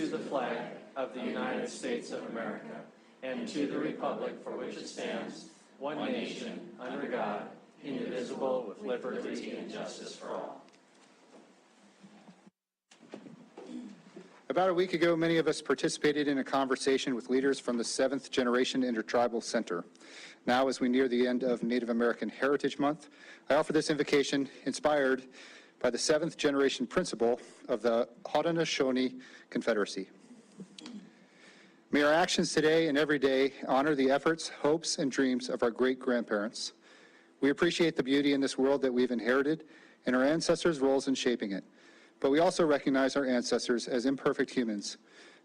to the flag of the United States of America and to the republic for which it stands, one nation, under God, indivisible, with liberty and justice for all. About a week ago, many of us participated in a conversation with leaders from the 7th Generation Intertribal Center. Now, as we near the end of Native American Heritage Month, I offer this invocation inspired by the 7th generation principle of the Haudenosaunee Confederacy. May our actions today and every day honor the efforts, hopes, and dreams of our great-grandparents. We appreciate the beauty in this world that we've inherited and our ancestors' roles in shaping it. But we also recognize our ancestors as imperfect humans,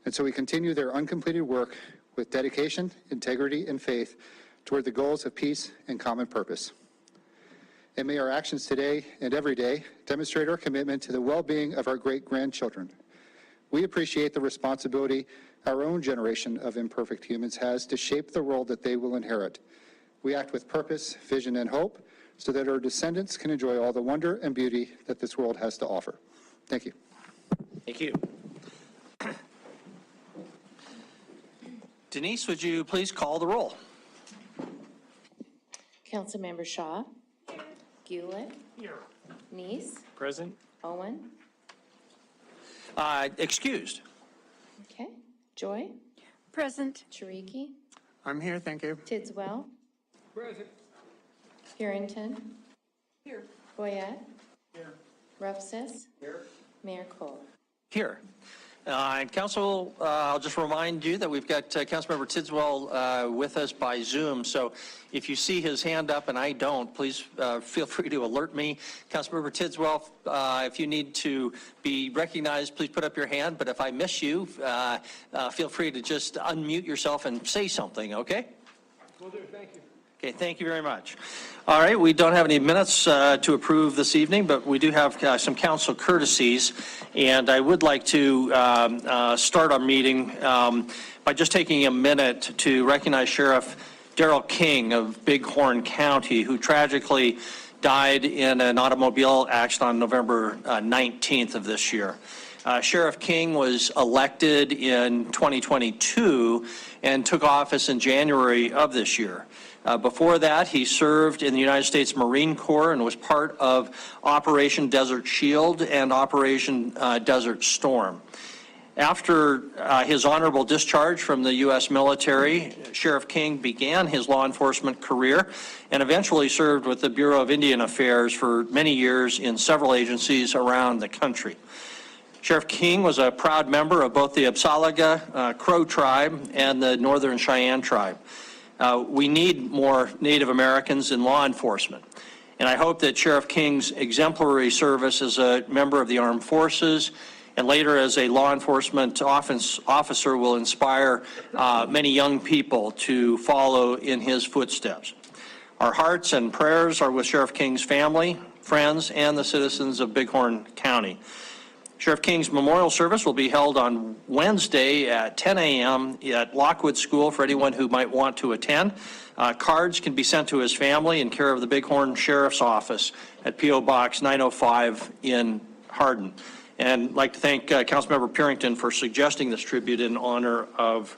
and so we continue their uncompleted work with dedication, integrity, and faith toward the goals of peace and common purpose. And may our actions today and every day demonstrate our commitment to the well-being of our great-grandchildren. We appreciate the responsibility our own generation of imperfect humans has to shape the world that they will inherit. We act with purpose, vision, and hope so that our descendants can enjoy all the wonder and beauty that this world has to offer. Thank you. Thank you. Denise, would you please call the roll? Councilmember Shaw. Here. Gulett. Here. Neese. Present. Owen. Excused. Okay. Joy. Present. Chiriki. I'm here, thank you. Tidswell. Present. Harrington. Here. Boyette. Here. Rufsis. Here. Mayor Cole. Here. And Council, I'll just remind you that we've got Councilmember Tidswell with us by Zoom. So if you see his hand up and I don't, please feel free to alert me. Councilmember Tidswell, if you need to be recognized, please put up your hand. But if I miss you, feel free to just unmute yourself and say something, okay? Will do, thank you. Okay, thank you very much. All right, we don't have any minutes to approve this evening, but we do have some council courtesies, and I would like to start our meeting by just taking a minute to recognize Sheriff Darrell King of Bighorn County, who tragically died in an automobile accident on November 19th of this year. Sheriff King was elected in 2022 and took office in January of this year. Before that, he served in the United States Marine Corps and was part of Operation Desert Shield and Operation Desert Storm. After his honorable discharge from the U.S. military, Sheriff King began his law enforcement career and eventually served with the Bureau of Indian Affairs for many years in several agencies around the country. Sheriff King was a proud member of both the Apsáalooke Crow tribe and the Northern Cheyenne tribe. We need more Native Americans in law enforcement. And I hope that Sheriff King's exemplary service as a member of the armed forces and later as a law enforcement officer will inspire many young people to follow in his footsteps. Our hearts and prayers are with Sheriff King's family, friends, and the citizens of Bighorn County. Sheriff King's memorial service will be held on Wednesday at 10 a.m. at Lockwood School for anyone who might want to attend. Cards can be sent to his family in care of the Bighorn Sheriff's Office at P.O. Box 905 in Hardin. And I'd like to thank Councilmember Purington for suggesting this tribute in honor of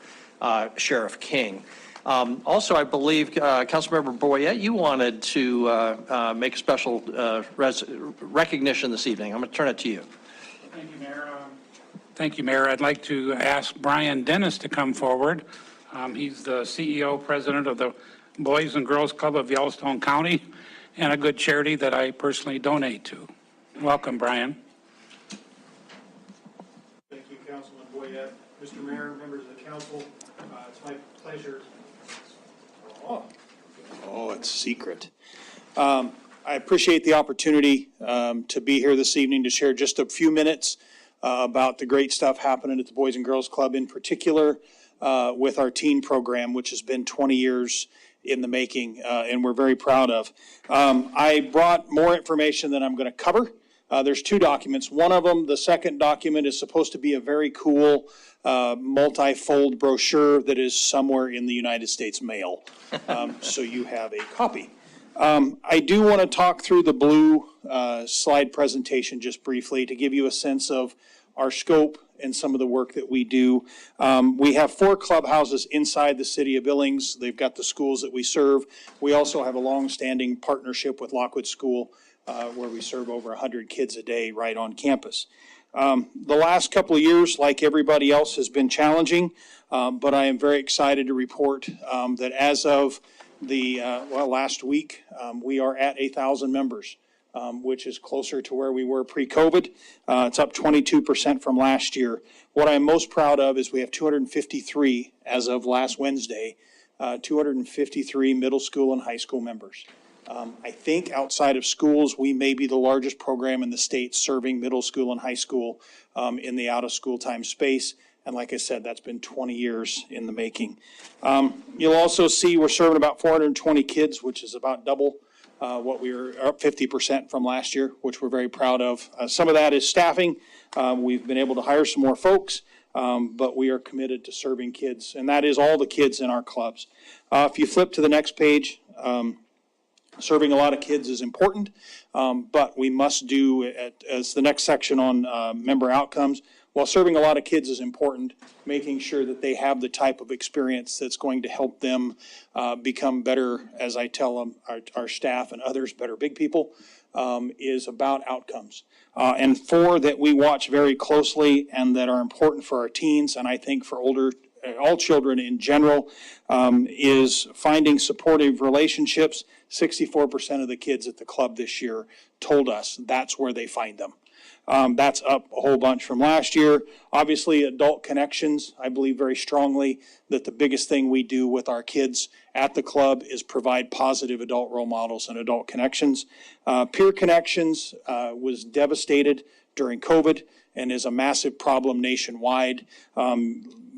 Sheriff King. Also, I believe, Councilmember Boyette, you wanted to make a special recognition this evening. I'm going to turn it to you. Thank you, Mayor. Thank you, Mayor. I'd like to ask Brian Dennis to come forward. He's the CEO, president of the Boys and Girls Club of Yellowstone County, and a good charity that I personally donate to. Welcome, Brian. Thank you, Councilman Boyette. Mr. Mayor, members of the council, it's my pleasure. Oh, it's secret. I appreciate the opportunity to be here this evening to share just a few minutes about the great stuff happening at the Boys and Girls Club, in particular with our teen program, which has been 20 years in the making, and we're very proud of. I brought more information than I'm going to cover. There's two documents. One of them, the second document, is supposed to be a very cool multi-fold brochure that is somewhere in the United States mail. So you have a copy. I do want to talk through the blue slide presentation just briefly to give you a sense of our scope and some of the work that we do. We have 4 clubhouses inside the city of Billings. They've got the schools that we serve. We also have a long-standing partnership with Lockwood School where we serve over 100 kids a day right on campus. The last couple of years, like everybody else, has been challenging, but I am very excited to report that as of the last week, we are at 1,000 members, which is closer to where we were pre-COVID. It's up 22% from last year. What I'm most proud of is we have 253 as of last Wednesday, 253 middle school and high school members. I think outside of schools, we may be the largest program in the state serving middle school and high school in the out-of-school time space. And like I said, that's been 20 years in the making. You'll also see we're serving about 420 kids, which is about double what we were up 50% from last year, which we're very proud of. Some of that is staffing. We've been able to hire some more folks, but we are committed to serving kids, and that is all the kids in our clubs. If you flip to the next page, serving a lot of kids is important, but we must do, as the next section on member outcomes, while serving a lot of kids is important, making sure that they have the type of experience that's going to help them become better, as I tell them, our staff and others, better big people, is about outcomes. And 4 that we watch very closely and that are important for our teens, and I think for all children in general, is finding supportive relationships. 64% of the kids at the club this year told us that's where they find them. That's up a whole bunch from last year. Obviously, adult connections. I believe very strongly that the biggest thing we do with our kids at the club is provide positive adult role models and adult connections. Peer connections was devastated during COVID and is a massive problem nationwide.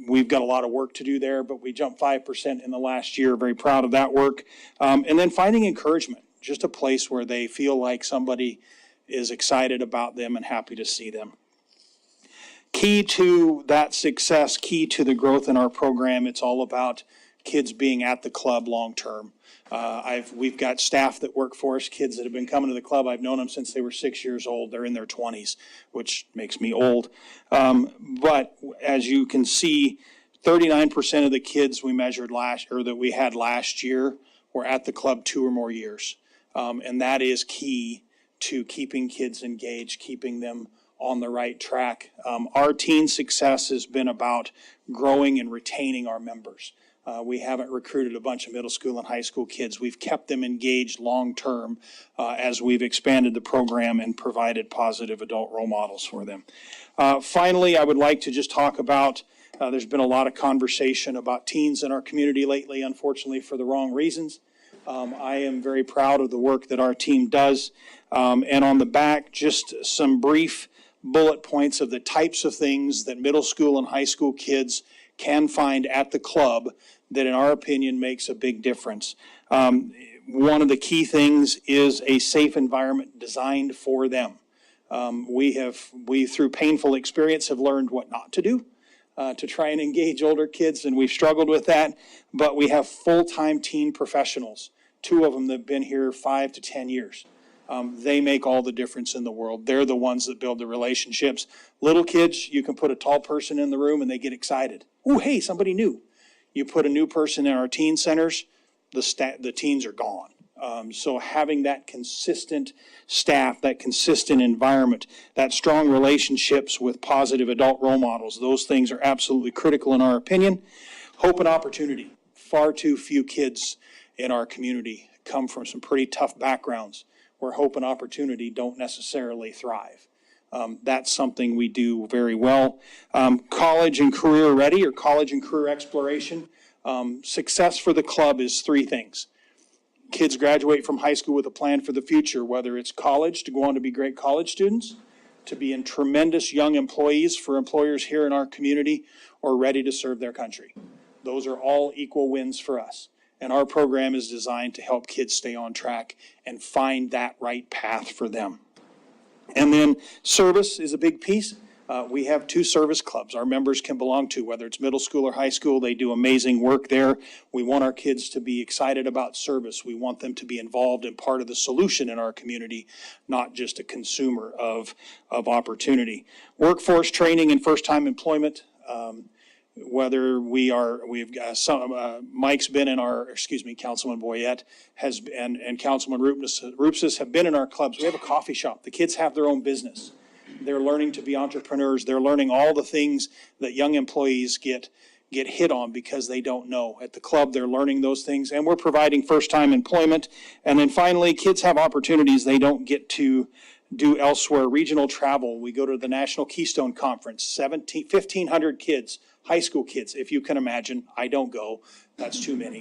We've got a lot of work to do there, but we jumped 5% in the last year. Very proud of that work. And then finding encouragement, just a place where they feel like somebody is excited about them and happy to see them. Key to that success, key to the growth in our program, it's all about kids being at the club long term. We've got staff that work for us, kids that have been coming to the club. I've known them since they were 6 years old. They're in their 20s, which makes me old. But as you can see, 39% of the kids we measured that we had last year were at the club 2 or more years. And that is key to keeping kids engaged, keeping them on the right track. Our teen success has been about growing and retaining our members. We haven't recruited a bunch of middle school and high school kids. We've kept them engaged long-term as we've expanded the program and provided positive adult role models for them. Finally, I would like to just talk about, there's been a lot of conversation about teens in our community lately, unfortunately for the wrong reasons. I am very proud of the work that our team does. And on the back, just some brief bullet points of the types of things that middle school and high school kids can find at the club that, in our opinion, makes a big difference. One of the key things is a safe environment designed for them. We through painful experience, have learned what not to do to try and engage older kids, and we've struggled with that. But we have full-time teen professionals, 2 of them that have been here 5 to 10 years. They make all the difference in the world. They're the ones that build the relationships. Little kids, you can put a tall person in the room and they get excited. Oh, hey, somebody new. You put a new person in our teen centers, the teens are gone. So having that consistent staff, that consistent environment, that strong relationships with positive adult role models, those things are absolutely critical in our opinion. Hope and opportunity. Far too few kids in our community come from some pretty tough backgrounds where hope and opportunity don't necessarily thrive. That's something we do very well. College and career ready, or college and career exploration. Success for the club is 3 things. Kids graduate from high school with a plan for the future, whether it's college to go on to be great college students, to be in tremendous young employees for employers here in our community, or ready to serve their country. Those are all equal wins for us. And our program is designed to help kids stay on track and find that right path for them. And then service is a big piece. We have 2 service clubs our members can belong to, whether it's middle school or high school. They do amazing work there. We want our kids to be excited about service. We want them to be involved in part of the solution in our community, not just a consumer of opportunity. Workforce training and first-time employment. Whether we've got some, Mike's been in our, Councilman Boyette has, and Councilman Rupsis have been in our clubs. We have a coffee shop. The kids have their own business. They're learning to be entrepreneurs. They're learning all the things that young employees get hit on because they don't know. At the club, they're learning those things, and we're providing first-time employment. And then finally, kids have opportunities they don't get to do elsewhere. Regional travel. We go to the National Keystone Conference, 1,500 kids, high school kids, if you can imagine. I don't go. That's too many.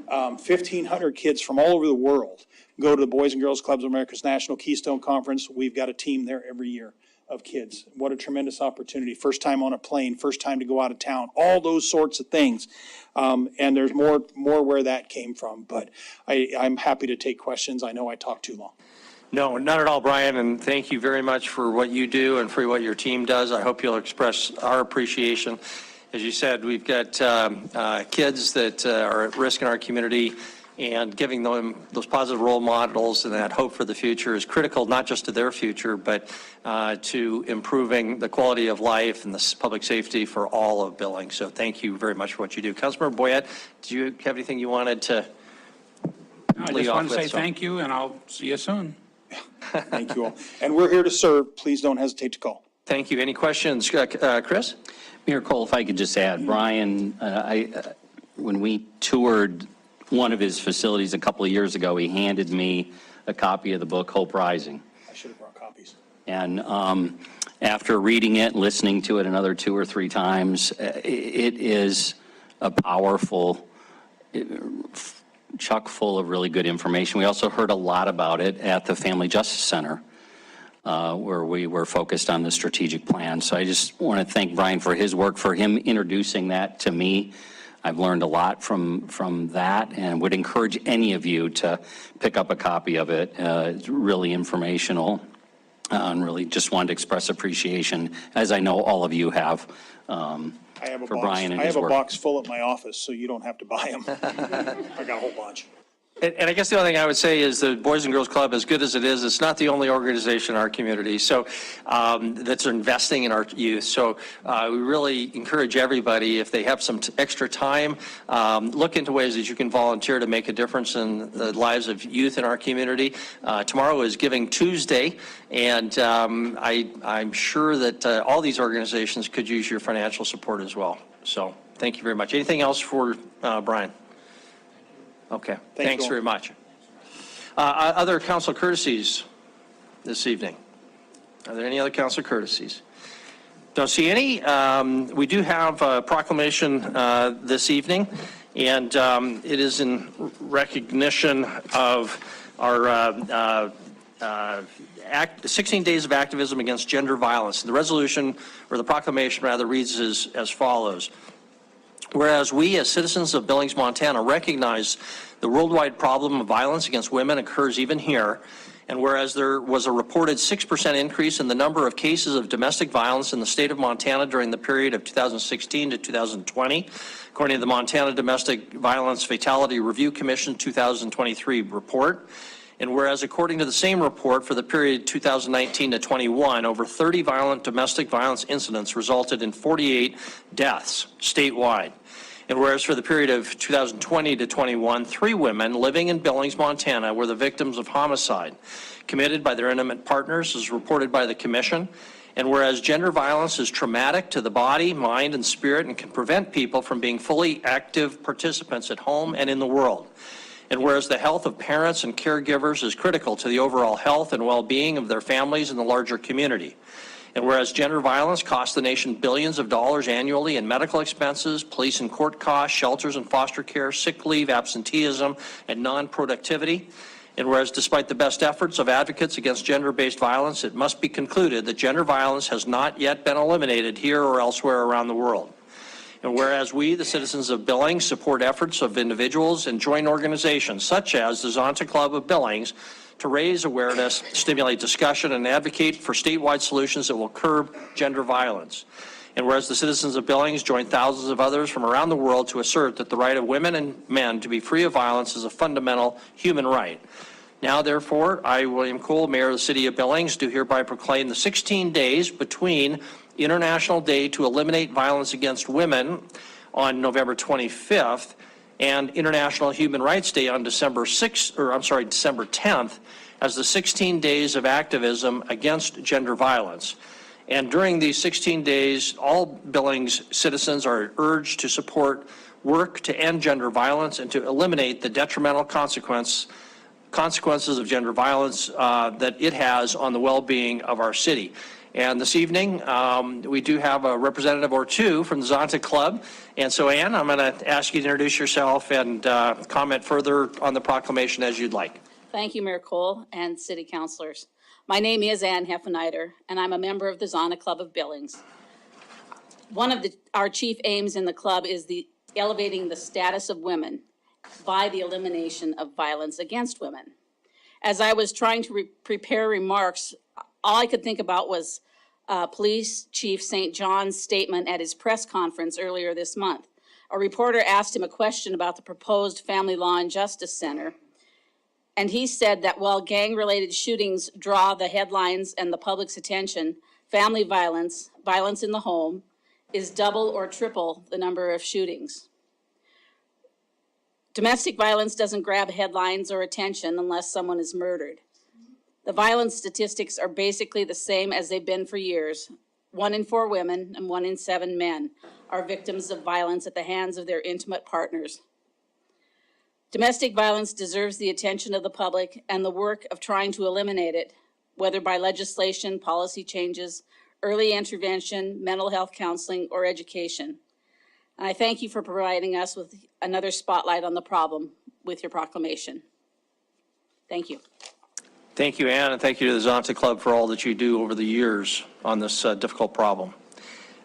1,500 kids from all over the world go to the Boys and Girls Clubs of America's National Keystone Conference. We've got a team there every year of kids. What a tremendous opportunity. First time on a plane, first time to go out of town, all those sorts of things. And there's more where that came from. But I'm happy to take questions. I know I talked too long. No, not at all, Brian, and thank you very much for what you do and for what your team does. I hope you'll express our appreciation. As you said, we've got kids that are at risk in our community, and giving them those positive role models and that hope for the future is critical, not just to their future, but to improving the quality of life and the public safety for all of Billings. So thank you very much for what you do. Councilmember Boyette, do you have anything you wanted to I lead just off want to with? say thank you, and I'll see you soon. Thank you all. And we're here to serve. Please don't hesitate to call. Thank you. Any questions? Chris? Mayor Cole, if I could just add, Brian, when we toured one of his facilities a couple of years ago, he handed me a copy of the book Hope Rising. I should have brought copies. And after reading it, listening to it another 2 or 3 times, it is a powerful, chock full of really good information. We also heard a lot about it at the Family Justice Center, where we were focused on the strategic plan. So I just want to thank Brian for his work, for him introducing that to me. I've learned a lot from that, and would encourage any of you to pick up a copy of it. It's really informational, and really just wanted to express appreciation, as I know all of you have, for Brian and his work. I have a box full at my office, so you don't have to buy them. I got a whole bunch. And I guess the only thing I would say is the Boys and Girls Club, as good as it is, it's not the only organization in our community that's investing in our youth. So we really encourage everybody, if they have some extra time, look into ways that you can volunteer to make a difference in the lives of youth in our community. Tomorrow is Giving Tuesday, and I'm sure that all these organizations could use your financial support as well. So thank you very much. Anything else for Brian? Okay, thanks very much. Other council courtesies this evening? Are there any other council courtesies? Don't see any. We do have a proclamation this evening, and it is in recognition of our 16 days of activism against gender violence. The resolution, or the proclamation rather, reads as follows. Whereas we, as citizens of Billings, Montana, recognize the worldwide problem of violence against women occurs even here, and whereas there was a reported 6% increase in the number of cases of domestic violence in the state of Montana during the period of 2016 to 2020, according to the Montana Domestic Violence Fatality Review Commission 2023 report, and whereas according to the same report for the period 2019 to 21, over 30 violent domestic violence incidents resulted in 48 deaths statewide. And whereas for the period of 2020 to 21, 3 women living in Billings, Montana were the victims of homicide committed by their intimate partners, as reported by the commission. And whereas gender violence is traumatic to the body, mind, and spirit, and can prevent people from being fully active participants at home and in the world. And whereas the health of parents and caregivers is critical to the overall health and well-being of their families and the larger community. And whereas gender violence costs the nation billions of dollars annually in medical expenses, police and court costs, shelters and foster care, sick leave, absenteeism, and non-productivity. And whereas despite the best efforts of advocates against gender-based violence, it must be concluded that gender violence has not yet been eliminated here or elsewhere around the world. And whereas we, the citizens of Billings, support efforts of individuals and joint organizations such as the Zonta Club of Billings to raise awareness, stimulate discussion, and advocate for statewide solutions that will curb gender violence. And whereas the citizens of Billings join thousands of others from around the world to assert that the right of women and men to be free of violence is a fundamental human right. Now, therefore, I, William Cole, Mayor of the City of Billings, do hereby proclaim the 16 days between International Day to Eliminate Violence Against Women on November 25th and International Human Rights Day on December 10th as the 16 days of activism against gender violence. And during these 16 days, all Billings citizens are urged to support work to end gender violence and to eliminate the detrimental consequences of gender violence that it has on the well-being of our city. And this evening, we do have a representative or two from the Zonta Club. And so, Ann, I'm going to ask you to introduce yourself and comment further on the proclamation as you'd like. Thank you, Mayor Cole and city councilors. My name is Ann Heffeneider, and I'm a member of the Zonta Club of Billings. One of our chief aims in the club is elevating the status of women by the elimination of violence against women. As I was trying to prepare remarks, all I could think about was Police Chief St. John's statement at his press conference earlier this month. A reporter asked him a question about the proposed Family Law and Justice Center, and he said that while gang-related shootings draw the headlines and the public's attention, family violence, violence in the home, is double or triple the number of shootings. Domestic violence doesn't grab headlines or attention unless someone is murdered. The violence statistics are basically the same as they've been for years. 1 in 4 women and 1 in 7 men are victims of violence at the hands of their intimate partners. Domestic violence deserves the attention of the public and the work of trying to eliminate it, whether by legislation, policy changes, early intervention, mental health counseling, or education. And I thank you for providing us with another spotlight on the problem with your proclamation. Thank you. Thank you, Ann, and thank you to the Zonta Club for all that you do over the years on this difficult problem.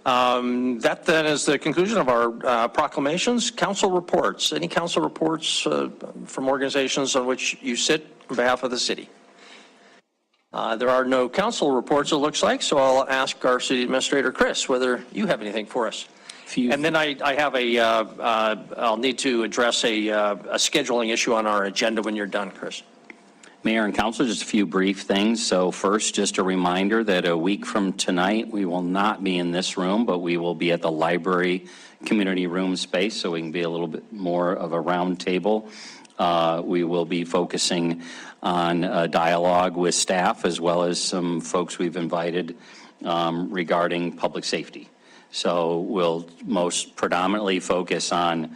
That then is the conclusion of our proclamations. Council reports. Any council reports from organizations on which you sit on behalf of the city? There are no council reports, it looks like, so I'll ask our city administrator, Chris, whether you have anything for us. And then I have I'll need to address a scheduling issue on our agenda when you're done, Chris. Mayor and Council, just a few brief things. So first, just a reminder that a week from tonight, we will not be in this room, but we will be at the library community room space, so we can be a little bit more of a round table. We will be focusing on dialogue with staff as well as some folks we've invited regarding public safety. So we'll most predominantly focus on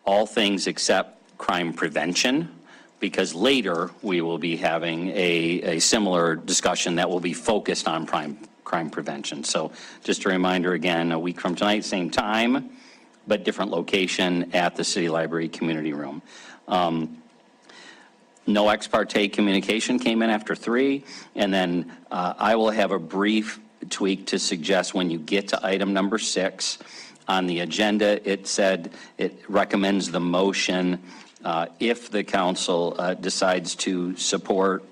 all things except crime prevention, because later we will be having a similar discussion that will be focused on crime prevention. So just a reminder again, a week from tonight, same time, but different location at the City Library Community Room. No ex parte communication came in after 3, and then I will have a brief tweak to suggest when you get to item number 6 on the agenda. It said it recommends the motion if the council decides to support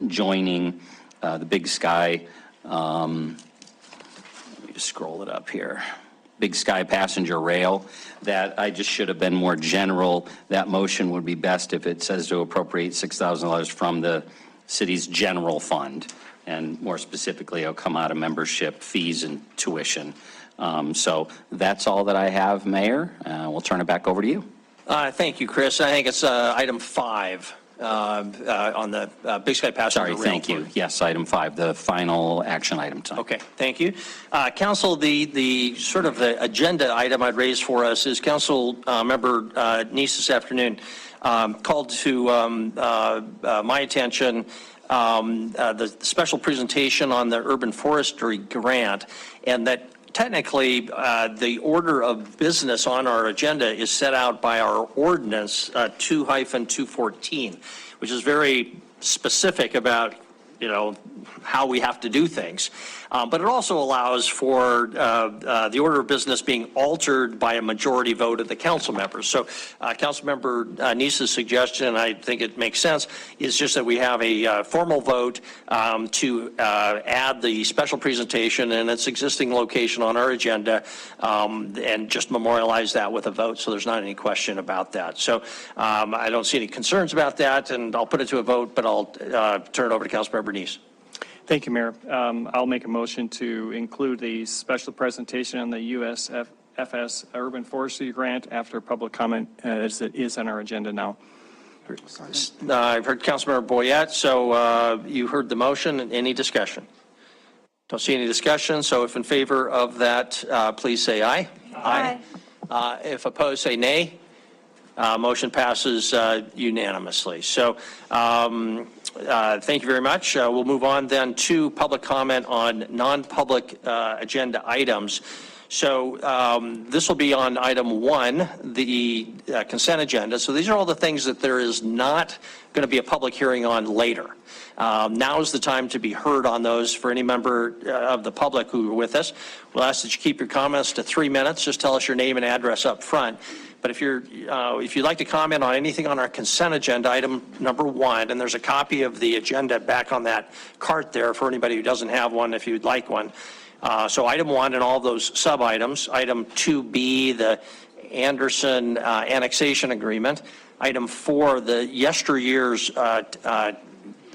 joining the Big Sky, let me just scroll it up here, Big Sky Passenger Rail, that I just should have been more general. That motion would be best if it says to appropriate $6,000 from the city's general fund. And more specifically, it'll come out of membership fees and tuition. So that's all that I have, Mayor. We'll turn it back over to you. Thank you, Chris. I think it's item 5 on the Big Sky Passenger Rail. Sorry, thank you. Yes, item 5, the final action item tonight. Okay, thank you. Council, the sort of the agenda item I'd raise for us is Council Member Neese this afternoon called to my attention the special presentation on the urban forestry grant, and that technically, the order of business on our agenda is set out by our ordinance 2-214, which is very specific about how we have to do things. But it also allows for the order of business being altered by a majority vote of the council members. So Councilmember Neese's suggestion, and I think it makes sense, is just that we have a formal vote to add the special presentation in its existing location on our agenda and just memorialize that with a vote, so there's not any question about that. So I don't see any concerns about that, and I'll put it to a vote, but I'll turn it over to Councilmember Neese. Thank you, Mayor. I'll make a motion to include the special presentation on the USFS Urban Forestry Grant after public comment as it is on our agenda now. I've heard Councilmember Boyette, so you heard the motion. Any discussion? Don't see any discussion, so if in favor of that, please say aye. Aye. If opposed, say nay. Motion passes unanimously. So thank you very much. We'll move on then to public comment on non-public agenda items. So this will be on item 1, the consent agenda. So these are all the things that there is not going to be a public hearing on later. Now is the time to be heard on those. For any member of the public who are with us, we'll ask that you keep your comments to 3 minutes. Just tell us your name and address up front. But if you'd like to comment on anything on our consent agenda, item number 1, and there's a copy of the agenda back on that cart there for anybody who doesn't have one, if you'd like one. So item 1 and all those sub-items. Item 2B, the Anderson annexation agreement. Item 4, the yesteryear's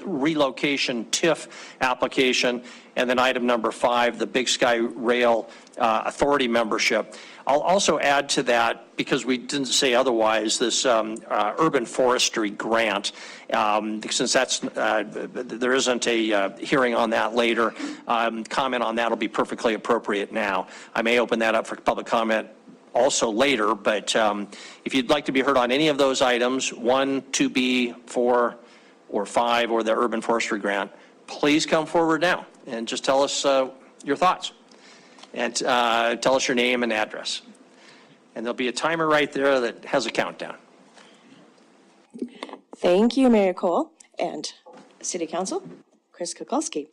relocation TIF application. And then item number 5, the Big Sky Rail Authority membership. I'll also add to that, because we didn't say otherwise, this urban forestry grant, since that's there isn't a hearing on that later. Comment on that will be perfectly appropriate now. I may open that up for public comment also later, but if you'd like to be heard on any of those items, 1, 2B, 4, or 5, or the urban forestry grant, please come forward now and just tell us your thoughts. And tell us your name and address. And there'll be a timer right there that has a countdown. Thank you, Mayor Cole and City Council, Chris Kukulski.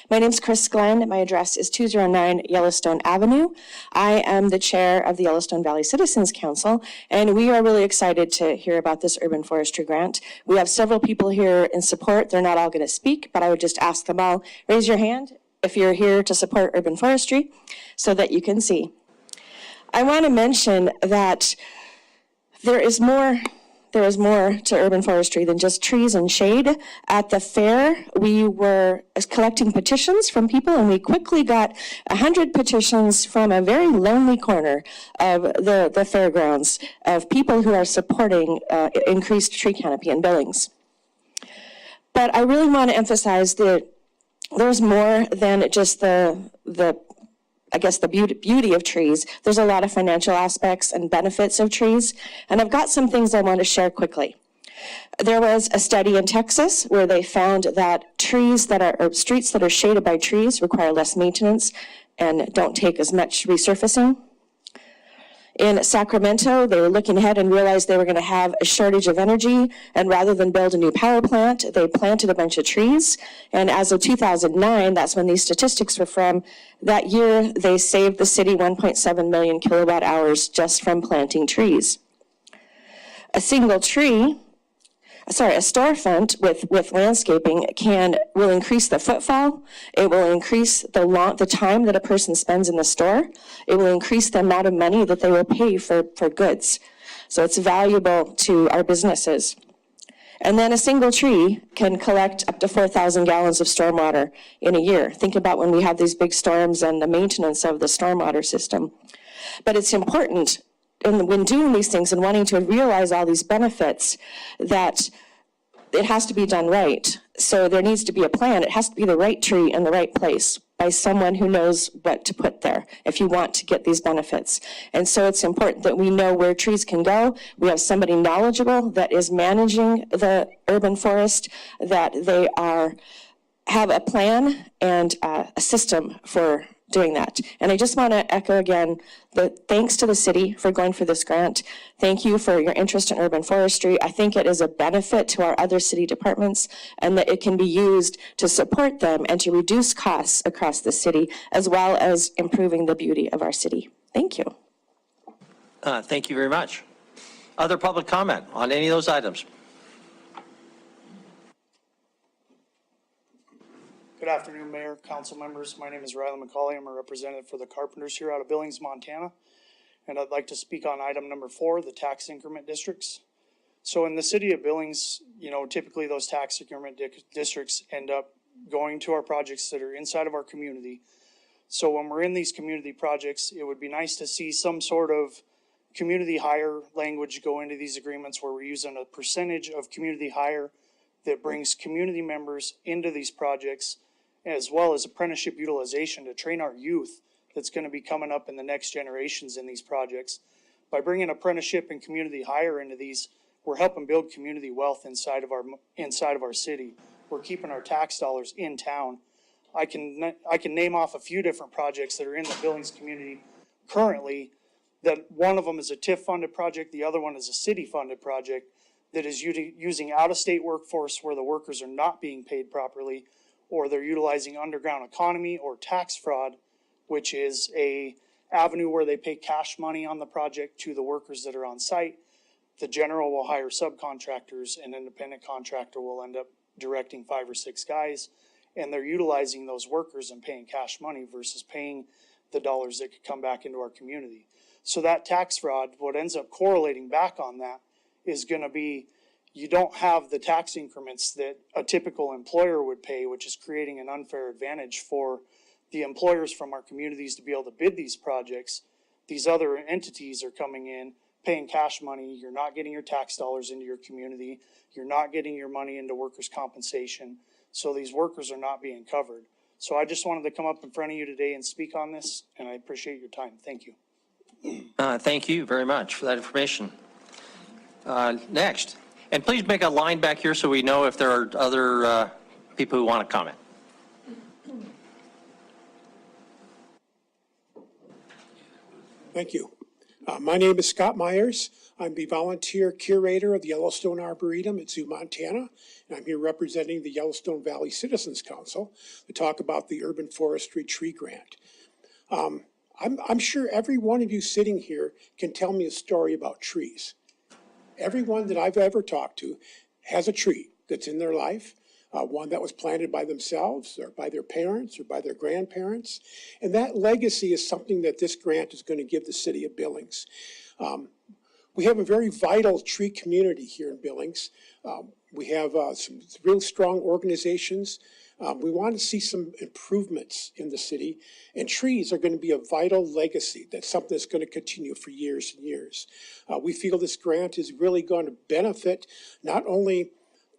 My name's Chris Glenn. My address is 209 Yellowstone Avenue. I am the chair of the Yellowstone Valley Citizens Council, and we are really excited to hear about this urban forestry grant. We have several people here in support. They're not all going to speak, but I would just ask them all, raise your hand if you're here to support urban forestry so that you can see. I want to mention that there is more to urban forestry than just trees and shade. At the fair, we were collecting petitions from people, and we quickly got 100 petitions from a very lonely corner of the fairgrounds of people who are supporting increased tree canopy in Billings. But I really want to emphasize that there's more than just the beauty of trees. There's a lot of financial aspects and benefits of trees, and I've got some things I want to share quickly. There was a study in Texas where they found that streets that are shaded by trees require less maintenance and don't take as much resurfacing. In Sacramento, they were looking ahead and realized they were going to have a shortage of energy, and rather than build a new power plant, they planted a bunch of trees. And as of 2009, that's when these statistics were from, that year they saved the city 1.7 million kilowatt hours just from planting trees. A storefront with landscaping will increase the footfall. It will increase the time that a person spends in the store. It will increase the amount of money that they will pay for goods. So it's valuable to our businesses. And then a single tree can collect up to 4,000 gallons of stormwater in a year. Think about when we have these big storms and the maintenance of the stormwater system. But it's important, and when doing these things and wanting to realize all these benefits, that it has to be done right. So there needs to be a plan. It has to be the right tree in the right place by someone who knows what to put there if you want to get these benefits. And so it's important that we know where trees can go. We have somebody knowledgeable that is managing the urban forest, that they have a plan and a system for doing that. And I just want to echo again the thanks to the city for going for this grant. Thank you for your interest in urban forestry. I think it is a benefit to our other city departments and that it can be used to support them and to reduce costs across the city, as well as improving the beauty of our city. Thank you. Thank you very much. Other public comment on any of those items? Good afternoon, Mayor, council members. My name is Riley McCauley. I'm a representative for the Carpenters here out of Billings, Montana. And I'd like to speak on item number 4, the tax increment districts. So in the city of Billings, you know, typically those tax increment districts end up going to our projects that are inside of our community. So when we're in these community projects, it would be nice to see some sort of community hire language go into these agreements where we're using a percentage of community hire that brings community members into these projects, as well as apprenticeship utilization to train our youth that's going to be coming up in the next generations in these projects. By bringing apprenticeship and community hire into these, we're helping build community wealth inside of our city. We're keeping our tax dollars in town. I can name off a few different projects that are in the Billings community currently, that one of them is a TIF funded project, the other one is a city funded project that is using out-of-state workforce where the workers are not being paid properly, or they're utilizing underground economy or tax fraud, which is a avenue where they pay cash money on the project to the workers that are on site. The general will hire subcontractors, an independent contractor will end up directing 5 or 6 guys, and they're utilizing those workers and paying cash money versus paying the dollars that could come back into our community. So that tax fraud, what ends up correlating back on that is going to be, you don't have the tax increments that a typical employer would pay, which is creating an unfair advantage for the employers from our communities to be able to bid these projects. These other entities are coming in, paying cash money. You're not getting your tax dollars into your community. You're not getting your money into workers' compensation. So these workers are not being covered. So I just wanted to come up in front of you today and speak on this, and I appreciate your time. Thank you. Thank you very much for that information. Next, and please make a line back here so we know if there are other people who want to comment. Thank you. My name is Scott Myers. I'm the volunteer curator of the Yellowstone Arboretum at Zoo, Montana, and I'm here representing the Yellowstone Valley Citizens Council to talk about the Urban Forestry Tree Grant. I'm sure every one of you sitting here can tell me a story about trees. Everyone that I've ever talked to has a tree that's in their life, one that was planted by themselves or by their parents or by their grandparents. And that legacy is something that this grant is going to give the city of Billings. We have a very vital tree community here in Billings. We have some real strong organizations. We want to see some improvements in the city, and trees are going to be a vital legacy. That's something that's going to continue for years and years. We feel this grant is really going to benefit not only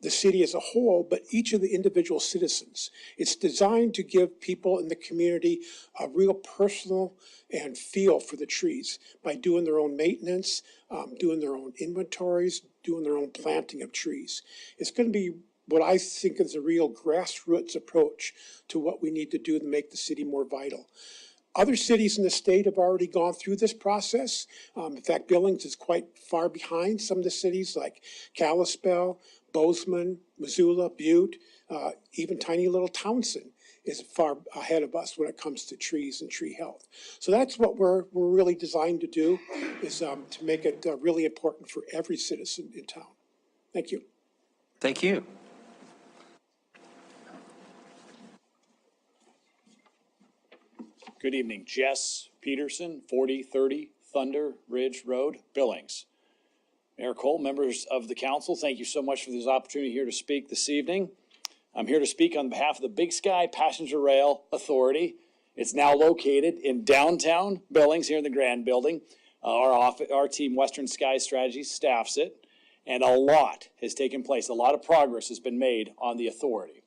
the city as a whole, but each of the individual citizens. It's designed to give people in the community a real personal and feel for the trees by doing their own maintenance, doing their own inventories, doing their own planting of trees. It's going to be what I think is a real grassroots approach to what we need to do to make the city more vital. Other cities in the state have already gone through this process. In fact, Billings is quite far behind some of the cities like Kalispell, Bozeman, Missoula, Butte, even tiny little Townsend is far ahead of us when it comes to trees and tree health. So that's what we're really designed to do, is to make it really important for every citizen in town. Thank you. Thank you. Good evening. Jess Peterson, 4030 Thunder Ridge Road, Billings. Mayor Cole, members of the council, thank you so much for this opportunity here to speak this evening. I'm here to speak on behalf of the Big Sky Passenger Rail Authority. It's now located in downtown Billings, here in the Grand Building. Our team, Western Sky Strategies, staffs it, and a lot has taken place. A lot of progress has been made on the authority.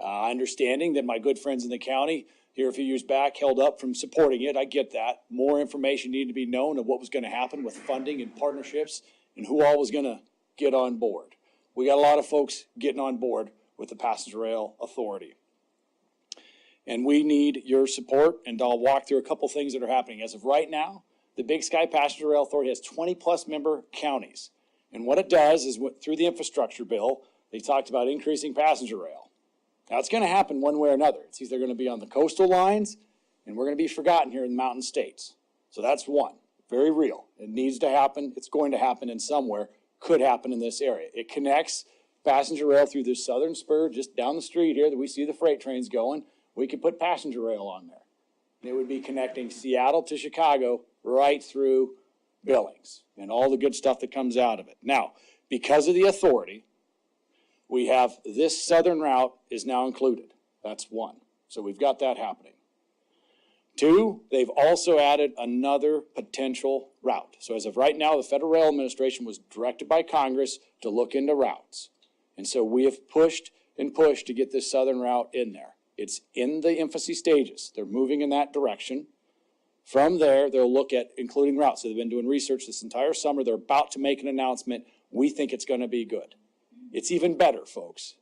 Understanding that my good friends in the county here a few years back held up from supporting it. I get that. More information needed to be known of what was going to happen with funding and partnerships and who all was going to get on board. We got a lot of folks getting on board with the Passenger Rail Authority. And we need your support, and I'll walk through a couple things that are happening. As of right now, the Big Sky Passenger Rail Authority has 20-plus member counties. And what it does is, through the infrastructure bill, they talked about increasing passenger rail. Now, it's going to happen one way or another. It's either going to be on the coastal lines, and we're going to be forgotten here in the mountain states. So that's one, very real. It needs to happen. It's going to happen in somewhere. Could happen in this area. It connects passenger rail through the southern spur just down the street here that we see the freight trains going. We could put passenger rail on there. It would be connecting Seattle to Chicago right through Billings and all the good stuff that comes out of it. Now, because of the authority, we have this southern route is now included. That's one. So we've got that happening. Two, they've also added another potential route. So as of right now, the Federal Rail Administration was directed by Congress to look into routes. And so we have pushed and pushed to get this southern route in there. It's in the infancy stages. They're moving in that direction. From there, they'll look at including routes. So they've been doing research this entire summer. They're about to make an announcement. We think it's going to be good. It's even better, folks.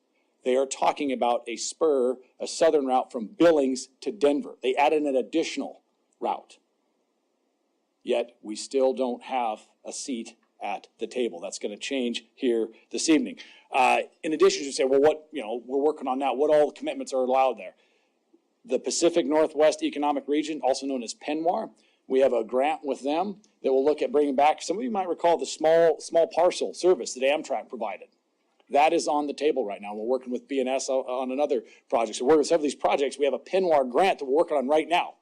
They are talking about a spur, a southern route from Billings to Denver. They added an additional route. Yet we still don't have a seat at the table. That's going to change here this evening. In addition, you say, well, what, we're working on that. What all commitments are allowed there? The Pacific Northwest Economic Region, also known as PNWAR, we have a grant with them that will look at bringing back, some of you might recall the small parcel service that Amtrak provided. That is on the table right now. We're working with BNS on another project. So we're with some of these projects. We have a PNWAR grant that we're working on right now.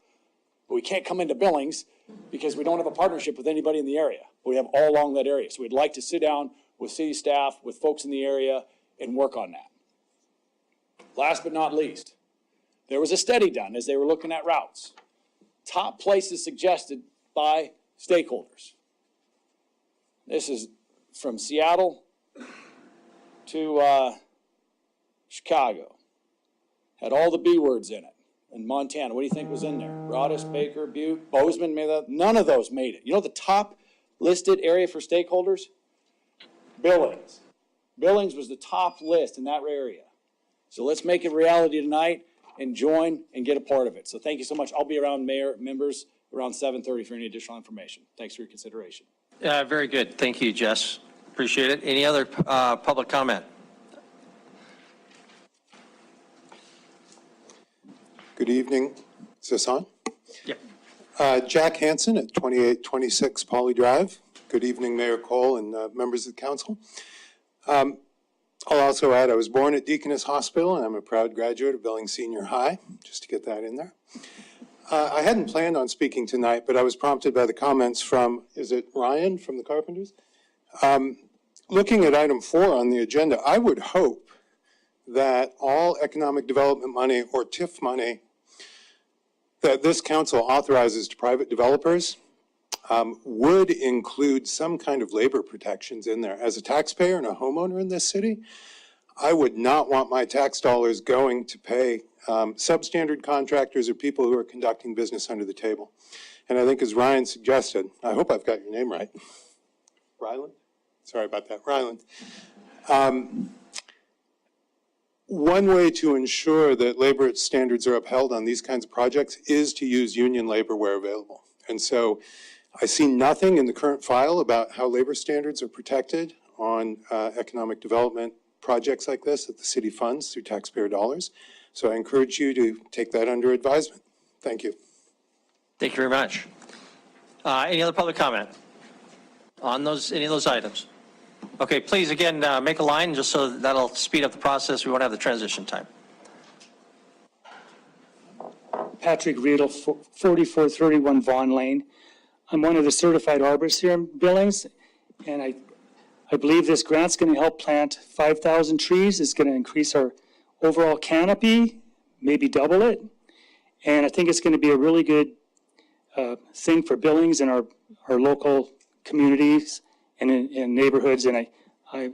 But we can't come into Billings because we don't have a partnership with anybody in the area. But we have all along that area. So we'd like to sit down with city staff, with folks in the area, and work on that. Last but not least, there was a study done as they were looking at routes. Top places suggested by stakeholders. This is from Seattle to Chicago. Had all the B words in it. In Montana, what do you think was in there? Broadus, Baker, Butte, Bozeman, none of those made it. You know the top listed area for stakeholders? Billings. Billings was the top list in that area. So let's make it reality tonight and join and get a part of it. So thank you so much. I'll be around, Mayor, members, around 7:30 for any additional information. Thanks for your consideration. Very good. Thank you, Jess. Appreciate it. Any other public comment? Good evening. Is this on? Yeah. Jack Hansen at 2826 Poly Drive. Good evening, Mayor Cole and members of the council. I'll also add I was born at Deaconess Hospital and I'm a proud graduate of Billings Senior High, just to get that in there. I hadn't planned on speaking tonight, but I was prompted by the comments from, is it Ryan from the Carpenters? Looking at item 4 on the agenda, I would hope that all economic development money or TIF money that this council authorizes to private developers would include some kind of labor protections in there. As a taxpayer and a homeowner in this city, I would not want my tax dollars going to pay substandard contractors or people who are conducting business under the table. And I think as Ryan suggested, I hope I've got your name right. Ryland? Sorry about that, Ryland. One way to ensure that labor standards are upheld on these kinds of projects is to use union labor where available. And so I see nothing in the current file about how labor standards are protected on economic development projects like this that the city funds through taxpayer dollars. So I encourage you to take that under advisement. Thank you. Thank you very much. Any other public comment on any of those items? Okay, please, again, make a line just so that'll speed up the process. We won't have the transition time. Patrick Riedel, 4431 Vaughn Lane. I'm one of the certified arborists here in Billings, and I believe this grant's going to help plant 5,000 trees. It's going to increase our overall canopy, maybe double it, and I think it's going to be a really good thing for Billings and our local communities and in neighborhoods, and I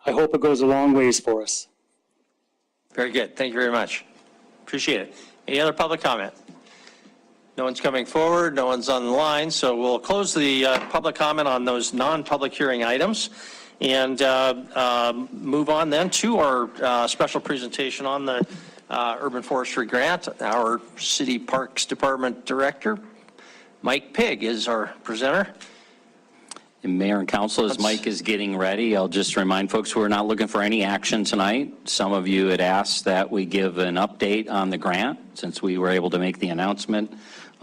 hope it goes a long ways for us. Very good. Thank you very much. Appreciate it. Any other public comment? No one's coming forward. No one's on the line. So we'll close the public comment on those non-public hearing items and move on then to our special presentation on the urban forestry grant. Our City Parks Department Director, Mike Pigg, is our presenter. And Mayor and Council, as Mike is getting ready, I'll just remind folks we're not looking for any action tonight. Some of you had asked that we give an update on the grant since we were able to make the announcement.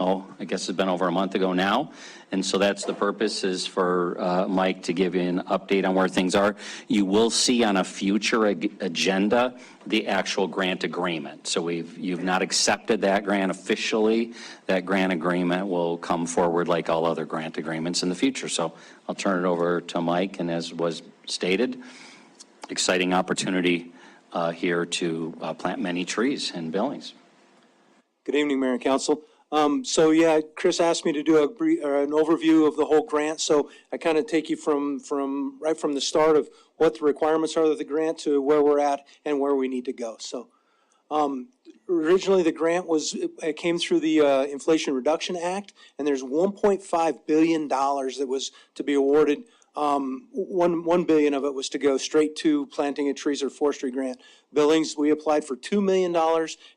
I guess it's been over a month ago now. And so that's the purpose, is for Mike to give you an update on where things are. You will see on a future agenda the actual grant agreement. So you've not accepted that grant officially. That grant agreement will come forward like all other grant agreements in the future. So I'll turn it over to Mike, and as was stated, exciting opportunity here to plant many trees in Billings. Good evening, Mayor and Council. So yeah, Chris asked me to do an overview of the whole grant. So I kind of take you from right from the start of what the requirements are of the grant to where we're at and where we need to go. So originally the grant it came through the Inflation Reduction Act, and there's $1.5 billion that was to be awarded. 1 billion of it was to go straight to planting of trees or forestry grant. Billings, we applied for $2 million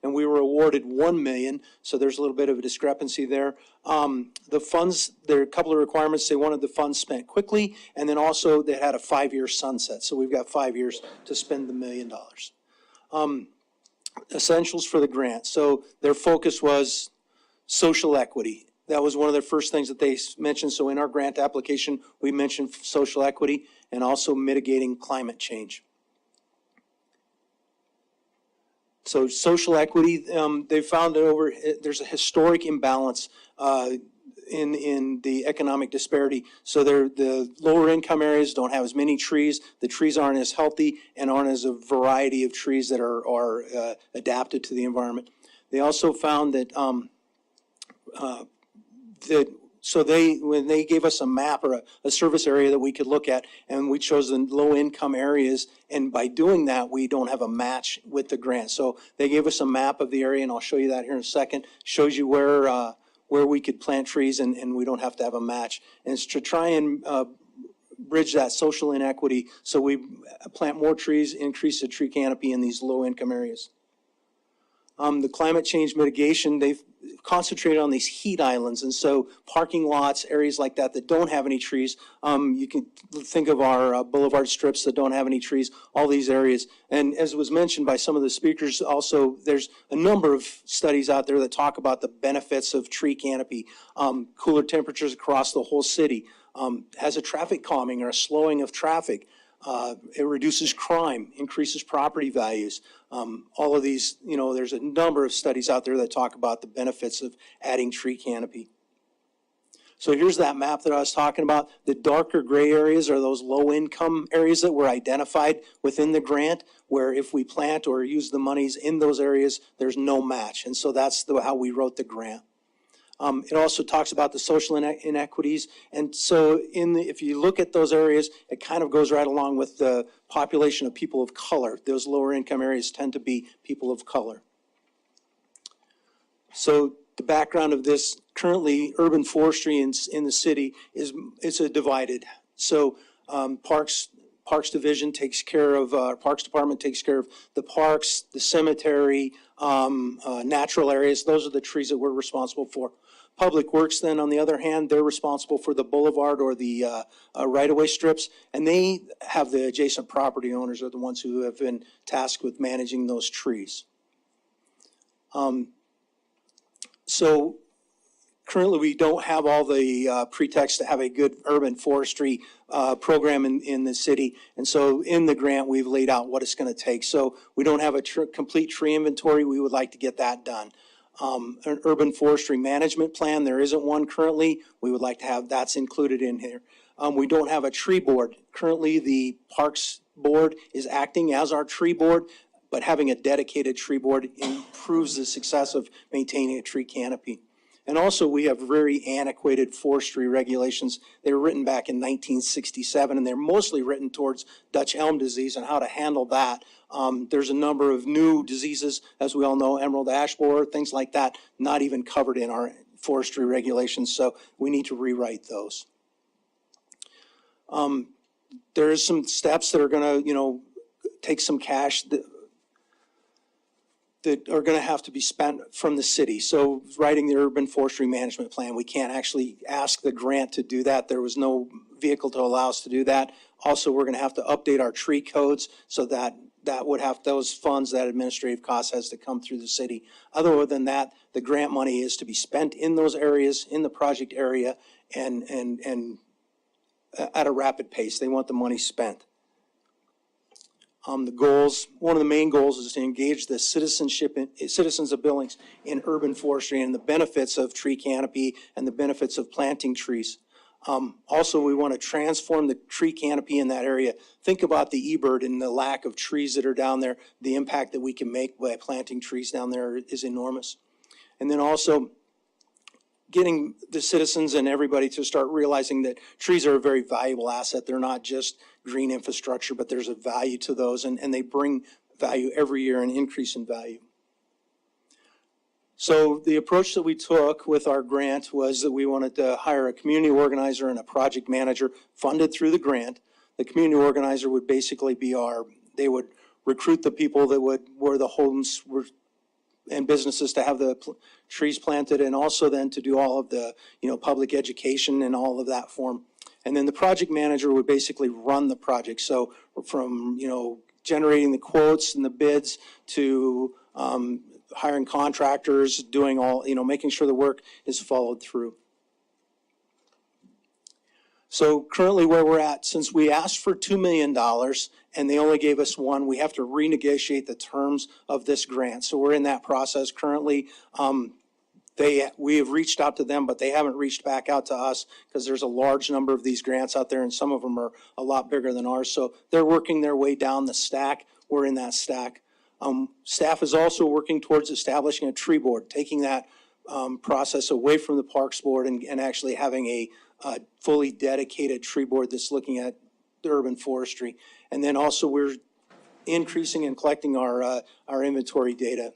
and we were awarded $1 million. So there's a little bit of a discrepancy there. The funds, there are a couple of requirements. They wanted the funds spent quickly, and then also they had a 5-year sunset. So we've got 5 years to spend the $1 million. Essentials for the grant. So their focus was social equity. That was one of the first things that they mentioned. So in our grant application, we mentioned social equity and also mitigating climate change. So social equity, they found that there's a historic imbalance in the economic disparity. So the lower income areas don't have as many trees. The trees aren't as healthy and aren't as a variety of trees that are adapted to the environment. They also found that when they gave us a map or a service area that we could look at, and we chose the low income areas, and by doing that we don't have a match with the grant. So they gave us a map of the area, and I'll show you that here in a second. Shows you where we could plant trees and we don't have to have a match. And it's to try and bridge that social inequity, so we plant more trees, increase the tree canopy in these low income areas. The climate change mitigation, they've concentrated on these heat islands, and so parking lots, areas like that don't have any trees. You can think of our boulevard strips that don't have any trees, all these areas. And as was mentioned by some of the speakers also, there's a number of studies out there that talk about the benefits of tree canopy. Cooler temperatures across the whole city, has a traffic calming or a slowing of traffic. It reduces crime, increases property values. All of these, there's a number of studies out there that talk about the benefits of adding tree canopy. So here's that map that I was talking about. The darker gray areas are those low income areas that were identified within the grant, where if we plant or use the monies in those areas, there's no match. And so that's how we wrote the grant. It also talks about the social inequities. And so if you look at those areas, it kind of goes right along with the population of people of color. Those lower income areas tend to be people of color. So the background of this, currently urban forestry in the city it's a divided. So Parks Division takes care of, Parks Department takes care of the parks, the cemetery, natural areas. Those are the trees that we're responsible for. Public Works, then, on the other hand, they're responsible for the boulevard or the right-of-way strips, and they have the adjacent property owners are the ones who have been tasked with managing those trees. So currently, we don't have all the pretext to have a good urban forestry program in the city, and so in the grant, we've laid out what it's going to take. So we don't have a complete tree inventory. We would like to get that done. An urban forestry management plan, there isn't one currently. We would like to have that's included in here. We don't have a tree board. Currently, the Parks Board is acting as our tree board, but having a dedicated tree board improves the success of maintaining a tree canopy. And also, we have very antiquated forestry regulations. They were written back in 1967, and they're mostly written towards Dutch elm disease and how to handle that. There's a number of new diseases, as we all know, emerald ash borer, things like that, not even covered in our forestry regulations, so we need to rewrite those. There is some steps that are going to, take some cash. that are going to have to be spent from the city. So writing the urban forestry management plan, we can't actually ask the grant to do that. There was no vehicle to allow us to do that. Also, we're going to have to update our tree codes so that would have those funds, that administrative cost has to come through the city. Other than that, the grant money is to be spent in those areas, in the project area, and at a rapid pace. They want the money spent. The goals, one of the main goals is to engage the citizens of Billings in urban forestry and the benefits of tree canopy and the benefits of planting trees. Also, we want to transform the tree canopy in that area. Think about the eBird and the lack of trees that are down there. The impact that we can make by planting trees down there is enormous. And then also getting the citizens and everybody to start realizing that trees are a very valuable asset. They're not just green infrastructure, but there's a value to those, and they bring value every year, an increase in value. So the approach that we took with our grant was that we wanted to hire a community organizer and a project manager funded through the grant. The community organizer would basically be they would recruit the people that were the homes were and businesses to have the trees planted, and also then to do all of the, public education and all of that form. And then the project manager would basically run the project. So from, generating the quotes and the bids to hiring contractors, doing all, making sure the work is followed through. So currently where we're at, since we asked for $2 million and they only gave us one, we have to renegotiate the terms of this grant. So we're in that process currently. We have reached out to them, but they haven't reached back out to us because there's a large number of these grants out there and some of them are a lot bigger than ours. So they're working their way down the stack. We're in that stack. Staff is also working towards establishing a tree board, taking that process away from the Parks Board and actually having a fully dedicated tree board that's looking at the urban forestry. And then also we're increasing and collecting our inventory data.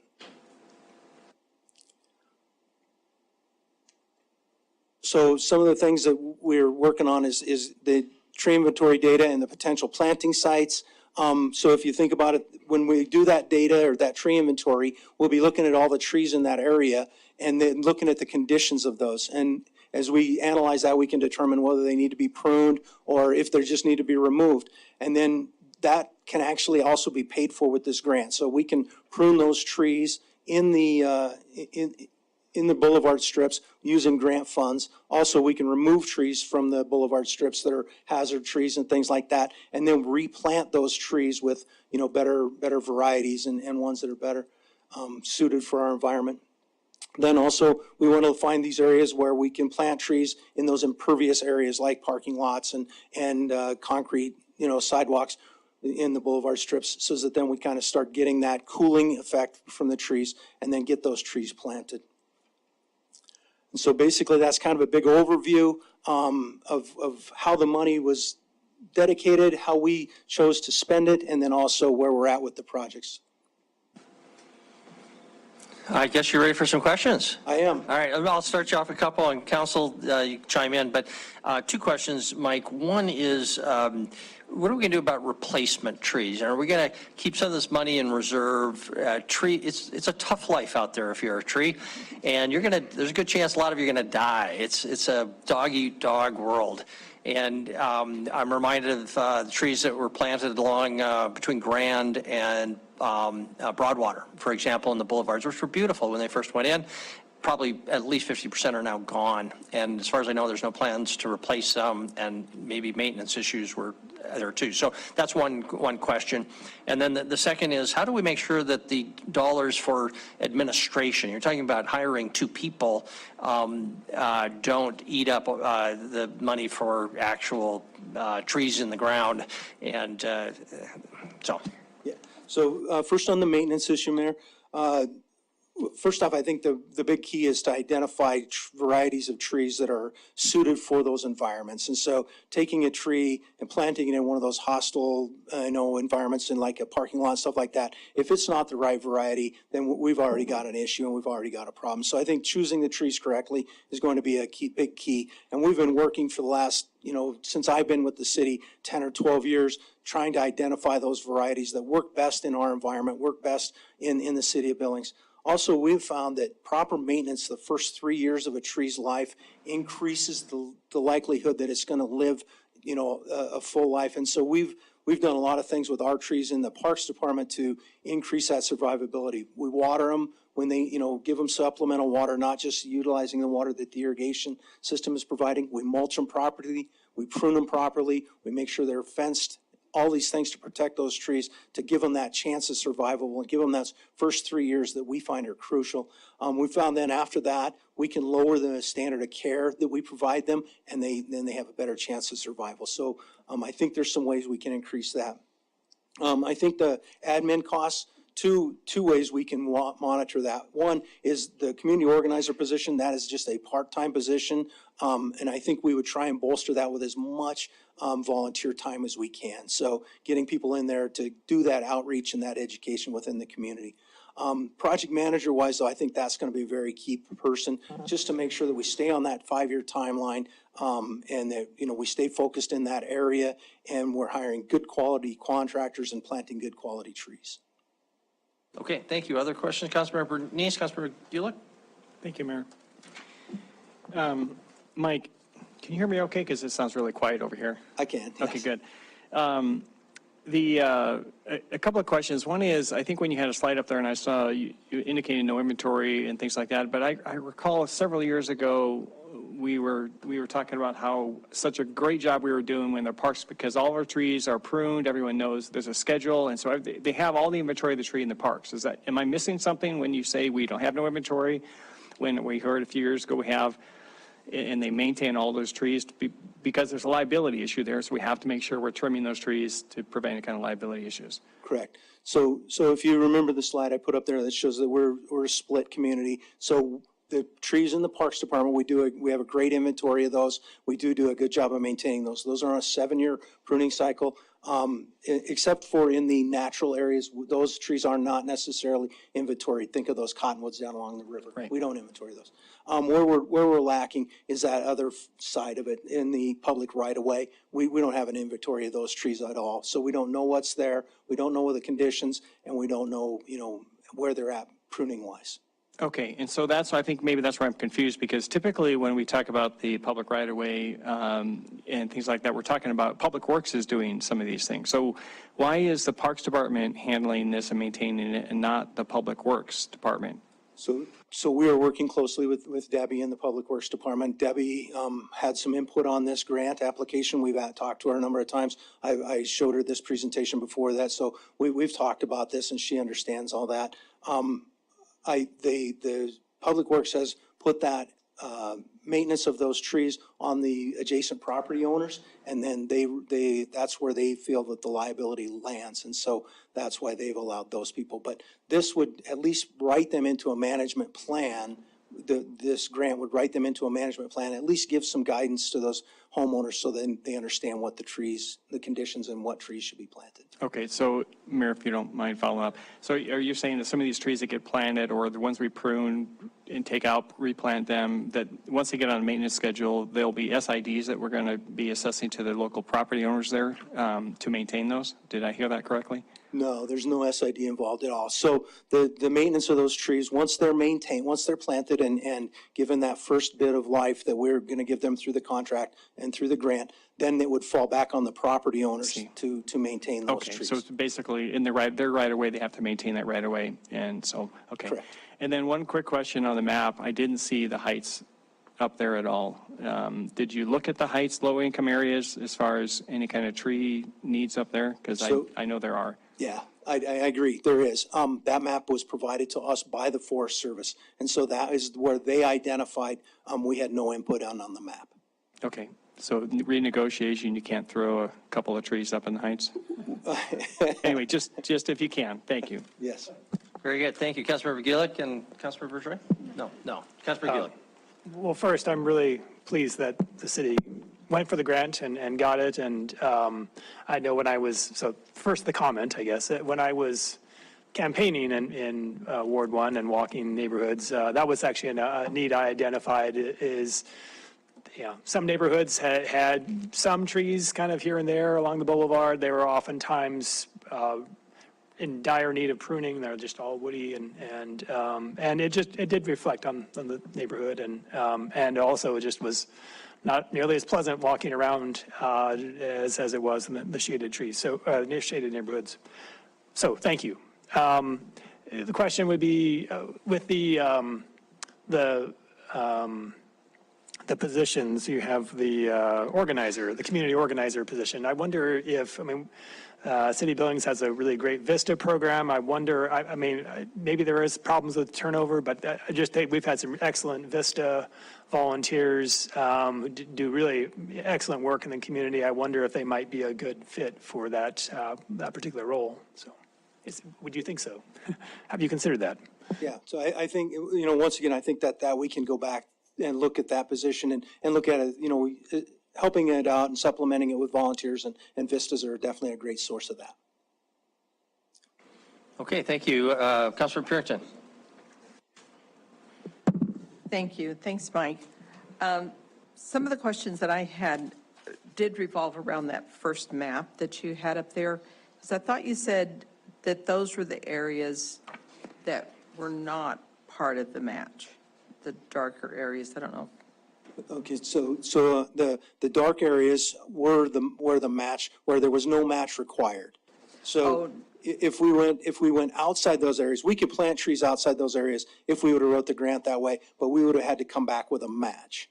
So some of the things that we're working on is the tree inventory data and the potential planting sites. So if you think about it, when we do that data or that tree inventory, we'll be looking at all the trees in that area and then looking at the conditions of those. And as we analyze that, we can determine whether they need to be pruned or if they just need to be removed. And then that can actually also be paid for with this grant. So we can prune those trees in the boulevard strips using grant funds. Also, we can remove trees from the boulevard strips that are hazard trees and things like that, and then replant those trees with better varieties and ones that are better suited for our environment. Then also, we want to find these areas where we can plant trees in those impervious areas like parking lots and concrete, sidewalks in the boulevard strips, so that then we kind of start getting that cooling effect from the trees and then get those trees planted. And so basically, that's kind of a big overview of how the money was dedicated, how we chose to spend it, and then also where we're at with the projects. I guess you're ready for some questions. I am. All right, I'll start you off a couple, and council, you chime in. But two questions, Mike. One is, what are we going to do about replacement trees? Are we going to keep some of this money in reserve? It's a tough life out there if you're a tree, and there's a good chance a lot of you are going to die. It's a dog-eat-dog world. And I'm reminded of the trees that were planted along between Grand and Broadwater, for example, in the boulevards, which were beautiful when they first went in. Probably at least 50% are now gone. And as far as I know, there's no plans to replace them, and maybe maintenance issues were there too. So that's one question. And then the second is, how do we make sure that the dollars for administration, you're talking about hiring 2 people, don't eat up the money for actual trees in the ground? And so. Yeah. So first on the maintenance issue, Mayor, first off, I think the big key is to identify varieties of trees that are suited for those environments. And so taking a tree and planting it in one of those hostile, environments in like a parking lot, stuff like that, if it's not the right variety, then we've already got an issue and we've already got a problem. So I think choosing the trees correctly is going to be a big key. And we've been working for the last, since I've been with the city, 10 or 12 years, trying to identify those varieties that work best in our environment, work best in the city of Billings. Also, we've found that proper maintenance the first 3 years of a tree's life increases the likelihood that it's going to live, a full life. And so we've done a lot of things with our trees in the Parks Department to increase that survivability. We water them when they, give them supplemental water, not just utilizing the water that the irrigation system is providing. We mulch them properly, we prune them properly, we make sure they're fenced, all these things to protect those trees, to give them that chance of survival and give them those first 3 years that we find are crucial. We found then after that, we can lower the standard of care that we provide them, and then they have a better chance of survival. So I think there's some ways we can increase that. I think the admin costs, two ways we can monitor that. One is the community organizer position. That is just a part-time position, and I think we would try and bolster that with as much volunteer time as we can. So getting people in there to do that outreach and that education within the community. Project manager wise, though, I think that's going to be a very key person, just to make sure that we stay on that 5-year timeline, and that, we stay focused in that area, and we're hiring good quality contractors and planting good quality trees. Okay, thank you. Other questions? Councilmember Neese, Councilmember Gulick? Thank you, Mayor. Mike, can you hear me okay? Because it sounds really quiet over here. I can, yes. Okay, good. A couple of questions. One is, I think when you had a slide up there and I saw you indicating no inventory and things like that, but I recall several years ago, we were talking about how such a great job we were doing in the parks, because all of our trees are pruned. Everyone knows there's a schedule. And so they have all the inventory of the tree in the parks. Am I missing something when you say we don't have no inventory? When we heard a few years ago, we have, and they maintain all those trees because there's a liability issue there. So we have to make sure we're trimming those trees to prevent any kind of liability issues. Correct. So if you remember the slide I put up there that shows that we're a split community. So the trees in the Parks Department, we have a great inventory of those. We do a good job of maintaining those. Those are on a 7-year pruning cycle. Except for in the natural areas, those trees are not necessarily inventoried. Think of those cottonwoods down along the river. Right. We don't inventory those. Where we're lacking is that other side of it in the public right of way. We don't have an inventory of those trees at all. So we don't know what's there. We don't know the conditions, and we don't know, where they're at pruning wise. Okay, and so I think maybe that's where I'm confused, because typically when we talk about the public right-of-way and things like that, we're talking about Public Works is doing some of these things. So why is the Parks Department handling this and maintaining it and not the Public Works Department? So we are working closely with Debbie in the Public Works Department. Debbie had some input on this grant application. We've talked to her a number of times. I showed her this presentation before that, so we've talked about this and she understands all that. The Public Works has put that maintenance of those trees on the adjacent property owners, and then that's where they feel that the liability lands, and so that's why they've allowed those people. But this would at least write them into a management plan. This grant would write them into a management plan, at least give some guidance to those homeowners so then they understand what the conditions and what trees should be planted. Okay, so Mayor, if you don't mind following up. So are you saying that some of these trees that get planted, or the ones we prune and take out, replant them, that once they get on a maintenance schedule, there'll be SIDs that we're going to be assessing to the local property owners there to maintain those? Did I hear that correctly? No, there's no SID involved at all. So the maintenance of those trees, once they're maintained, once they're planted and given that first bit of life that we're going to give them through the contract and through the grant, then it would fall back on the property owners to maintain those trees. Okay, so it's basically in their right away, they have to maintain that right away. And so, okay. Correct. And then one quick question on the map. I didn't see the heights up there at all. Did you look at the heights, low income areas, as far as any kind of tree needs up there? Because I know there are. Yeah, I agree. There is. That map was provided to us by the Forest Service. And so that is where they identified we had no input on the map. Okay. So renegotiation, you can't throw a couple of trees up in the heights? Anyway, just if you can. Thank you. Yes. Very good. Thank you. Councilmember Gillick and Councilmember Joy? No. Councilmember Gillick. Well, first, I'm really pleased that the city went for the grant and got it. And I know when I was, so first the comment, I guess, when I was campaigning in Ward 1 and walking neighborhoods, that was actually a need I identified is, some neighborhoods had some trees kind of here and there along the boulevard. They were oftentimes in dire need of pruning. They're just all woody and it did reflect on the neighborhood and also it just was not nearly as pleasant walking around as it was in the shaded trees, so near shaded neighborhoods. So thank you. The question would be with the positions, you have the organizer, the community organizer position. I wonder if, City of Billings has a really great VISTA program. I wonder, maybe there is problems with turnover, but we've had some excellent VISTA volunteers who do really excellent work in the community. I wonder if they might be a good fit for that particular role. So, would you think so? Have you considered that? Yeah, so I think, once again, I think that we can go back and look at that position and look at it, helping it out and supplementing it with volunteers and vistas are definitely a great source of that. Okay, thank you. Councilor Purington. Thank you. Thanks, Mike. Some of the questions that I had did revolve around that first map that you had up there. Because I thought you said that those were the areas that were not part of the match, the darker areas. I don't know. Okay, so the dark areas were the match, where there was no match required. So if we went outside those areas, we could plant trees outside those areas if we would have wrote the grant that way, but we would have had to come back with a match.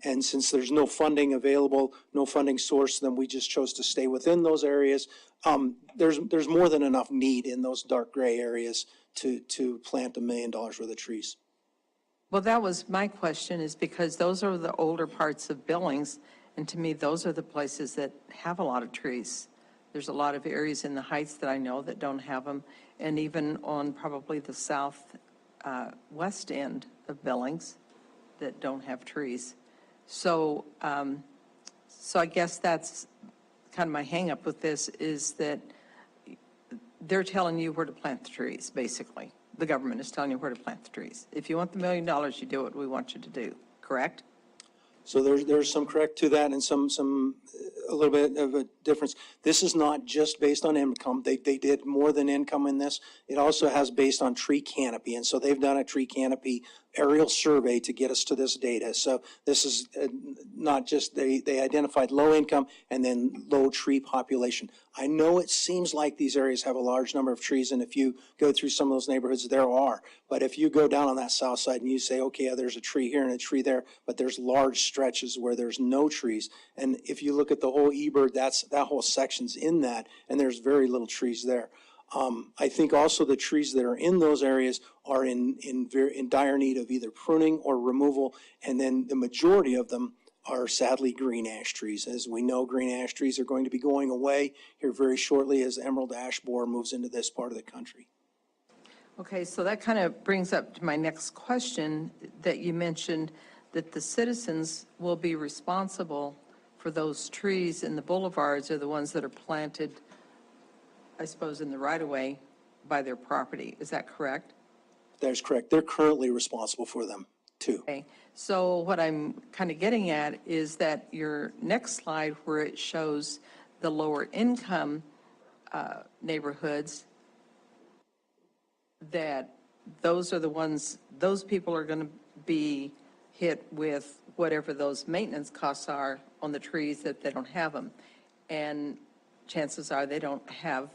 And since there's no funding available, no funding source, then we just chose to stay within those areas. There's more than enough need in those dark gray areas to plant $1 million worth of trees. Well, that was my question, is because those are the older parts of Billings, and to me, those are the places that have a lot of trees. There's a lot of areas in the Heights that I know that don't have them, and even on probably the south west end of Billings that don't have trees. So, so I guess that's kind of my hang up with this, is that they're telling you where to plant the trees, basically. The government is telling you where to plant the trees. If you want the $1 million, you do what we want you to do, correct? So there's some correct to that and some a little bit of a difference. This is not just based on income. They did more than income in this. It also has based on tree canopy. And so they've done a tree canopy aerial survey to get us to this data. So this is not just, they identified low income and then low tree population. I know it seems like these areas have a large number of trees, and if you go through some of those neighborhoods, there are. But if you go down on that south side and you say, okay, there's a tree here and a tree there, but there's large stretches where there's no trees. And if you look at the whole Ebird, that whole section's in that, and there's very little trees there. I think also the trees that are in those areas are in dire need of either pruning or removal, and then the majority of them are sadly green ash trees. As we know, green ash trees are going to be going away here very shortly as emerald ash borer moves into this part of the country. Okay, so that kind of brings up to my next question, that you mentioned that the citizens will be responsible for those trees in the boulevards, are the ones that are planted, I suppose, in the right-of-way by their property. Is that correct? That is correct. They're currently responsible for them, too. Okay, so what I'm kind of getting at is that your next slide, where it shows the lower income neighborhoods, that those are the ones, those people are going to be hit with whatever those maintenance costs are on the trees, that they don't have them. And chances are they don't have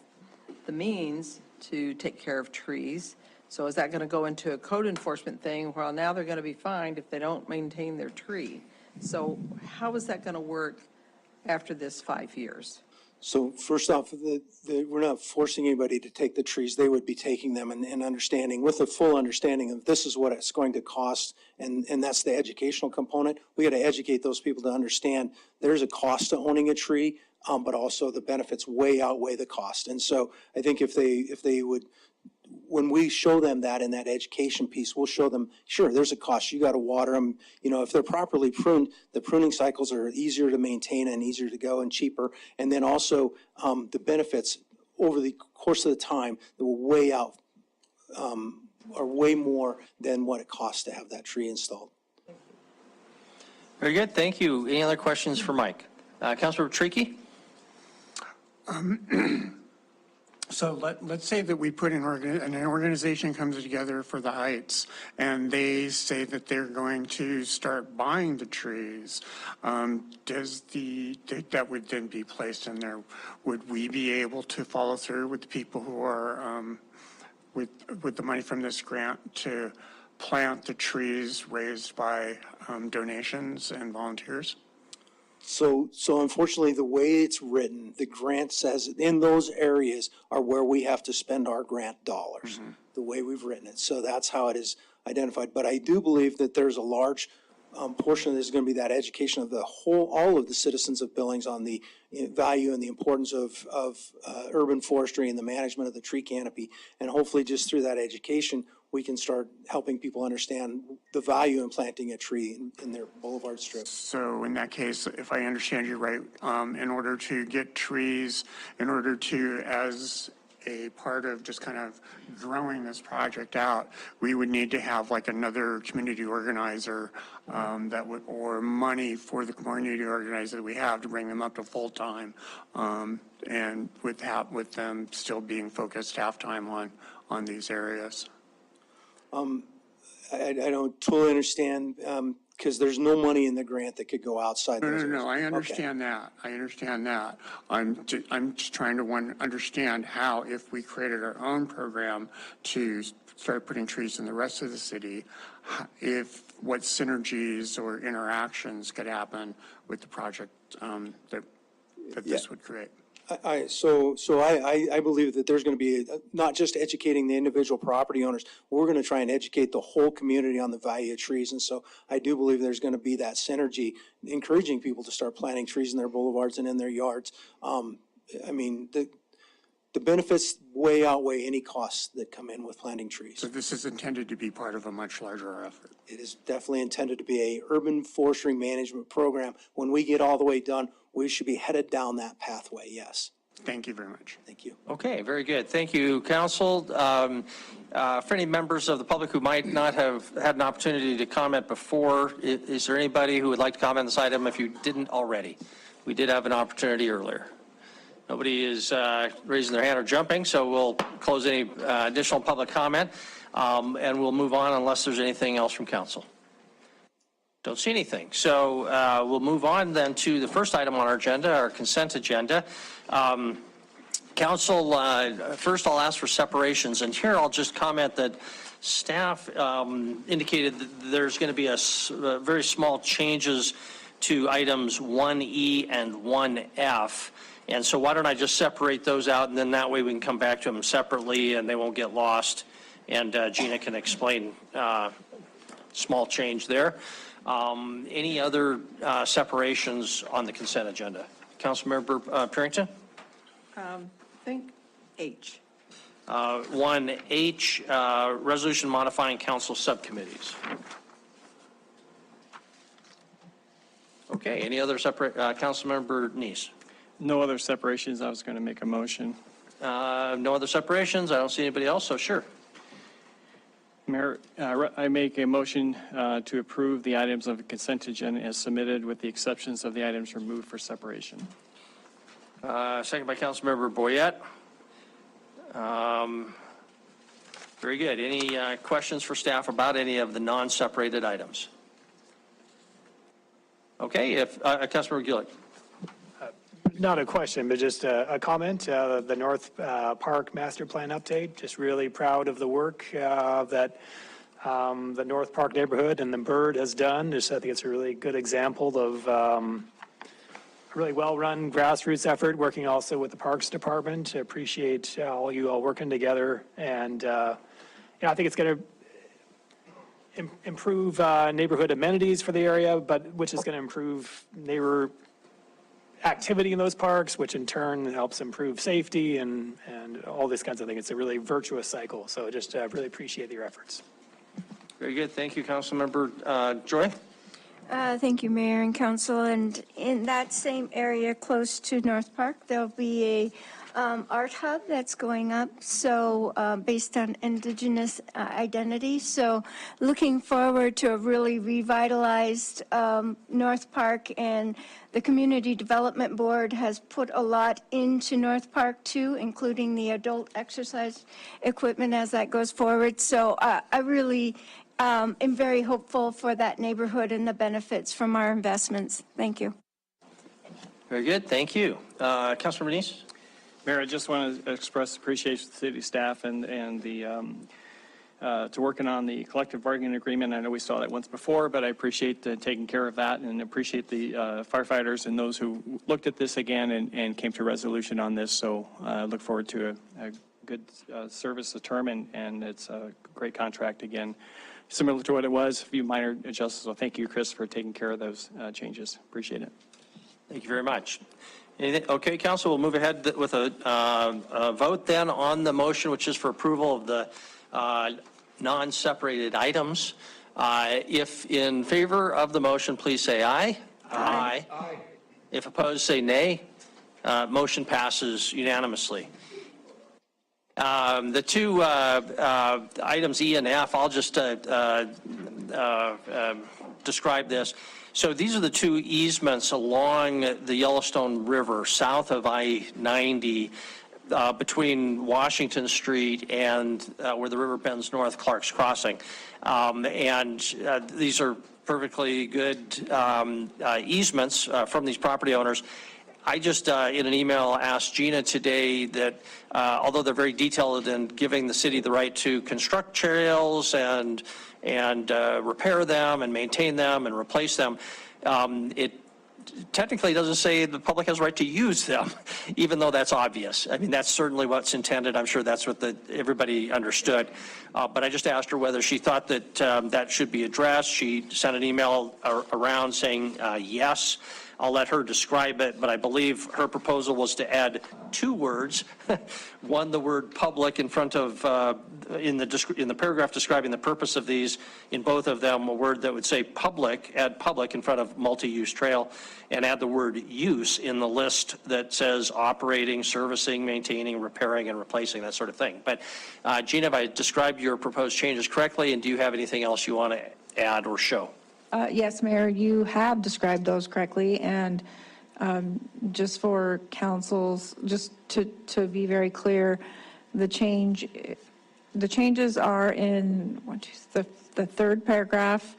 the means to take care of trees. So is that going to go into a code enforcement thing? Well, now they're going to be fined if they don't maintain their tree. So how is that going to work after this 5 years? So first off, we're not forcing anybody to take the trees. They would be taking them and understanding, with a full understanding of this is what it's going to cost, and that's the educational component. We got to educate those people to understand there's a cost to owning a tree, but also the benefits way outweigh the cost. And so I think if they would when we show them that in that education piece, we'll show them, sure, there's a cost. You got to water them. You know, if they're properly pruned, the pruning cycles are easier to maintain and easier to go and cheaper. And then also the benefits over the course of the time that will weigh out are way more than what it costs to have that tree installed. Very good, thank you. Any other questions for Mike? Councilmember Tricky? So let's say that we put an organization comes together for the Heights, and they say that they're going to start buying the trees. That would then be placed in there? Would we be able to follow through with the people who are with the money from this grant to plant the trees raised by donations and volunteers? So unfortunately, the way it's written, the grant says in those areas are where we have to spend our grant dollars, the way we've written it. So that's how it is identified. But I do believe that there's a large portion of this is going to be that education of all of the citizens of Billings on the value and the importance of urban forestry and the management of the tree canopy. And hopefully just through that education, we can start helping people understand the value in planting a tree in their boulevard strips. So in that case, if I understand you right, in order to get trees, in order to, as a part of just kind of growing this project out, we would need to have like another community organizer that would, or money for the community organizer that we have to bring them up to full time, and with them still being focused half-time on these areas. I don't totally understand, because there's no money in the grant that could go outside those areas. No, I understand that. I understand that. I'm just trying to understand how, if we created our own program to start putting trees in the rest of the city, what synergies or interactions could happen with the project that this would create. So I believe that there's going to be not just educating the individual property owners, we're going to try and educate the whole community on the value of trees. And so I do believe there's going to be that synergy, encouraging people to start planting trees in their boulevards and in their yards. I mean, the benefits way outweigh any costs that come in with planting trees. So this is intended to be part of a much larger effort. It is definitely intended to be a urban forestry management program. When we get all the way done, we should be headed down that pathway, yes. Thank you very much. Thank you. Okay, very good. Thank you, Council. For any members of the public who might not have had an opportunity to comment before, is there anybody who would like to comment on this item if you didn't already? We did have an opportunity earlier. Nobody is raising their hand or jumping, so we'll close any additional public comment, and we'll move on unless there's anything else from Council. Don't see anything. So we'll move on then to the first item on our agenda, our consent agenda. Council, first I'll ask for separations, and here I'll just comment that staff indicated that there's going to be a very small changes to items 1E and 1F. And so why don't I just separate those out, and then that way we can come back to them separately and they won't get lost. And Gina can explain small change there. Any other separations on the consent agenda? Councilmember Purington? Think H. 1H, resolution modifying council subcommittees. Okay, any other separate, Councilmember Neese? No other separations. I was going to make a motion. No other separations. I don't see anybody else, so sure. Mayor, I make a motion to approve the items of the consent agenda as submitted with the exceptions of the items removed for separation. Second by Councilmember Boyette. Very good. Any questions for staff about any of the non-separated items? Okay, if Councilmember Gillick. Not a question, but just a comment. The North Park Master Plan update, just really proud of the work that the North Park neighborhood and the Bird has done. Just I think it's a really good example of a really well-run grassroots effort, working also with the Parks Department. I appreciate all you all working together. And I think it's going to improve neighborhood amenities for the area, but which is going to improve neighbor activity in those parks, which in turn helps improve safety and all these kinds of things. It's a really virtuous cycle. So just really appreciate your efforts. Very good. Thank you, Councilmember Joy. Thank you, Mayor and Council. And in that same area close to North Park, there'll be a art hub that's going up, so based on indigenous identity. So looking forward to a really revitalized North Park, and the Community Development Board has put a lot into North Park too, including the adult exercise equipment as that goes forward. So I really am very hopeful for that neighborhood and the benefits from our investments. Thank you. Very good. Thank you. Councilmember Neese? Mayor, I just want to express appreciation to the city staff and the to working on the collective bargaining agreement. I know we saw that once before, but I appreciate taking care of that, and appreciate the firefighters and those who looked at this again and came to a resolution on this. So I look forward to a good service term, and it's a great contract again, similar to what it was, a few minor adjustments. So thank you, Chris, for taking care of those changes. Appreciate it. Thank you very much. Okay, Council, we'll move ahead with a vote then on the motion, which is for approval of the non-separated items. If in favor of the motion, please say aye. Aye. Aye. If opposed, say nay. Motion passes unanimously. The two items E and F, I'll just describe this. So these are the two easements along the Yellowstone River, south of I-90, between Washington Street and where the river bends north, Clark's Crossing. These are perfectly good easements from these property owners. I just, in an email, asked Gina today that although they're very detailed in giving the city the right to construct trails and repair them and maintain them and replace them, it technically doesn't say the public has a right to use them, even though that's obvious. I mean, that's certainly what's intended. I'm sure that's what everybody understood. But I just asked her whether she thought that that should be addressed. She sent an email around saying yes. I'll let her describe it, but I believe her proposal was to add two words. One, the word public in front of, in the paragraph describing the purpose of these, in both of them, a word that would say public, add public in front of multi-use trail, and add the word use in the list that says operating, servicing, maintaining, repairing, and replacing, that sort of thing. But Gina, have I described your proposed changes correctly, and do you have anything else you want to add or show? Yes, Mayor, you have described those correctly, and just for councils, just to be very clear, the changes are in the third paragraph.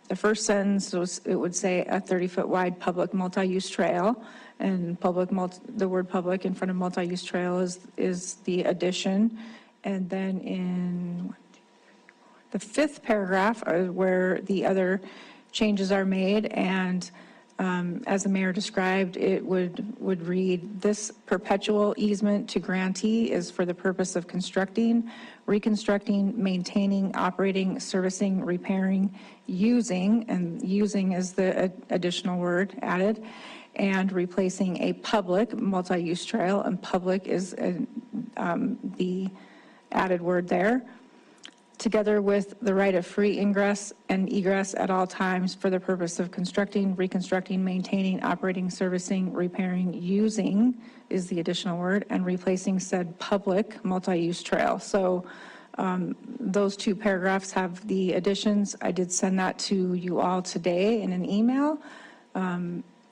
The first sentence it would say a 30-foot wide public multi-use trail, and the word public in front of multi-use trail is the addition, and then in the fifth paragraph where the other changes are made, and as the mayor described, it would read, this perpetual easement to grantee is for the purpose of constructing, reconstructing, maintaining, operating, servicing, repairing, using, and using is the additional word added, and replacing a public multi-use trail, and public is the added word there, together with the right of free ingress and egress at all times for the purpose of constructing, reconstructing, maintaining, operating, servicing, repairing, using is the additional word, and replacing said public multi-use trail. So those two paragraphs have the additions. I did send that to you all today in an email.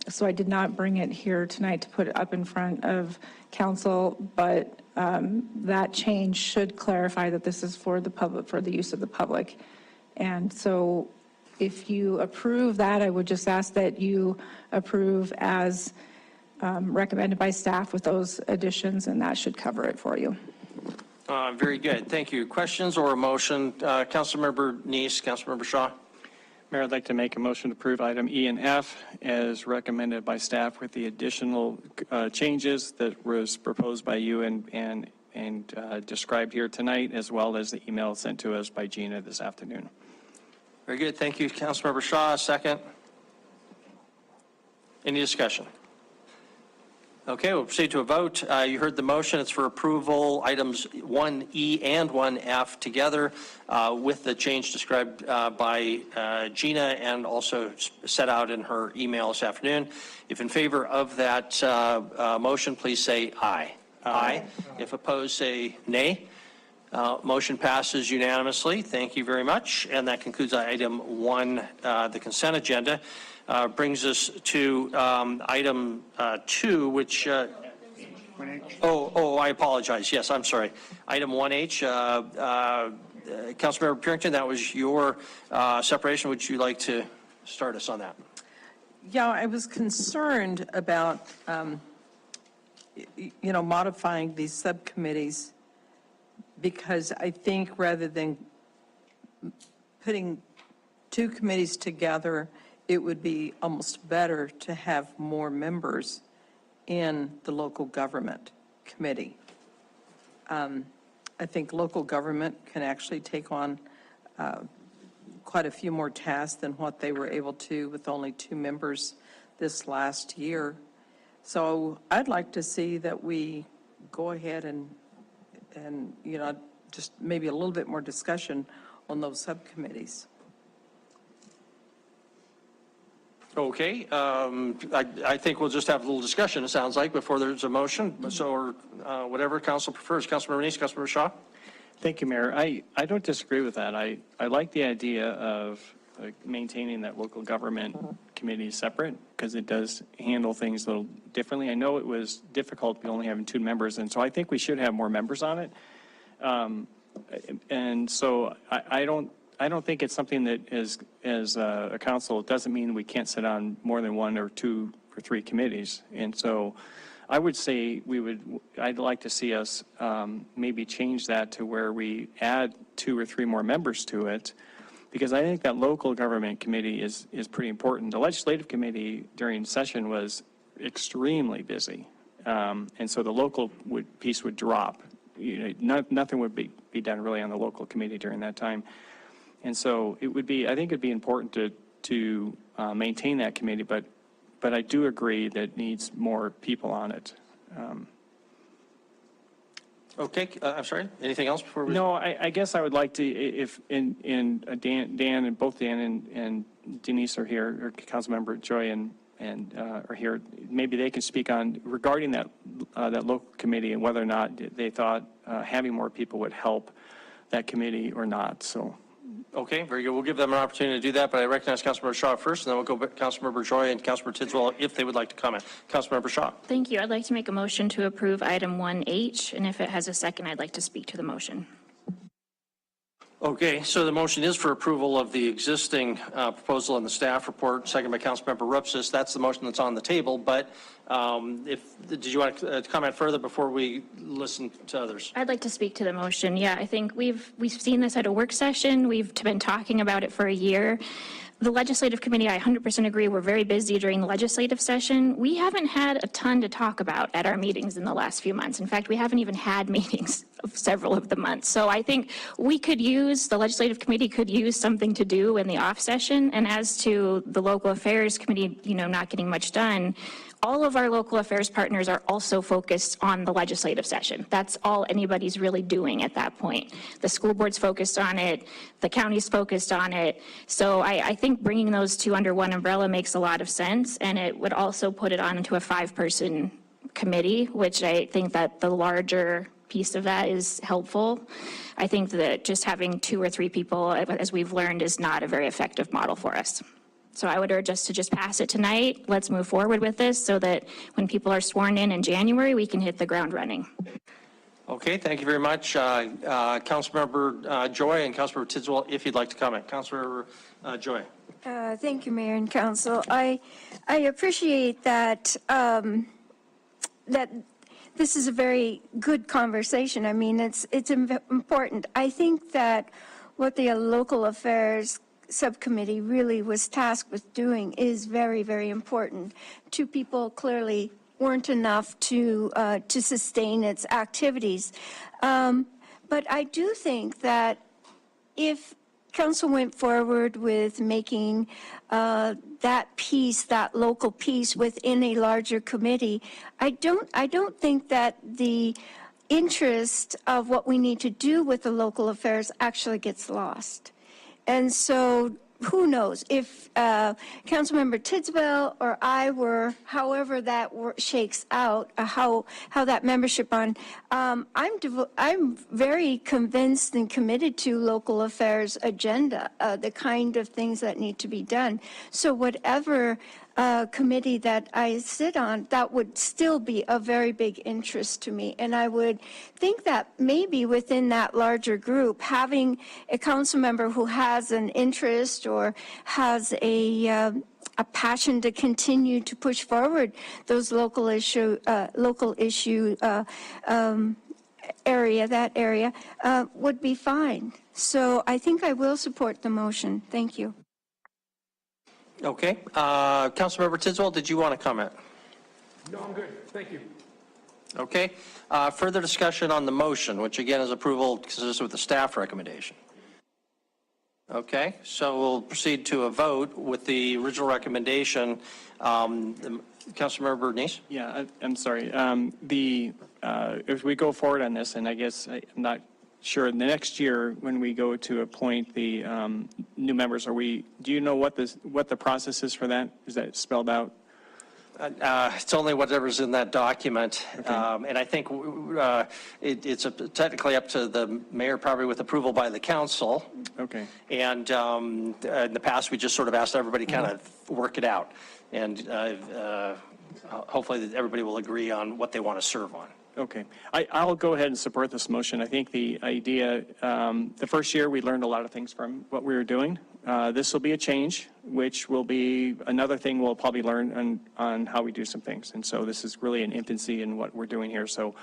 So I did not bring it here tonight to put it up in front of council, but that change should clarify that this is for the public, for the use of the public. And so if you approve that, I would just ask that you approve as recommended by staff with those additions, and that should cover it for you. Very good. Thank you. Questions or a motion? Councilmember Neese, Councilmember Shaw. Mayor, I'd like to make a motion to approve item E and F as recommended by staff with the additional changes that was proposed by you and described here tonight, as well as the email sent to us by Gina this afternoon. Very good. Thank you, Councilmember Shaw. Second. Any discussion? Okay, we'll proceed to a vote. You heard the motion. It's for approval, items 1E and 1F together with the change described by Gina and also set out in her email this afternoon. If in favor of that motion, please say aye. Aye. If opposed, say nay. Motion passes unanimously. Thank you very much. And that concludes item 1, the consent agenda. Brings us to item 2, which, I apologize. Yes, I'm sorry. Item 1H, Councilmember Purington, that was your separation. Would you like to start us on that? Yeah, I was concerned about, modifying these subcommittees because I think rather than putting two committees together, it would be almost better to have more members in the local government committee. I think local government can actually take on quite a few more tasks than what they were able to with only 2 members this last year. So I'd like to see that we go ahead and just maybe a little bit more discussion on those subcommittees. Okay, I think we'll just have a little discussion, it sounds like, before there's a motion. So, or whatever council prefers. Councilmember Neese, Councilmember Shaw? Thank you, Mayor. I don't disagree with that. I like the idea of maintaining that local government committee separate because it does handle things a little differently. I know it was difficult only having 2 members, and so I think we should have more members on it. And so I don't think it's something that as a council, it doesn't mean we can't sit on more than 1 or 2 or 3 committees. And so I would say I'd like to see us maybe change that to where we add 2 or 3 more members to it, because I think that local government committee is pretty important. The legislative committee during session was extremely busy. And so the local piece would drop. Nothing would be done really on the local committee during that time. And so I think it'd be important to maintain that committee, but I do agree that it needs more people on it. Okay, I'm sorry, anything else before we? No, I guess I would like to, if Dan and both Dan and Denise are here, or Councilmember Joy and are here, maybe they can speak on regarding that local committee and whether or not they thought having more people would help that committee or not. So. Okay, very good. We'll give them an opportunity to do that, but I recognize Councilmember Shaw first, and then we'll go back to Councilmember Joy and Councilmember Tidswell if they would like to comment. Councilmember Shaw. Thank you. I'd like to make a motion to approve item 1H, and if it has a second, I'd like to speak to the motion. Okay, so the motion is for approval of the existing proposal in the staff report, second by Councilmember Rupsis. That's the motion that's on the table, but did you want to comment further before we listen to others? I'd like to speak to the motion. Yeah, I think we've seen this at a work session. We've been talking about it for a year. The legislative committee, I 100% agree, we're very busy during the legislative session. We haven't had a ton to talk about at our meetings in the last few months. In fact, we haven't even had meetings of several of the months. So I think the legislative committee could use something to do in the off session. And as to the local affairs committee, not getting much done, all of our local affairs partners are also focused on the legislative session. That's all anybody's really doing at that point. The school board's focused on it, the county's focused on it. So I think bringing those 2 under one umbrella makes a lot of sense, and it would also put it on into a 5-person committee, which I think that the larger piece of that is helpful. I think that just having 2 or 3 people, as we've learned, is not a very effective model for us. So I would urge us to just pass it tonight. Let's move forward with this so that when people are sworn in January, we can hit the ground running. Okay, thank you very much. Councilmember Joy and Councilmember Tidswell, if you'd like to comment. Councilmember Joy. Thank you, Mayor and Council. I appreciate that that this is a very good conversation. I mean, it's important. I think that what the local affairs subcommittee really was tasked with doing is very, very important. 2 people clearly weren't enough to sustain its activities. But I do think that if council went forward with making that piece, that local piece within a larger committee, I don't think that the interest of what we need to do with the local affairs actually gets lost. And so who knows, if Councilmember Tidswell or I were, however that shakes out, how that membership on, I'm very convinced and committed to local affairs agenda, the kind of things that need to be done. So whatever committee that I sit on, that would still be a very big interest to me. And I would think that maybe within that larger group, having a council member who has an interest or has a passion to continue to push forward those local issue area would be fine. So I think I will support the motion. Thank you. Okay. Councilmember Tiswell, did you want to comment? No, I'm good. Thank you. Okay. Further discussion on the motion, which again is approval consistent with the staff recommendation. Okay, so we'll proceed to a vote with the original recommendation. Councilmember Bernice? Yeah, I'm sorry. If we go forward on this, and I guess I'm not sure, the next year when we go to appoint the new members, do you know what the process is for that? Is that spelled out? It's only whatever's in that document. Okay. And I think it's technically up to the mayor, probably with approval by the council. Okay. And in the past, we just sort of asked everybody kind of work it out. And hopefully that everybody will agree on what they want to serve on. Okay. I'll go ahead and support this motion. I think the idea, the first year we learned a lot of things from what we were doing. This will be a change, which will be another thing we'll probably learn on how we do some things. And so this is really an infancy in what we're doing here. So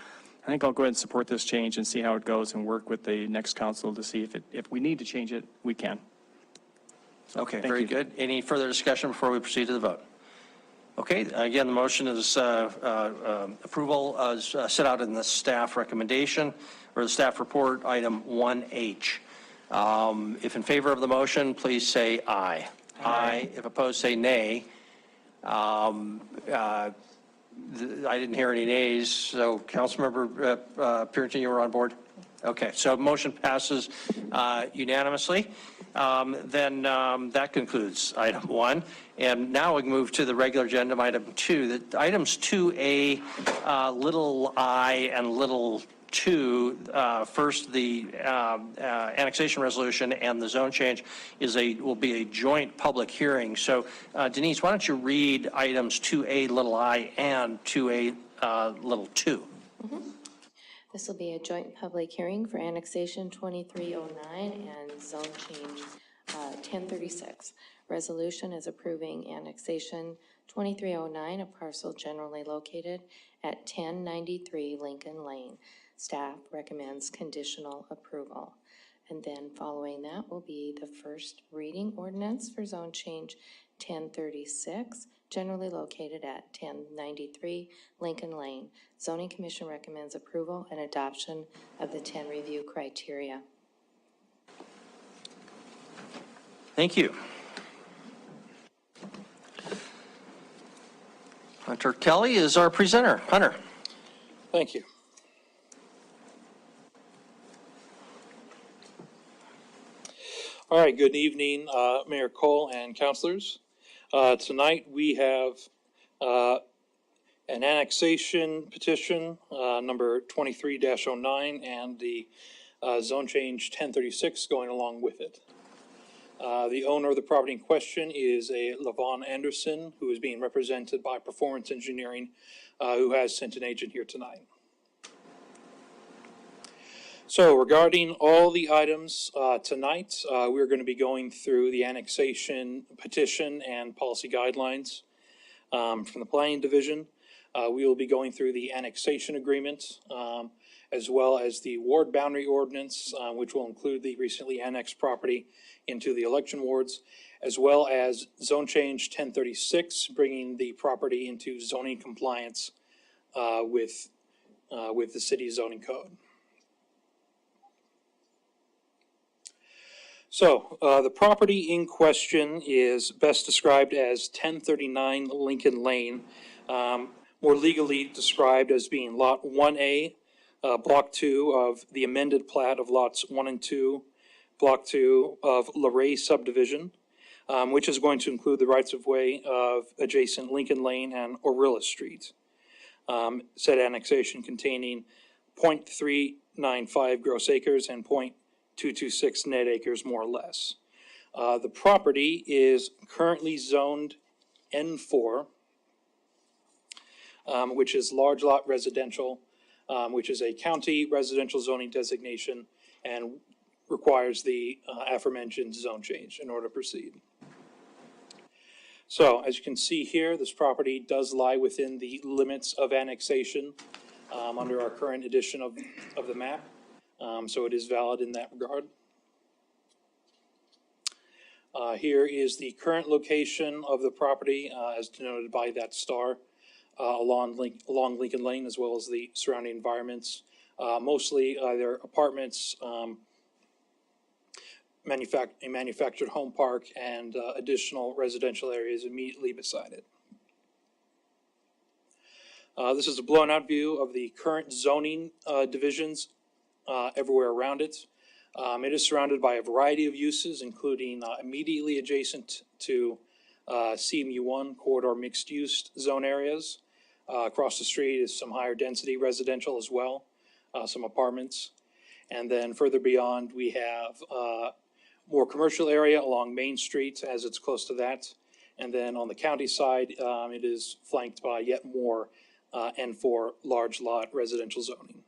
I think I'll go ahead and support this change and see how it goes and work with the next council to see if we need to change it, we can. So, okay, very good. Any further discussion before we proceed to the vote? Okay, again, the motion is approval as set out in the staff recommendation or the staff report, item 1H. If in favor of the motion, please say aye. Aye. If opposed, say nay. I didn't hear any nays, so Councilmember Purinton, you were on board? Okay, so motion passes unanimously. Then that concludes item 1. And now we can move to the regular agenda, item 2. The items 2A, little I, and little 2, first the annexation resolution and the zone change will be a joint public hearing. So Denise, why don't you read items 2A, little I, and 2A, little 2? Mm-hmm. This will be a joint public hearing for annexation 2309 and zone change 1036. Resolution is approving annexation 2309, a parcel generally located at 1093 Lincoln Lane. Staff recommends conditional approval. And then following that will be the first reading ordinance for zone change 1036, generally located at 1093 Lincoln Lane. Zoning Commission recommends approval and adoption of the 10 review criteria. Thank you. Hunter Kelly is our presenter. Hunter. Thank you. All right, good evening, Mayor Cole and councilors. Tonight we have an annexation petition, number 23-09, and the zone change 1036 going along with it. The owner of the property in question is a Levon Anderson, who is being represented by Performance Engineering, who has sent an agent here tonight. So regarding all the items tonight, we're going to be going through the annexation petition and policy guidelines from the Planning Division. We will be going through the annexation agreement, as well as the ward boundary ordinance, which will include the recently annexed property into the election wards, as well as zone change 1036, bringing the property into zoning compliance with the city's zoning code. So, the property in question is best described as 1039 Lincoln Lane, more legally described as being Lot 1A, Block 2 of the amended plat of Lots 1 and 2, Block 2 of Luray subdivision, which is going to include the rights-of-way of adjacent Lincoln Lane and Orilla Street. Said annexation containing 0.395 gross acres and 0.226 net acres, more or less. The property is currently zoned N4, which is large lot residential, which is a county residential zoning designation and requires the aforementioned zone change in order to proceed. So as you can see here, this property does lie within the limits of annexation under our current edition of the map. So it is valid in that regard. Here is the current location of the property as denoted by that star along Lincoln Lane, as well as the surrounding environments. Mostly either apartments, a manufactured home park, and additional residential areas immediately beside it. This is a blown out view of the current zoning divisions everywhere around it. It is surrounded by a variety of uses, including immediately adjacent to CMU1 corridor mixed use zone areas. Across the street is some higher density residential as well, some apartments. And then further beyond, we have more commercial area along Main Street as it's close to that. And then on the county side, it is flanked by yet more N4 large lot residential zoning.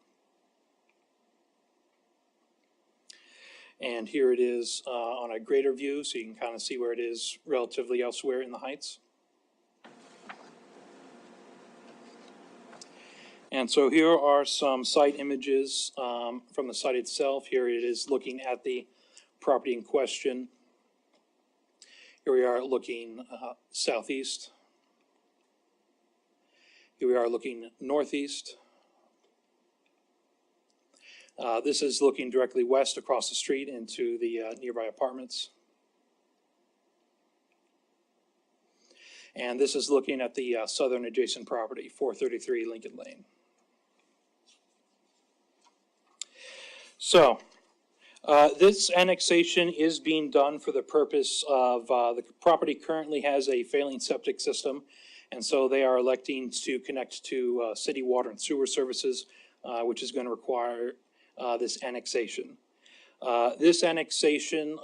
And here it is on a greater view, so you can kind of see where it is relatively elsewhere in the heights. And so here are some site images from the site itself. Here it is looking at the property in question. Here we are looking southeast. Here we are looking northeast. This is looking directly west across the street into the nearby apartments. And this is looking at the southern adjacent property, 433 Lincoln Lane. So, this annexation is being done for the purpose of the property currently has a failing septic system, and so they are electing to connect to city water and sewer services, which is going to require this annexation. This annexation,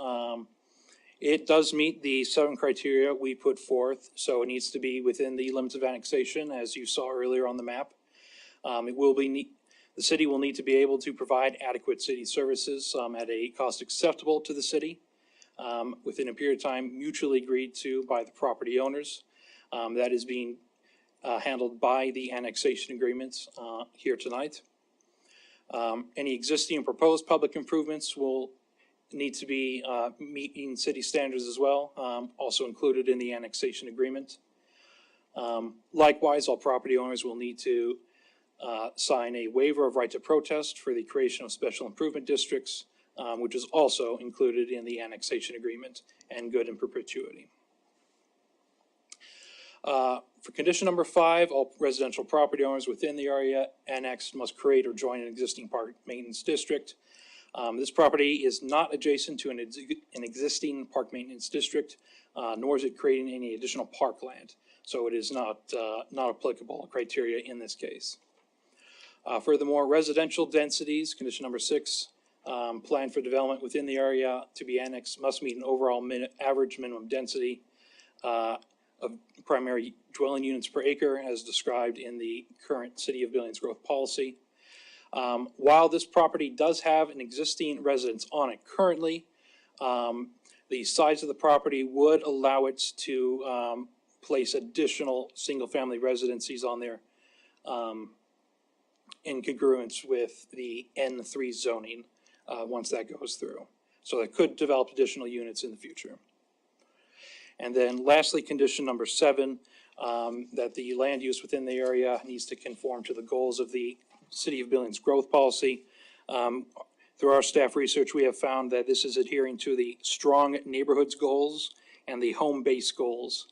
it does meet the 7 criteria we put forth, so it needs to be within the limits of annexation, as you saw earlier on the map. The city will need to be able to provide adequate city services at a cost acceptable to the city within a period of time mutually agreed to by the property owners. That is being handled by the annexation agreements here tonight. Any existing and proposed public improvements will need to be meeting city standards as well, also included in the annexation agreement. Likewise, all property owners will need to sign a waiver of right to protest for the creation of special improvement districts, which is also included in the annexation agreement and good in perpetuity. For condition number 5, all residential property owners within the area annexed must create or join an existing park maintenance district. This property is not adjacent to an existing park maintenance district, nor is it creating any additional parkland. So it is not applicable criteria in this case. Furthermore, residential densities, condition number 6, plan for development within the area to be annexed must meet an overall average minimum density of primary dwelling units per acre as described in the current City of Billings growth policy. While this property does have an existing residence on it currently, the size of the property would allow it to place additional single-family residencies on there in congruence with the N3 zoning once that goes through. So it could develop additional units in the future. And then lastly, condition number 7, that the land use within the area needs to conform to the goals of the City of Billings growth policy. Through our staff research, we have found that this is adhering to the strong neighborhoods goals and the home base goals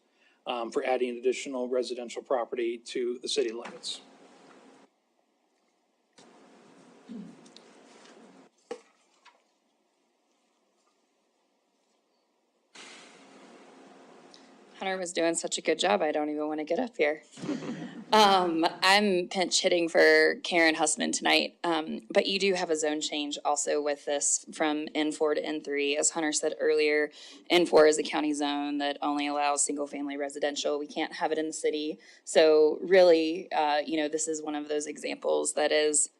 for adding additional residential property to the city limits. Hunter was doing such a good job, I don't even want to get up here. I'm pinch hitting for Karen Hussman tonight, but you do have a zone change also with this from N4 to N3. As Hunter said earlier, N4 is a county zone that only allows single-family residential. We can't have it in the city. So really, this is one of those examples that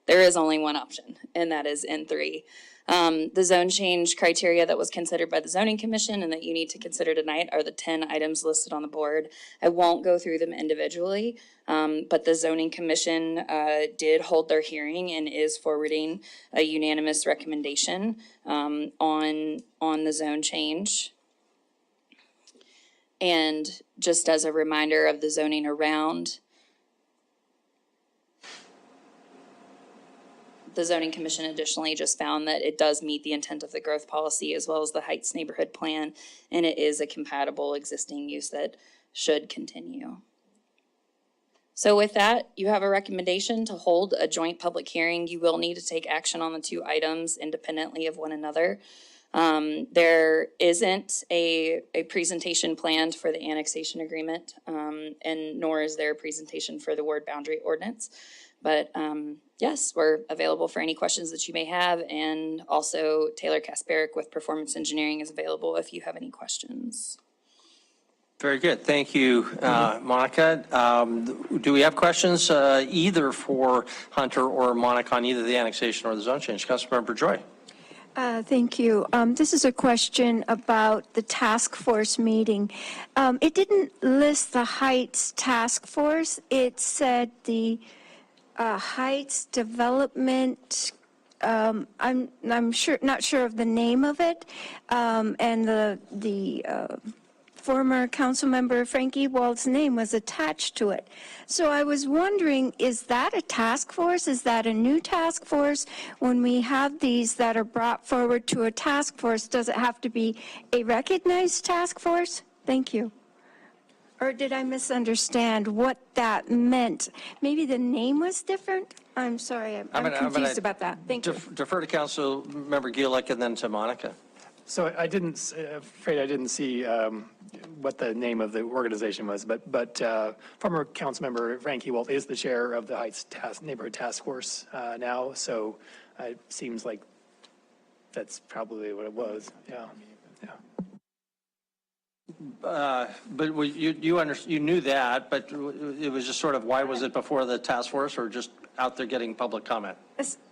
there is only one option, and that is N3. The zone change criteria that was considered by the zoning commission and that you need to consider tonight are the 10 items listed on the board. I won't go through them individually, but the zoning commission did hold their hearing and is forwarding a unanimous recommendation on the zone change. And just as a reminder of the zoning around, the zoning commission additionally just found that it does meet the intent of the growth policy as well as the Heights neighborhood plan, and it is a compatible existing use that should continue. So with that, you have a recommendation to hold a joint public hearing. You will need to take action on the two items independently of one another. There isn't a presentation planned for the annexation agreement, and nor is there a presentation for the ward boundary ordinance. But yes, we're available for any questions that you may have, and also Taylor Kasperick with Performance Engineering is available if you have any questions. Very good. Thank you, Monica. Do we have questions either for Hunter or Monica on either the annexation or the zone change? Councilmember Joy. Thank you. This is a question about the task force meeting. It didn't list the Heights task force. It said the Heights Development, I'm not sure of the name of it, and the former council member Frankie Wald's name was attached to it. So I was wondering, is that a task force? Is that a new task force? When we have these that are brought forward to a task force, does it have to be a recognized task force? Thank you. Or did I misunderstand what that meant? Maybe the name was different? I'm sorry, I'm confused about that. Thank you. Defer to Council Member Gillick and then to Monica. So I didn't see what the name of the organization was, but former Councilmember Frankie Walt is the chair of the Heights Neighborhood Task Force now, so it seems like that's probably what it was. Yeah. But you knew that, but it was just sort of, why was it before the task force, or just out there getting public comment?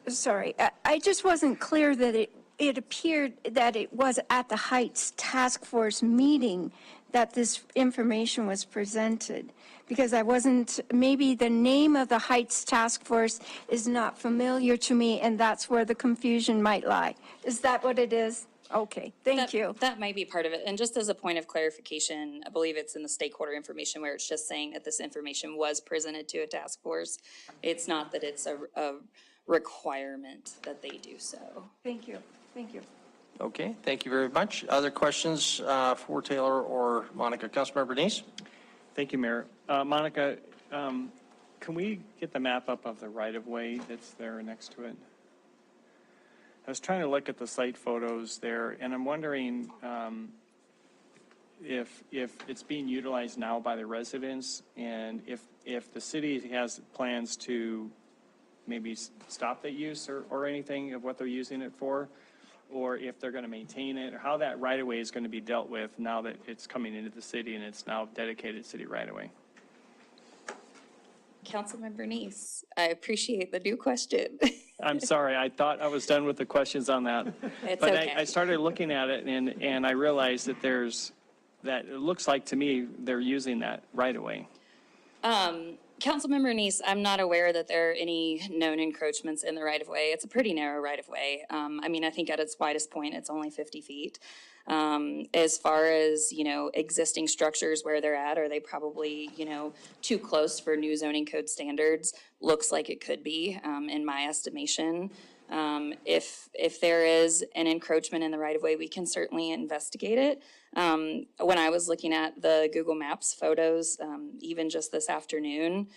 Sorry, I just wasn't clear that it appeared that it was at the Heights Task Force meeting that this information was presented, because I wasn't, maybe the name of the Heights Task Force is not familiar to me, and that's where the confusion might lie. Is that what it is? Okay, thank you. That might be part of it. And just as a point of clarification, I believe it's in the stakeholder information where it's just saying that this information was presented to a task force. It's not that it's a requirement that they do so. Thank you. Thank you. Okay, thank you very much. Other questions for Taylor or Monica? Councilmember Denise? Thank you, Mayor. Monica, can we get the map up of the right-of-way that's there next to it? I was trying to look at the site photos there, and I'm wondering if it's being utilized now by the residents, and if the city has plans to maybe stop the use or anything of what they're using it for, or if they're going to maintain it, or how that right-of-way is going to be dealt with now that it's coming into the city and it's now dedicated city right-of-way. Councilmember Neese, I appreciate the new question. I'm sorry, I thought I was done with the questions on that. It's but okay. I started looking at it and I realized that it looks like to me they're using that right away. Councilmember Neese, I'm not aware that there are any known encroachments in the right-of-way. It's a pretty narrow right-of-way. I mean, I think at its widest point, it's only 50 feet. As far as, existing structures where they're at, are they probably, too close for new zoning code standards? Looks like it could be, in my estimation. If there is an encroachment in the right of way, we can certainly investigate it. When I was looking at the Google Maps photos, even just this afternoon,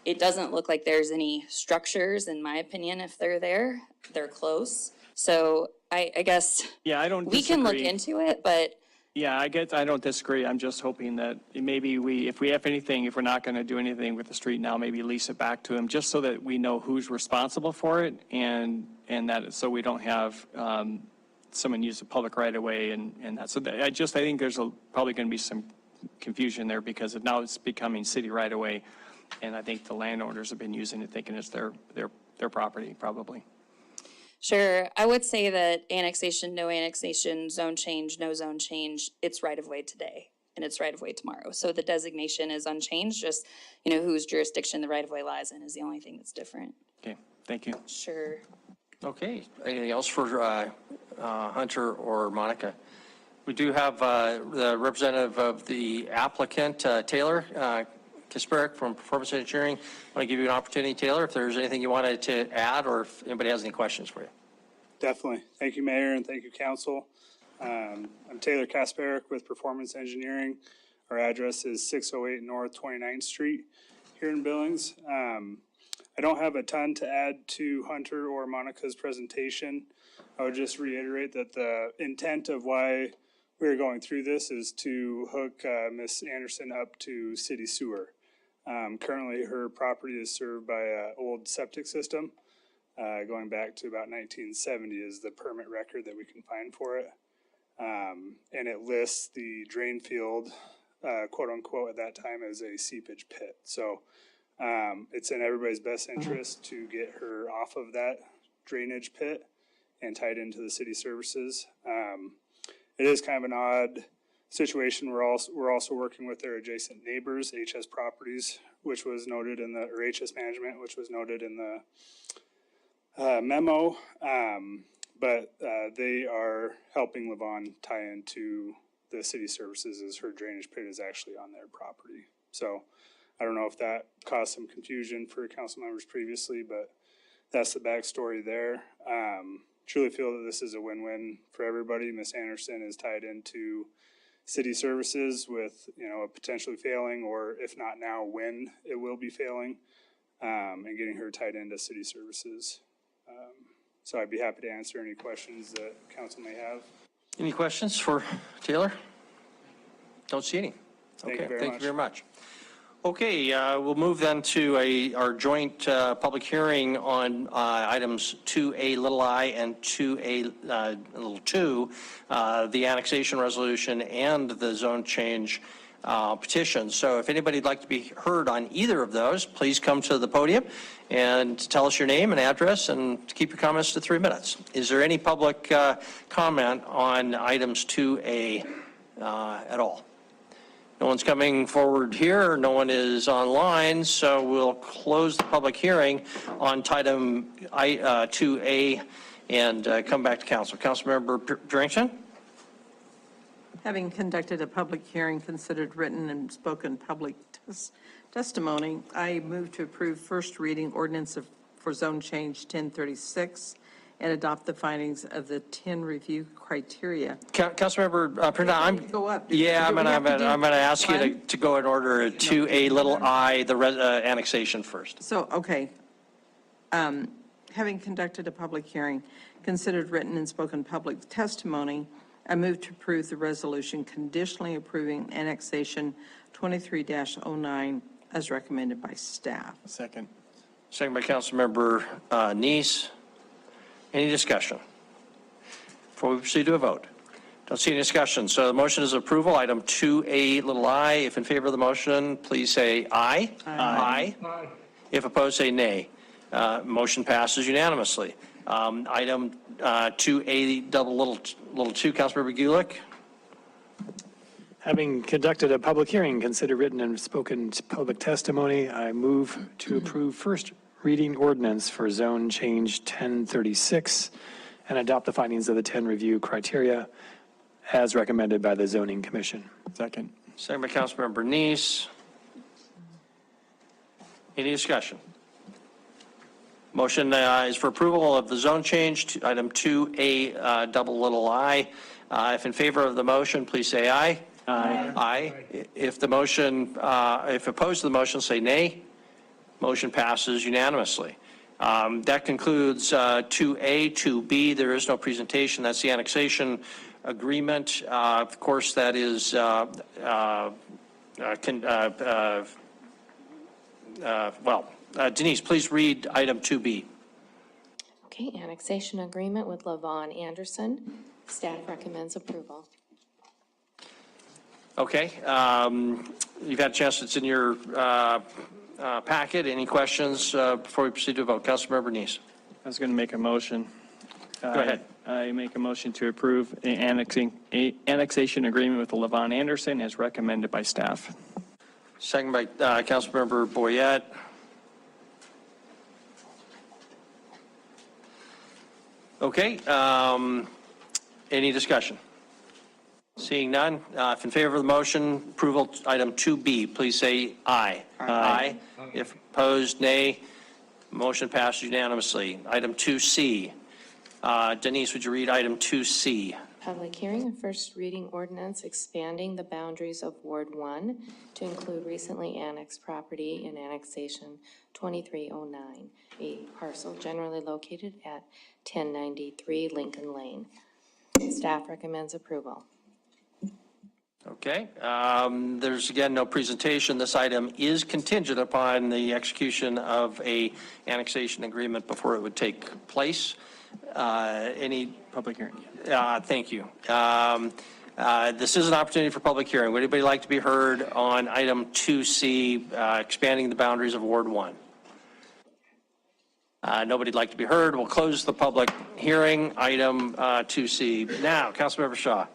it doesn't look like there's any structures, in my opinion. If they're there, they're close. So I guess Yeah, I don't we can look disagree. into it, but Yeah, I don't disagree. I'm just hoping that maybe if we're not going to do anything with the street now, maybe lease it back to him, just so that we know who's responsible for it, and so we don't have someone use the public right away and that. So I think there's probably going to be some confusion there, because now it's becoming city right away, and I think the landowners have been using it thinking it's their property, probably. sure. I would say that annexation, no annexation, zone change, no zone change, it's right of way today and it's right of way tomorrow. So the designation is unchanged, just, whose jurisdiction the right of way lies in is the only thing that's different. Okay, thank you. Sure. Okay, anything else for Hunter or Monica? We do have the representative of the applicant, Taylor Kasparek from Performance Engineering. I want to give you an opportunity, Taylor, if there's anything you wanted to add, or if anybody has any questions for you. Definitely. Thank you, Mayor, and thank you, Council. I'm Taylor Kasparek with Performance Engineering. Our address is 608 North 29th Street here in Billings. I don't have a ton to add to Hunter or Monica's presentation. I would just reiterate that the intent of why we're going through this is to hook Ms. Anderson up to city sewer. Currently, her property is served by an old septic system. Going back to about 1970 is the permit record that we can find for it. And it lists the drain field, quote unquote, at that time as a seepage pit. So it's in everybody's best interest to get her off of that drainage pit and tied into the city services. It is kind of an odd situation. We're also working with their adjacent neighbors, HS Properties, which was noted in the, or HS Management, which was noted in the memo. But they are helping Levon tie into the city services, as her drainage pit is actually on their property. So I don't know if that caused some confusion for council members previously, but that's the backstory there. Truly feel that this is a win-win for everybody. Ms. Anderson is tied into city services with, a potentially failing, or if not now, when it will be failing, and getting her tied into city services. So I'd be happy to answer any questions that council may have. Any questions for Taylor? Don't see any. Thank Okay, you thank you very much. Okay, we'll move then to our joint public hearing on items 2A little I and 2A little 2, the annexation resolution and the zone change petition. So if anybody'd like to be heard on either of those, please come to the podium and tell us your name and address, and keep your comments to 3 minutes. Is there any public comment on items 2A at all? No one's coming forward here. No one is online, so we'll close the public hearing on item 2A and come back to council. Councilmember Drinson? Having conducted a public hearing, considered written and spoken public testimony, I move to approve first reading ordinance for zone change 1036 and adopt the findings of the 10 review criteria. Councilmember Perdue, I'm going to ask you to go in order to a little I, the annexation first. So, okay. Having conducted a public hearing, considered written and spoken public testimony, I move to approve the resolution conditionally approving annexation 23-09 as recommended by staff. Second. Second by Councilmember Neese. Any discussion before we proceed to a vote? Don't see any discussion. So the motion is approval. Item 2A little I. If in favor of the motion, please say aye. Aye. Aye. If opposed, say nay. Motion passes unanimously. Item 2A double little 2, Councilmember Gulick. Having conducted a public hearing, considered written and spoken public testimony, I move to approve first reading ordinance for zone change 1036 and adopt the findings of the 10 review criteria as recommended by the Zoning Commission. Second. Second by Councilmember Neese. Any discussion? Motion is for approval of the zone change to item 2A, double little I. If in favor of the motion, please say aye. Aye. Aye. If the motion, if opposed to the motion, say nay. Motion passes unanimously. That concludes 2A, 2B. There is no presentation. That's the annexation agreement. Of course, that is Denise, please read item 2B. Okay, annexation agreement with Levon Anderson. Staff recommends approval. Okay, you've had a chance, it's in your packet. Any questions before we proceed to a vote? Councilmember Neese. I was going to make a motion. Go ahead. I make a motion to approve an annexation agreement with Levon Anderson as recommended by staff. Second by Councilmember Boyette. Okay, any discussion? Seeing none, if in favor of the motion, approval item 2B, please say aye. Aye. If opposed, nay. Motion passes unanimously. Item 2C. Denise, would you read item 2C? Public hearing and first reading ordinance expanding the boundaries of Ward 1 to include recently annexed property in annexation 2309, a parcel generally located at 1093 Lincoln Lane. Staff recommends approval. Okay, there's again no presentation. This item is contingent upon the execution of a annexation agreement before it would take place. Any public hearing? Thank you. This is an opportunity for public hearing. Would anybody like to be heard on item 2C, expanding the boundaries of Ward 1? Nobody'd like to be heard. We'll close the public hearing. Item 2C. Now, Councilmember Shaw.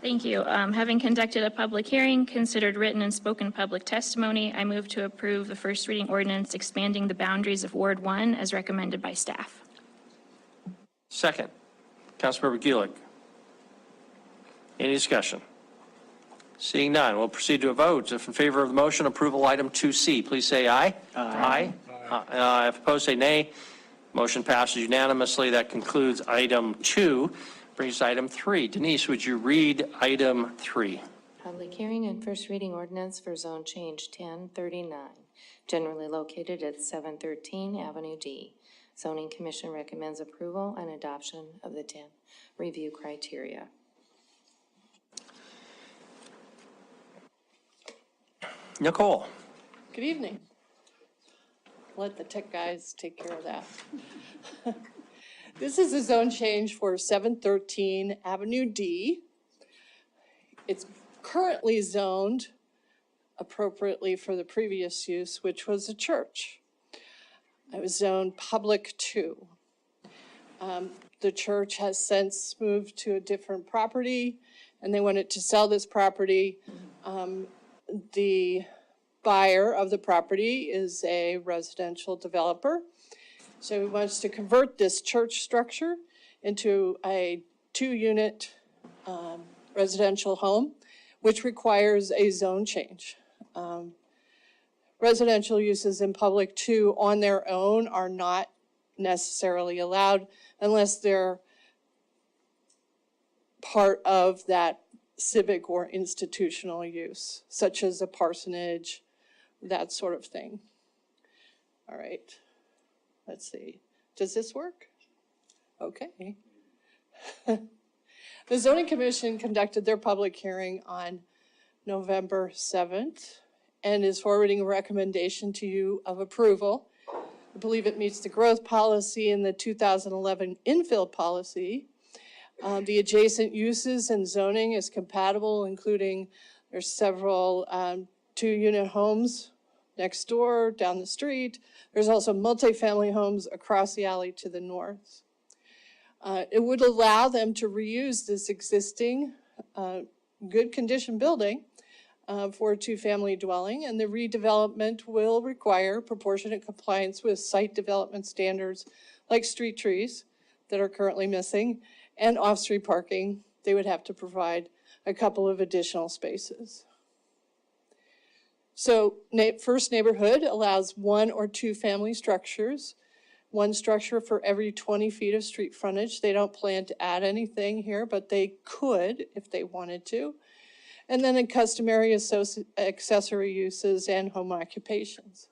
Thank you. Having conducted a public hearing, considered written and spoken public testimony, I move to approve the first reading ordinance expanding the boundaries of Ward 1 as recommended by staff. Second, Councilmember Gulick. Any discussion? Seeing none, we'll proceed to a vote. If in favor of the motion, approval item 2C, please say aye. Aye. If opposed, say nay. Motion passes unanimously. That concludes item 2. Brings us to item 3. Denise, would you read item 3? Public hearing and first reading ordinance for zone change 1039, generally located at 713 Avenue D. Zoning Commission recommends approval and adoption of the 10 review criteria. Nicole. Good evening. Let the tech guys take care of that. This is a zone change for 713 Avenue D. It's currently zoned appropriately for the previous use, which was a church. It was zoned public 2. The church has since moved to a different property, and they wanted to sell this property. The buyer of the property is a residential developer. So he wants to convert this church structure into a 2-unit residential home, which requires a zone change. Residential uses in public 2 on their own are not necessarily allowed unless they're part of that civic or institutional use, such as a parsonage, that sort of thing. All right, let's see. Does this work? Okay. The Zoning Commission conducted their public hearing on November 7th and is forwarding a recommendation to you of approval. I believe it meets the growth policy and the 2011 infill policy. The adjacent uses and zoning is compatible, including there's several 2-unit homes next door, down the street. There's also multifamily homes across the alley to the north. It would allow them to reuse this existing good condition building for a 2-family dwelling, and the redevelopment will require proportionate compliance with site development standards like street trees that are currently missing and off-street parking. They would have to provide a couple of additional spaces. So First Neighborhood allows 1 or 2 family structures one structure for every 20 feet of street frontage. They don't plan to add anything here, but they could if they wanted to. And then in customary accessory uses and home occupations.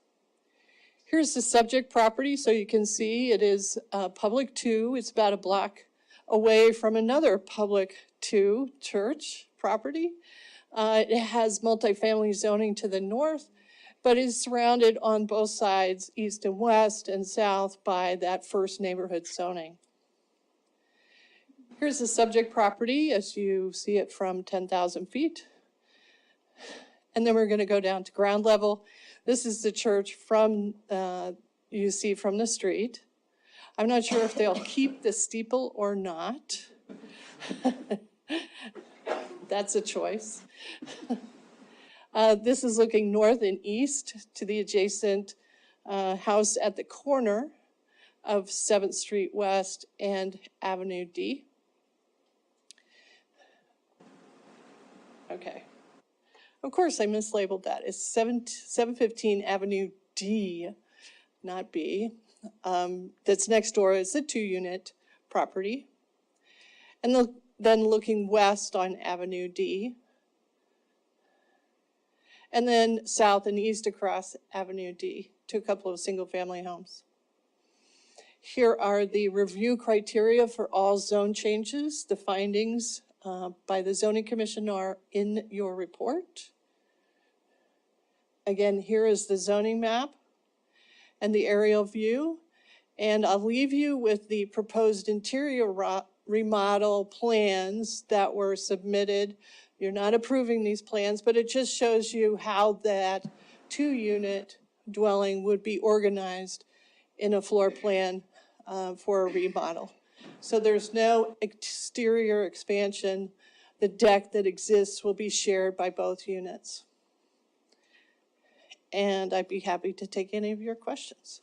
Here's the subject property, so you can see it is public 2. It's about a block away from another public 2 church property. It has multifamily zoning to the north, but is surrounded on both sides, east and west and south, by that first neighborhood zoning. Here's the subject property as you see it from 10,000 feet. And then we're going to go down to ground level. This is the church from, you see from the street. I'm not sure if they'll keep the steeple or not. That's a choice. This is looking north and east to the adjacent house at the corner of 7th Street West and Avenue D. Okay. Of course, I mislabeled that. It's 715 Avenue D, not B. That's next door. It's a 2-unit property. And then looking west on Avenue D. And then south and east across Avenue D to a couple of single-family homes. Here are the review criteria for all zone changes. The findings by the Zoning Commission are in your report. Again, here is the zoning map and the aerial view. And I'll leave you with the proposed interior remodel plans that were submitted. You're not approving these plans, but it just shows you how that 2-unit dwelling would be organized in a floor plan for a remodel. So there's no exterior expansion. The deck that exists will be shared by both units. And I'd be happy to take any of your questions.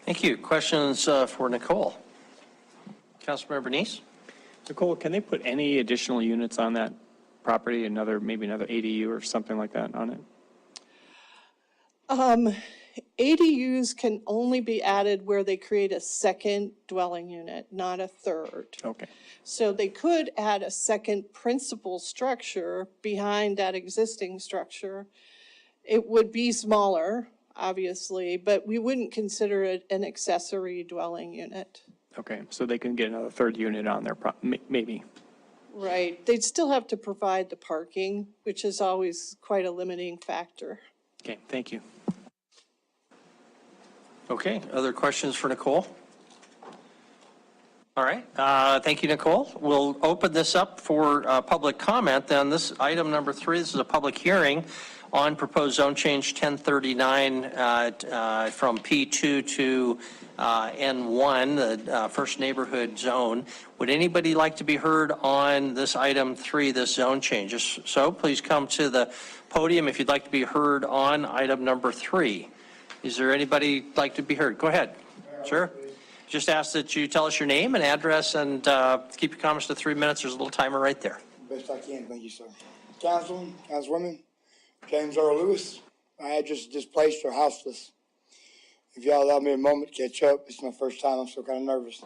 Thank you. Questions for Nicole? Councilmember Bernice? Nicole, can they put any additional units on that property, maybe another ADU or something like that on it? ADUs can only be added where they create a second dwelling unit, not a third. Okay. So they could add a second principal structure behind that existing structure. It would be smaller, obviously, but we wouldn't consider it an accessory dwelling unit. Okay, so they can get another 3rd unit on there, maybe. Right. They'd still have to provide the parking, which is always quite a limiting factor. Okay, thank you. Okay, other questions for Nicole? All right, thank you, Nicole. We'll open this up for public comment. Then this item number 3, this is a public hearing on proposed zone change 1039 from P2 to N1, the first neighborhood zone. Would anybody like to be heard on this item 3, this zone change? So please come to the podium if you'd like to be heard on item number 3. Is there anybody like to be heard? Go ahead. Sure. Just ask that you tell us your name and address and keep your comments to 3 minutes. There's a little timer right there. Best I can, thank you, sir. Councilman, Councilwomen, James Earl Lewis. My address is displaced or houseless. If y'all allow me a moment to catch up, it's my first time, I'm still kind of nervous.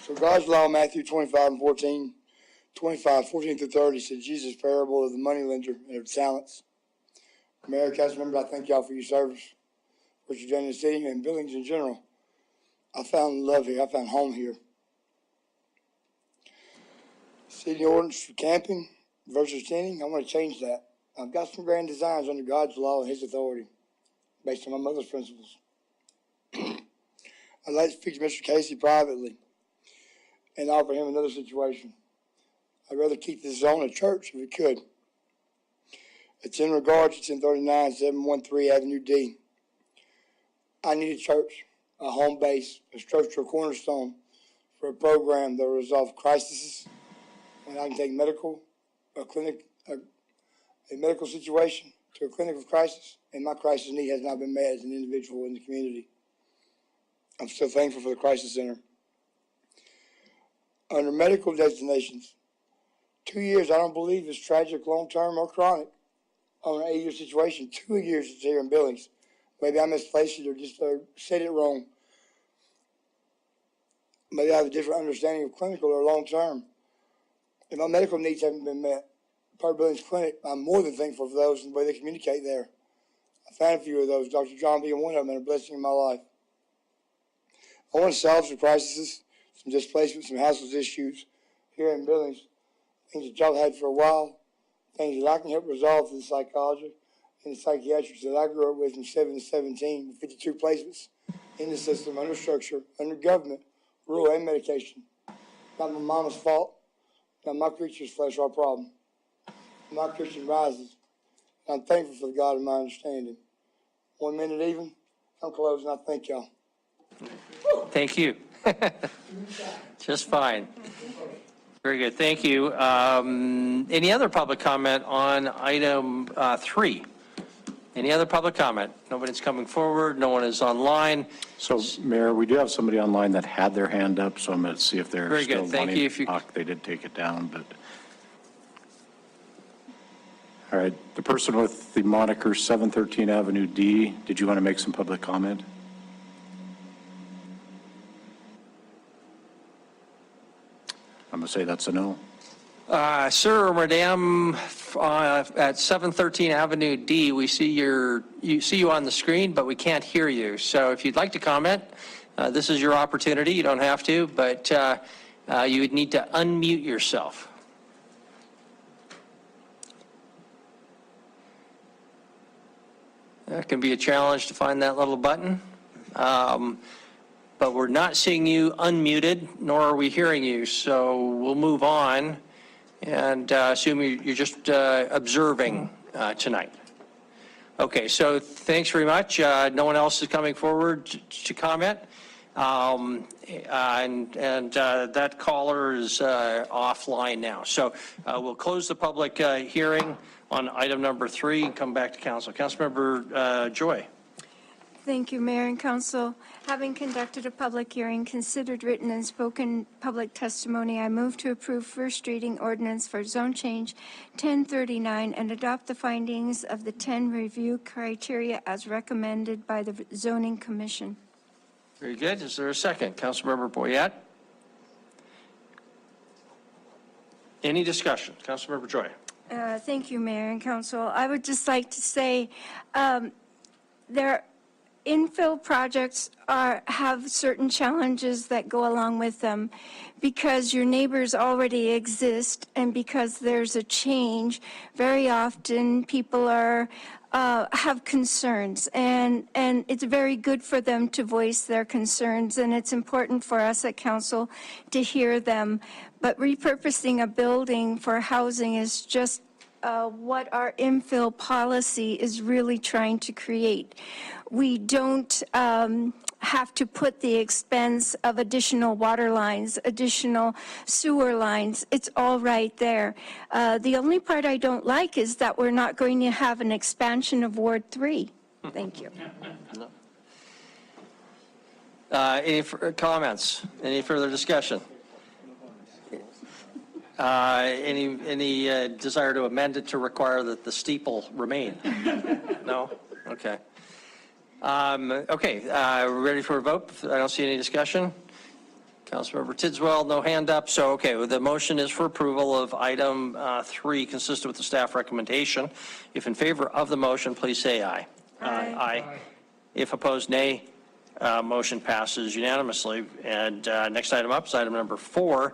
So God's law, Matthew 25:14, 14 through 30 said Jesus' parable of the moneylender and of talents. Mayor, council members, I thank y'all for your service, what you've done in the city and Billings in general. I found love here. I found home here. City ordinance for camping versus tenting, I want to change that. I've got some grand designs under God's law and his authority based on my mother's principles. I'd like to speak to Mr. Casey privately and offer him another situation. I'd rather keep this zone a church if we could. It's in regards to 1039 713 Avenue D. I need a church, a home base, a structural cornerstone for a program that will resolve crises. When I can take a medical situation to a clinic of crisis, and my crisis need has not been met as an individual in the community. I'm still thankful for the crisis center. Under medical designations, 2 years I don't believe is tragic, long-term, or chronic. On an 8-year situation, 2 years is here in Billings. Maybe I misplaced it or just said it wrong. Maybe I have a different understanding of clinical or long-term. If my medical needs haven't been met, Park Billings Clinic, I'm more than thankful for those and the way they communicate there. I found a few of those, Dr. John being one of them, and a blessing in my life. I want to solve some crises, some displacement, some household issues here in Billings, things that y'all had for a while, things that I can help resolve through the psychology and the psychiatrics that I grew up with from 7 to 17, with 52 placements in the system, under structure, under government, rule, and medication. Not my mama's fault, not my creature's flesh our problem. My Christian rises. I'm thankful for the God of my understanding. 1 minute even, I'm closing. I thank y'all. Thank you. Just fine. Very good, thank you. Any other public comment on item 3? Any other public comment? Nobody's coming forward, no one is online. So, Mayor, we do have somebody online that had their hand up, so I'm going to see if they're Very still good. Thank wanting you. to talk. They did take it down, but. All right, the person with the moniker 713 Avenue D, did you want to make some public comment? I'm going to say that's a no. Sir or Madam, at 713 Avenue D, we see you on the screen, but we can't hear you. So if you'd like to comment, this is your opportunity. You don't have to, but you would need to unmute yourself. That can be a challenge to find that little button. But we're not seeing you unmuted, nor are we hearing you. So we'll move on and assume you're just observing tonight. Okay, so thanks very much. No one else is coming forward to comment. That caller is offline now. So we'll close the public hearing on item number 3 and come back to council. Councilmember Joy. Thank you, Mayor and Council. Having conducted a public hearing, considered written and spoken public testimony, I move to approve first reading ordinance for zone change 1039 and adopt the findings of the 10 review criteria as recommended by the Zoning Commission. Very good. Is there a second? Councilmember Boyette. Any discussion? Councilmember Joy. Thank you, Mayor and Council. I would just like to say there infill projects have certain challenges that go along with them because your neighbors already exist and because there's a change. Very often people have concerns and it's very good for them to voice their concerns, and it's important for us at council to hear them. But repurposing a building for housing is just what our infill policy is really trying to create. We don't have to put the expense of additional water lines, additional sewer lines. It's all right there. The only part I don't like is that we're not going to have an expansion of Ward 3. Thank you. Any comments? Any further discussion? Any desire to amend it to require that the steeple remain? No? Okay. We're ready for a vote. I don't see any discussion. Councilmember Tidswell, no hand up. So, okay, well, the motion is for approval of item 3, consistent with the staff recommendation. If in favor of the motion, please say aye. Aye. Aye. If opposed, nay. Motion passes unanimously. And next item up is item number 4.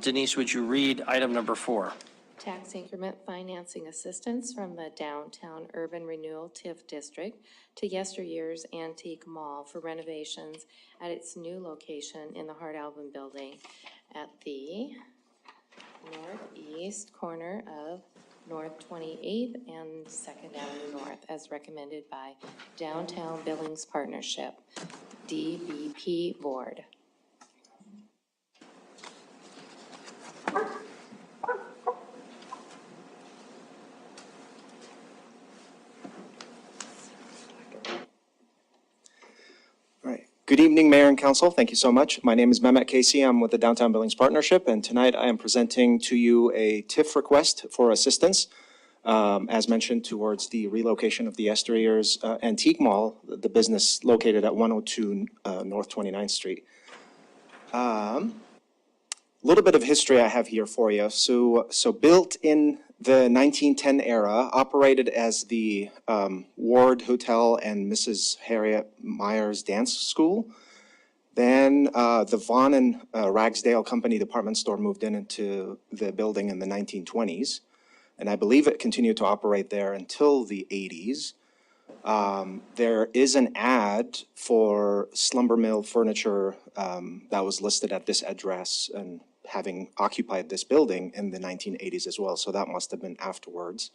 Denise, would you read item number 4? Tax increment financing assistance from the Downtown Urban Renewal TIF District to yesteryear's Antique Mall for renovations at its new location in the Hart Albin Building at the northeast corner of North 28th and 2nd Avenue North, as recommended by Downtown Billings Partnership, DBP Board. Good evening, Mayor and Council. Thank you so much. My name is Mehmet Casey. I'm with the Downtown Billings Partnership, and tonight I am presenting to you a TIF request for assistance. as mentioned, towards the relocation of the Esterier's Antique Mall, the business located at 102 North 29th Street. Little bit of history I have here for you. So built in the 1910 era, operated as the Ward Hotel and Mrs. Harriet Myers Dance School. Then the Vaughn and Ragsdale Company department store moved into the building in the 1920s. And I believe it continued to operate there until the 80s. There is an ad for Slumber Mill Furniture that was listed at this address and having occupied this building in the 1980s as well. So that must have been afterwards.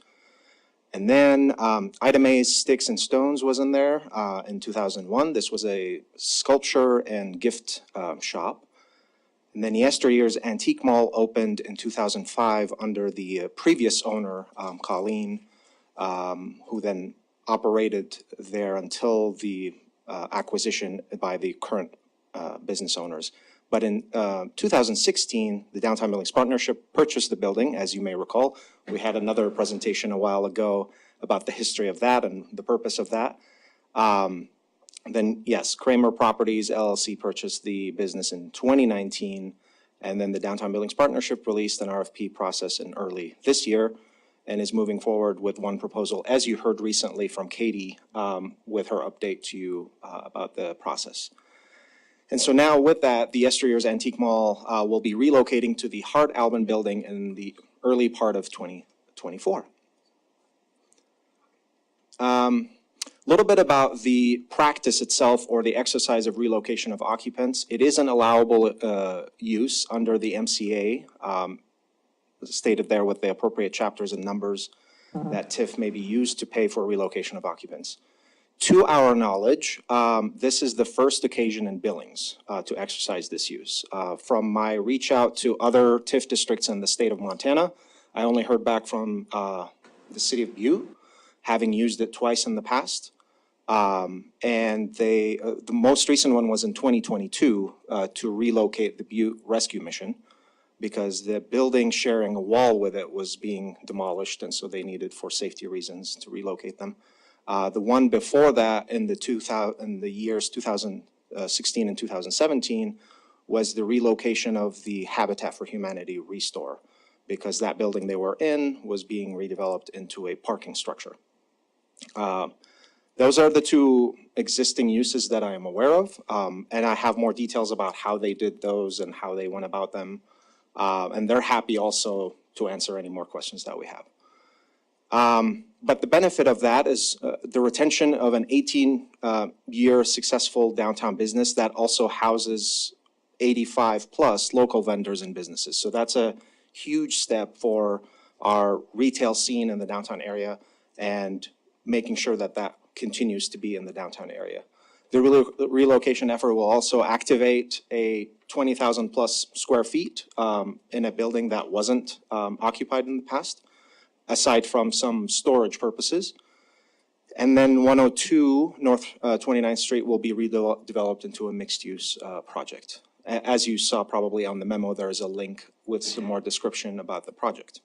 And then Item A's Sticks and Stones was in there in 2001. This was a sculpture and gift shop. And then Yesteryear's Antique Mall opened in 2005 under the previous owner, Colleen, who then operated there until the acquisition by the current business owners. But in 2016, the Downtown Billings Partnership purchased the building, as you may recall. We had another presentation a while ago about the history of that and the purpose of that. Then, yes, Kramer Properties LLC purchased the business in 2019, and then the Downtown Billings Partnership released an RFP process in early this year and is moving forward with one proposal, as you heard recently from Katie with her update to you about the process. And so now with that, the Yesteryear's Antique Mall will be relocating to the Hart Albin building in the early part of 2024. A little bit about the practice itself or the exercise of relocation of occupants. It is an allowable use under the MCA, stated there with the appropriate chapters and numbers that TIF may be used to pay for relocation of occupants. To our knowledge, this is the first occasion in Billings to exercise this use. From my reach out to other TIF districts in the state of Montana, I only heard back from the city of Butte, having used it twice in the past. And the most recent one was in 2022 to relocate the Butte Rescue Mission because the building sharing a wall with it was being demolished, and so they needed, for safety reasons, to relocate them. The one before that in the years 2016 and 2017 was the relocation of the Habitat for Humanity Restore because that building they were in was being redeveloped into a parking structure. Those are the two existing uses that I am aware of, and I have more details about how they did those and how they went about them, and they're happy also to answer any more questions that we have. But the benefit of that is the retention of an 18-year successful downtown business that also houses 85 plus local vendors and businesses. So that's a huge step for our retail scene in the downtown area and making sure that that continues to be in the downtown area. The relocation effort will also activate a 20,000 plus square feet in a building that wasn't occupied in the past, aside from some storage purposes. And then 102 North 29th Street will be redeveloped into a mixed-use project. As you saw probably on the memo, there is a link with some more description about the project.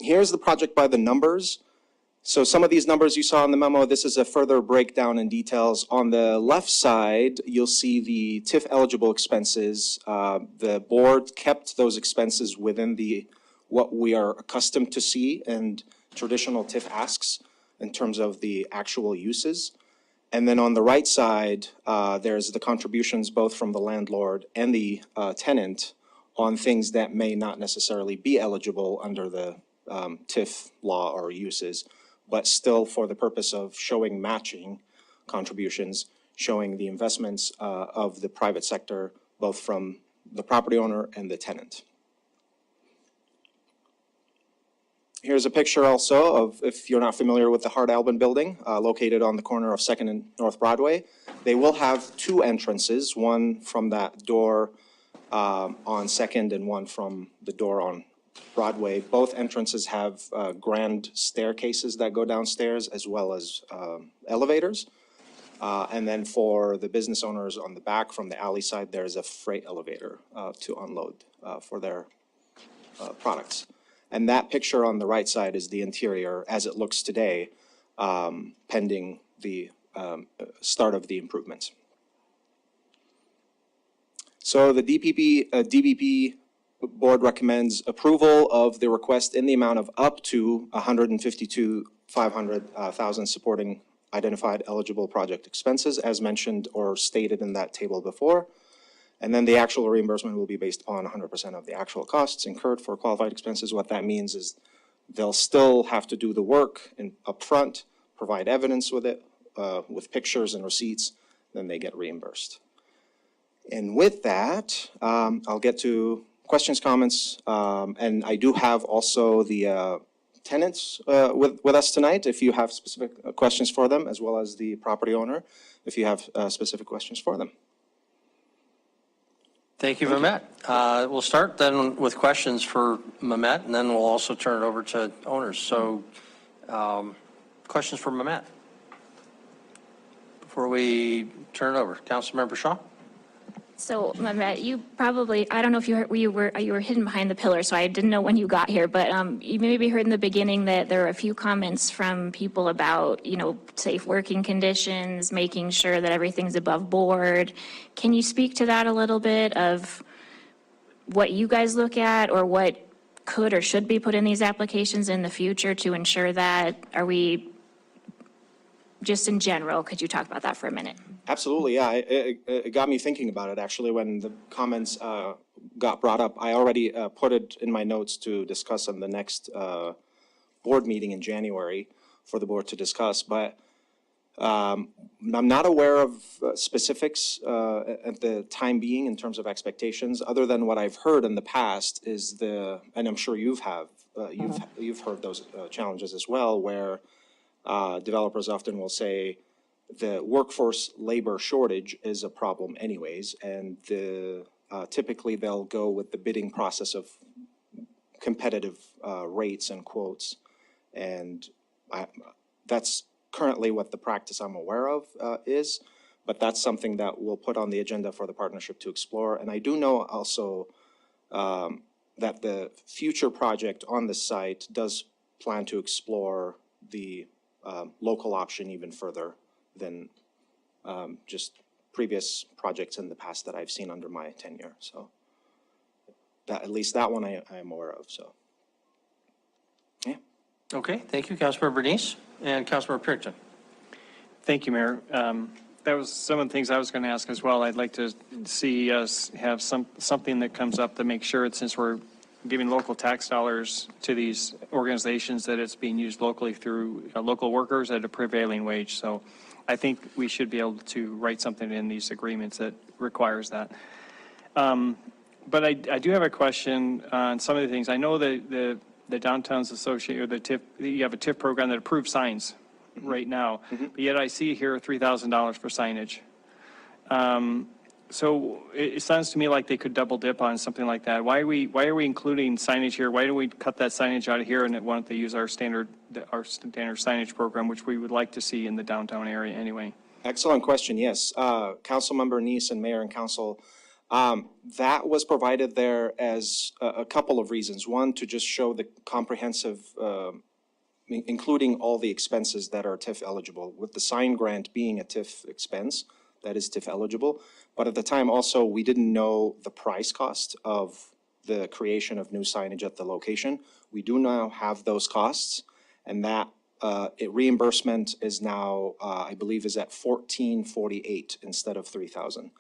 Here's the project by the numbers. So some of these numbers you saw in the memo, this is a further breakdown in details. On the left side, you'll see the TIF eligible expenses. The board kept those expenses within what we are accustomed to see in traditional TIF asks in terms of the actual uses. And then on the right side, there's the contributions both from the landlord and the tenant on things that may not necessarily be eligible under the TIF law or uses, but still for the purpose of showing matching contributions, showing the investments of the private sector, both from the property owner and the tenant. Here's a picture also of, if you're not familiar with the Hart Albin building, located on the corner of 2nd and North Broadway. They will have two entrances, one from that door on 2nd and one from the door on Broadway. Both entrances have grand staircases that go downstairs as well as elevators. And then for the business owners on the back from the alley side, there's a freight elevator to unload for their products. And that picture on the right side is the interior as it looks today, pending the start of the improvements. So the DBP board recommends approval of the request in the amount of up to $152,500,000 supporting identified eligible project expenses as mentioned or stated in that table before. And then the actual reimbursement will be based on 100% of the actual costs incurred for qualified expenses. What that means is they'll still have to do the work upfront, provide evidence with it, with pictures and receipts, then they get reimbursed. And with that, I'll get to questions, comments, and I do have also the tenants with us tonight, if you have specific questions for them, as well as the property owner, if you have specific questions for them. Thank you, Mehmet. We'll start then with questions for Mehmet, and then we'll also turn it over to owners. So questions for Mehmet before we turn it over. Councilmember Shaw? So, Mehmet, you probably, I don't know if you were hidden behind the pillar, so I didn't know when you got here, but you maybe heard in the beginning that there are a few comments from people about, safe working conditions, making sure that everything's above board. Can you speak to that a little bit of what you guys look at or what could or should be put in these applications in the future to ensure that? Are we, just in general, could you talk about that for a minute? Absolutely, yeah. It got me thinking about it, actually, when the comments got brought up. I already put it in my notes to discuss on the next board meeting in January for the board to discuss, but I'm not aware of specifics at the time being in terms of expectations, other than what I've heard in the past is and I'm sure you've heard those challenges as well, where developers often will say, the workforce labor shortage is a problem anyways, and typically they'll go with the bidding process of competitive rates and quotes, and that's currently what the practice I'm aware of is, but that's something that we'll put on the agenda for the partnership to explore. And I do know also that the future project on the site does plan to explore the local option even further than just previous projects in the past that I've seen under my tenure. So at least that one I am aware of, so. Yeah. Okay, thank you, Councilmember Bernice and Councilmember Purington. Thank you, Mayor. That was some of the things I was going to ask as well. I'd like to see us have something that comes up to make sure that since we're giving local tax dollars to these organizations, that it's being used locally through local workers at a prevailing wage. So I think we should be able to write something in these agreements that requires that. But I do have a question on some of the things. I know that the Downtowns Association, or the TIF, you have a TIF program that approves signs right now, but yet I see here $3,000 for signage. So it sounds to me like they could double dip on something like that. Why are we including signage here? Why don't we cut that signage out of here and why don't they use our standard signage program, which we would like to see in the downtown area anyway? Excellent question, yes. Councilmember Neese and Mayor and Council, that was provided there as a couple of reasons. One, to just show the comprehensive, including all the expenses that are TIF eligible, with the sign grant being a TIF expense, that is TIF eligible. But at the time also, we didn't know the price cost of the creation of new signage at the location. We do now have those costs, and that reimbursement is now, I believe, is at $1,448 instead of $3,000.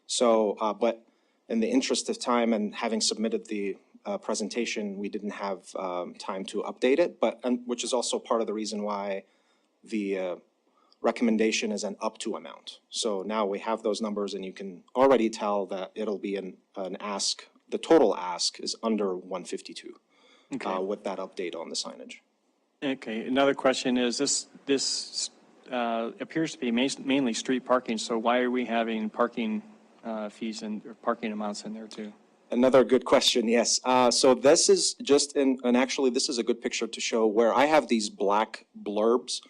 So, but in the interest of time and having submitted the presentation, we didn't have time to update it, which is also part of the reason why the recommendation is an up to amount. So now we have those numbers and you can already tell that it'll be an ask, the total ask is under 152 with that update on the signage. Okay, another question is this appears to be mainly street parking, so why are we having parking fees and parking amounts in there too? Another good question, yes. So this is just and actually this is a good picture to show where I have these black blurbs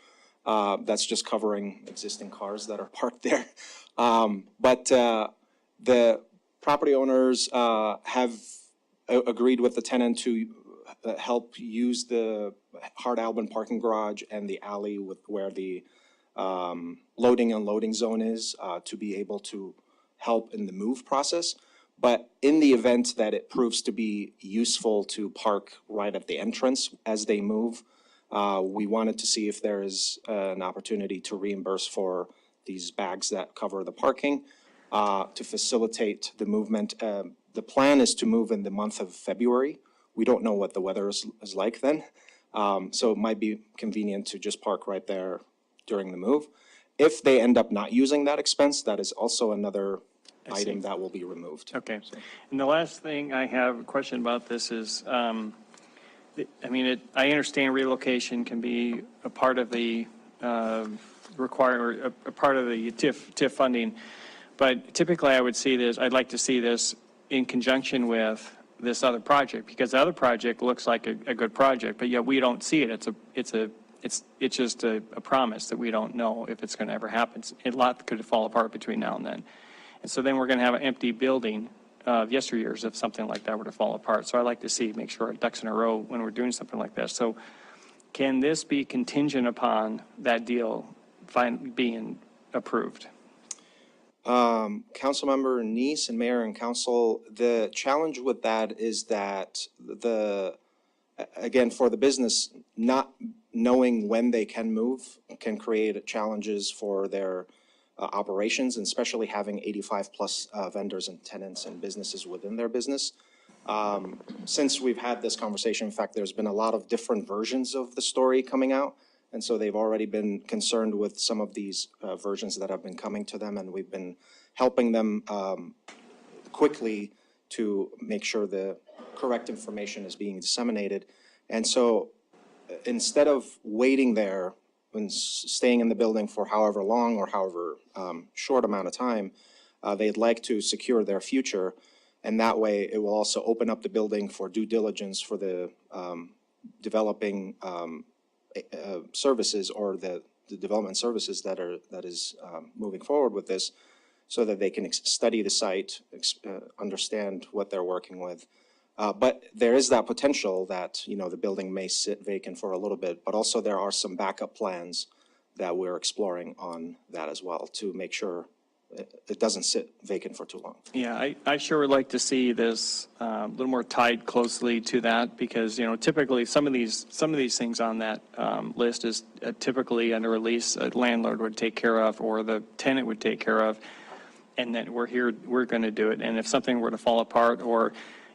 that's just covering existing cars that are parked there. But the property owners have agreed with the tenant to help use the Hart Albin parking garage and the alley with where the loading and unloading zone is to be able to help in the move process. But in the event that it proves to be useful to park right at the entrance as they move, we wanted to see if there is an opportunity to reimburse for these bags that cover the parking to facilitate the movement. The plan is to move in the month of February. We don't know what the weather is like then. So it might be convenient to just park right there during the move. If they end up not using that expense, that is also another item that will be removed. Okay. And the last thing I have a question about this is, I I understand relocation can be a part of the a part of the TIF funding, but typically I'd like to see this in conjunction with this other project, because the other project looks like a good project, but yet we don't see it. It's just a promise that we don't know if it's going to ever happen. A lot could fall apart between now and then. And so then we're going to have an empty building of yesteryears if something like that were to fall apart. So I like to make sure our ducks in a row when we're doing something like this. So can this be contingent upon that deal being approved? Councilmember Neese and Mayor and Council, the challenge with that is that again, for the business, not knowing when they can move can create challenges for their operations, and especially having 85 plus vendors and tenants and businesses within their business. Since we've had this conversation, in fact, there's been a lot of different versions of the story coming out. And so they've already been concerned with some of these versions that have been coming to them, and we've been helping them quickly to make sure the correct information is being disseminated. And so instead of waiting there and staying in the building for however long or however short amount of time, they'd like to secure their future. And that way it will also open up the building for due diligence for the developing services or the development services that is moving forward with this, so that they can study the site, understand what they're working with. But there is that potential that, the building may sit vacant for a little bit, but also there are some backup plans that we're exploring on that as well to make sure it doesn't sit vacant for too long. Yeah, I sure would like to see this a little more tied closely to that, because, typically some of these things on that list is typically under a lease a landlord would take care of or the tenant would take care of, and then we're going to do it. And if something were to fall apart or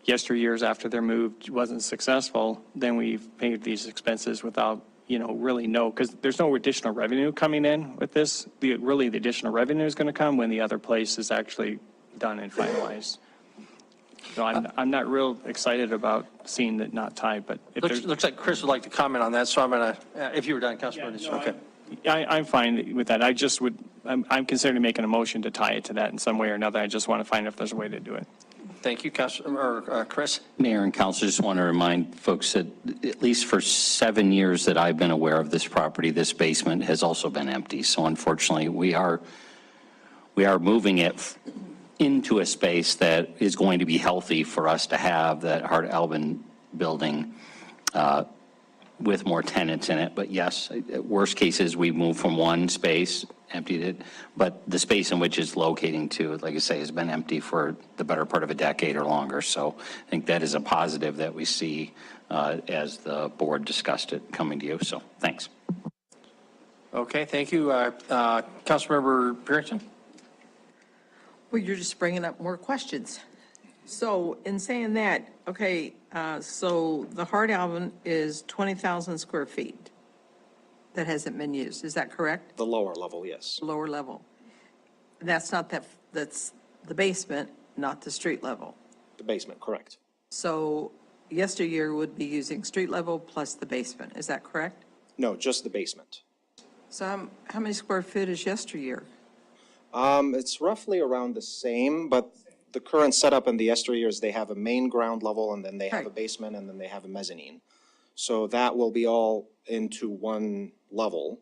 yesteryears after they're moved wasn't successful, then we've paid these expenses without, really because there's no additional revenue coming in with this. The additional revenue is going to come when the other place is actually done and finalized. So I'm not real excited about seeing that not tied, but if Looks like Chris would like to comment on that, so I'm going to, if you were done, Councilman. Okay. I'm fine with that. I'm considering making a motion to tie it to that in some way or another. I just want to find if there's a way to do it. Thank you, Councilor, Chris. Mayor and council, just want to remind folks that at least for 7 years that I've been aware of this property, this basement has also been empty. So unfortunately, we are moving it into a space that is going to be healthy for us to have that Hart Albin building with more tenants in it. But yes, worst cases, we move from one space, emptied it, but the space in which it's locating to, like I say, has been empty for the better part of a decade or longer. So I think that is a positive that we see as the board discussed it coming to you. So thanks. Okay, thank you. Councilmember Pearson? Well, you're just bringing up more questions. So in saying that, okay, so the Hart Albin is 20,000 square feet that hasn't been used. Is that correct? The lower level, yes. Lower level. That's that's the basement, not the street level. The basement, correct. So yesteryear would be using street level plus the basement. Is that correct? No, just the basement. So how many square feet is yesteryear? It's roughly around the same, but the current setup in the yesteryears, they have a main ground level and then they have a basement and then they have a mezzanine. So that will be all into one level,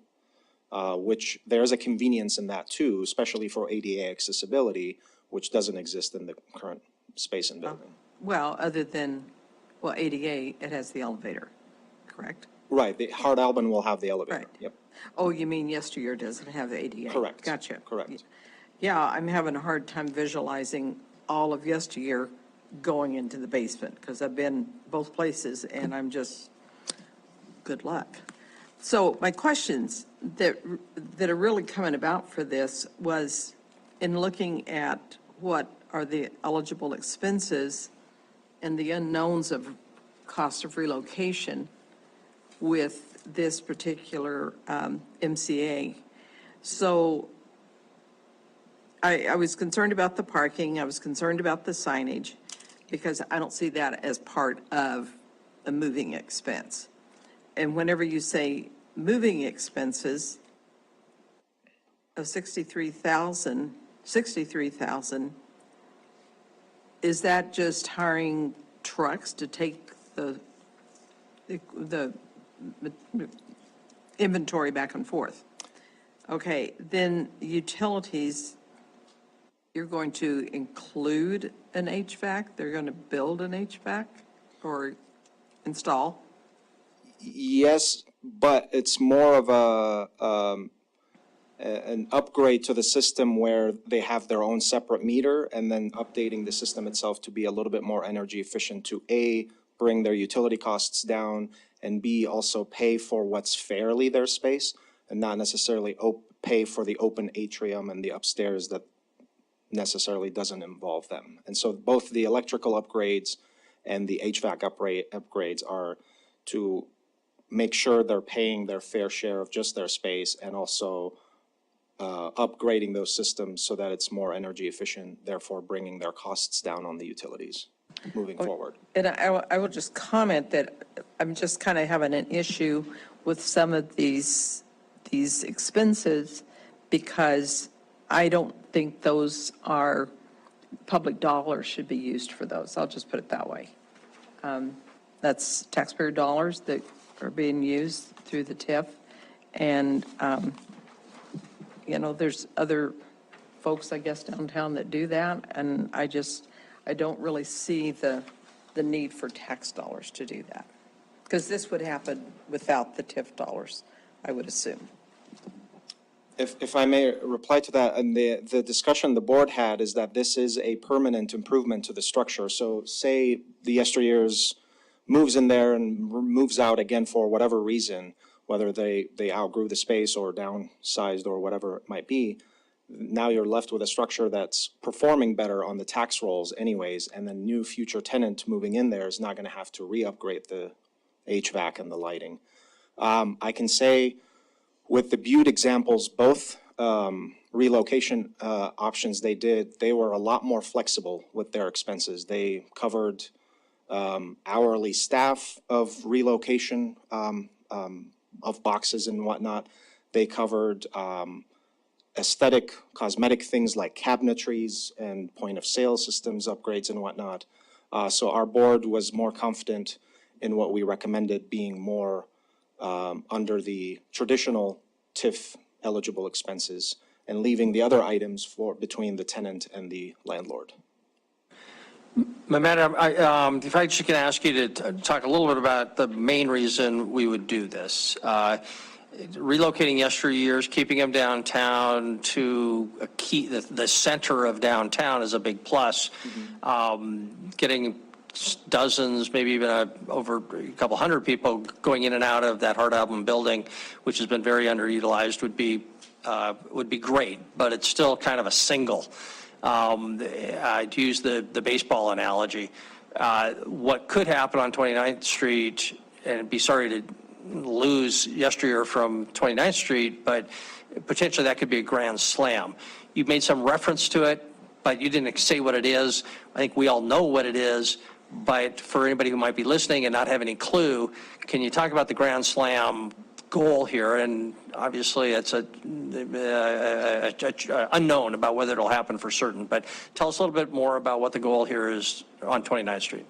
which there's a convenience in that too, especially for ADA accessibility, which doesn't exist in the current space and building. Well, other than Well, ADA, it has the elevator, correct? Right, the Hart Albin will have the elevator. Right. Yep, Oh, you mean yesteryear doesn't have the ADA? correct. Gotcha. Correct. Yeah, I'm having a hard time visualizing all of yesteryear going into the basement, because I've been both places, and I'm just, good luck. So my questions that are really coming about for this was, in looking at what are the eligible expenses and the unknowns of cost of relocation with this particular MCA. So I was concerned about the parking, I was concerned about the signage, because I don't see that as part of a moving expense. And whenever you say moving expenses of 63,000, is that just hiring trucks to take the inventory back and forth? Okay, then utilities, you're going to include an HVAC? They're going to build an HVAC or install? Yes, but it's more of an upgrade to the system where they have their own separate meter, and then updating the system itself to be a little bit more energy efficient to A, bring their utility costs down, and B, also pay for what's fairly their space, and not necessarily pay for the open atrium and the upstairs that necessarily doesn't involve them. And so both the electrical upgrades and the HVAC upgrades are to make sure they're paying their fair share of just their space, and also upgrading those systems so that it's more energy efficient, therefore bringing their costs down on the utilities moving forward. And I will just comment that I'm just kind of having an issue with some of these expenses, because I don't think those are, public dollars should be used for those. I'll just put it that way. That's taxpayer dollars that are being used through the TIF. And, there's other folks, I guess, downtown that do that. And I don't really see the need for tax dollars to do that. Because this would happen without the TIF dollars, I would assume. If I may reply to that, and the discussion the board had is that this is a permanent improvement to the structure. So say the yesteryears moves in there and moves out again for whatever reason, whether they outgrew the space or downsized or whatever it might be, now you're left with a structure that's performing better on the tax rolls anyways, and the new future tenant moving in there is not going to have to re-upgrade the HVAC and the lighting. I can say with the Butte examples, both relocation options they did, they were a lot more flexible with their expenses. They covered hourly staff of relocation of boxes and whatnot. They covered aesthetic, cosmetic things like cabinetries and point of sale systems upgrades and whatnot. So our board was more confident in what we recommended being more under the traditional TIF eligible expenses, and leaving the other items for between the tenant and the landlord. Madam, if I just can ask you to talk a little bit about the main reason we would do this. Relocating yesteryears, keeping them downtown to a key, the center of downtown is a big plus. Getting dozens, maybe even over a couple hundred people going in and out of that Hart Albin building, which has been very underutilized, would be great, but it's still kind of a single. I'd use the baseball analogy. What could happen on 29th Street, and be sorry to lose yesteryear from 29th Street, but potentially that could be a grand slam. You made some reference to it, but you didn't say what it is. I think we all know what it is, but for anybody who might be listening and not have any clue, can you talk about the grand slam goal here? And obviously it's a unknown about whether it'll happen for certain, but tell us a little bit more about what the goal here is on 29th Street.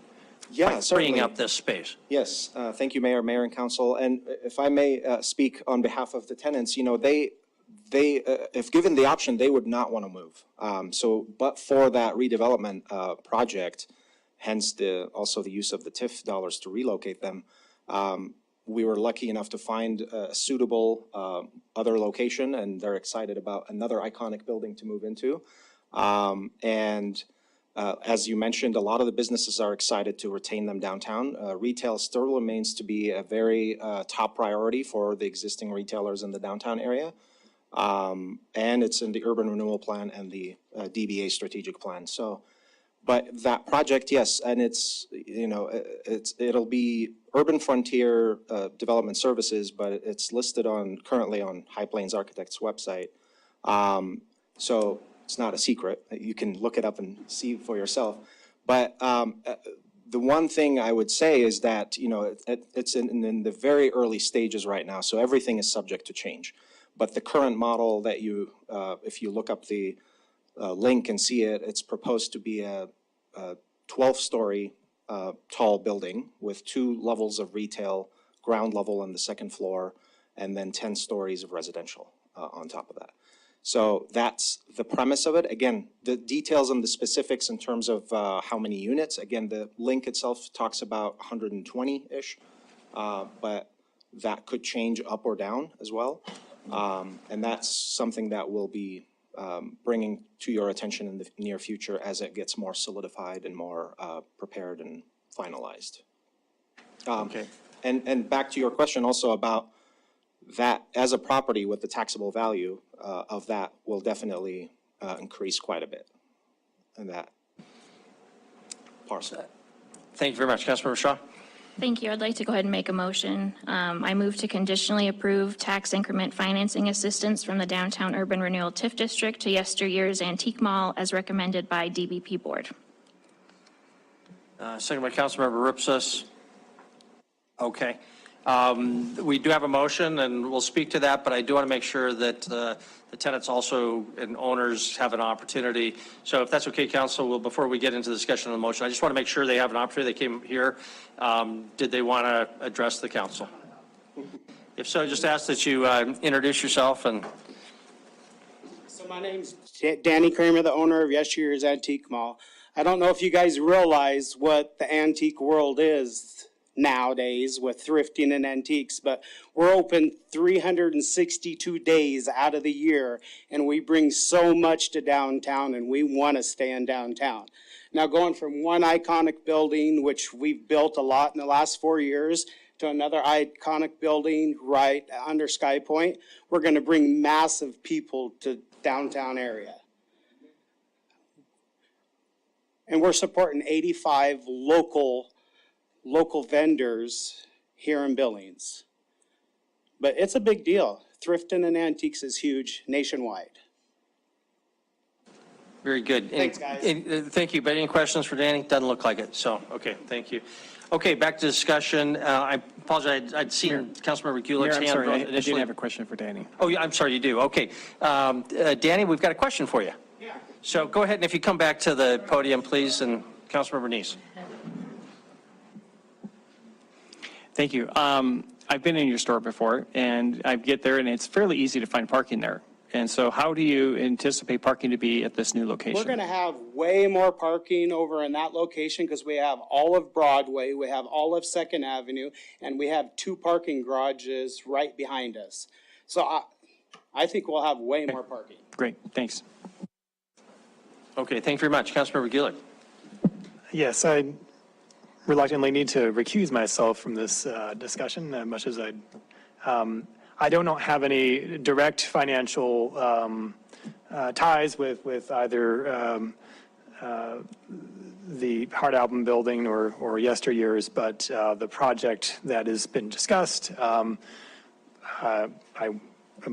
Yeah, certainly. Freeing up this space. Yes, thank you, Mayor and Council. And if I may speak on behalf of the tenants, they if given the option, they would not want to move. But for that redevelopment project, hence also the use of the TIF dollars to relocate them. We were lucky enough to find a suitable other location, and they're excited about another iconic building to move into. As you mentioned, a lot of the businesses are excited to retain them downtown. Retail still remains to be a very top priority for the existing retailers in the downtown area. And it's in the urban renewal plan and the DBA strategic plan. So, but that project, yes, and it's, it'll be Urban Frontier Development Services, but it's listed currently on High Plains Architects website. So it's not a secret. You can look it up and see for yourself. But the one thing I would say is that, it's in the very early stages right now, so everything is subject to change. But the current model that if you look up the link and see it, it's proposed to be a 12-story tall building with 2 levels of retail, ground level on the second floor, and then 10 stories of residential on top of that. So that's the premise of it. Again, the details and the specifics in terms of how many units, again, the link itself talks about 120-ish, but that could change up or down as well. And that's something that we'll be bringing to your attention in the near future as it gets more solidified and more prepared and finalized. Okay. And back to your question also about that as a property with the taxable value of that will definitely increase quite a bit in that parcel. Thank you very much. Councilmember Shaw. Thank you. I'd like to go ahead and make a motion. I move to conditionally approve tax increment financing assistance from the Downtown Urban Renewal TIF District to Yesteryear's Antique Mall as recommended by DBP Board. Second by Councilmember Ripsus. Okay. We do have a motion, and we'll speak to that, but I do want to make sure that the tenants also and owners have an opportunity. So if that's okay, Council, before we get into the discussion of the motion, I just want to make sure they have an opportunity. They came here. Did they want to address the council? If so, just ask that you introduce yourself. So my name's Danny Kramer, the owner of Yesteryear's Antique Mall. I don't know if you guys realize what the antique world is nowadays with thrifting and antiques, but we're open 362 days out of the year, and we bring so much to downtown, and we want to stay in downtown. Now, going from one iconic building, which we've built a lot in the last 4 years, to another iconic building right under Sky Point, we're going to bring massive people to downtown area. And we're supporting 85 local vendors here in Billings. But it's a big deal. Thrifting and antiques is huge nationwide. Very good. Thanks, guys. Thank you. But any questions for Danny? Doesn't look like it. So, okay, thank you. Okay, back to discussion. I apologize. I'd seen Councilmember Gulick's hand. I'm sorry, I initially. did have a question for Danny. Oh, yeah, I'm sorry, you do. Okay. Danny, we've got a question for you. Yeah. So go ahead, and if you come back to the podium, please, and Councilmember Neese. Thank you. I've been in your store before, and I get there, and it's fairly easy to find parking there. And so how do you anticipate parking to be at this new location? We're going to have way more parking over in that location because we have all of Broadway, we have all of 2nd Avenue, and we have 2 parking garages right behind us. So I think we'll have way more parking. Great, thanks. Okay, thank you very much. Councilmember Gulick. Yes, I reluctantly need to recuse myself from this discussion, much as I don't have any direct financial ties with either the Hard Album building or Yesteryear's, but the project that has been discussed, I'm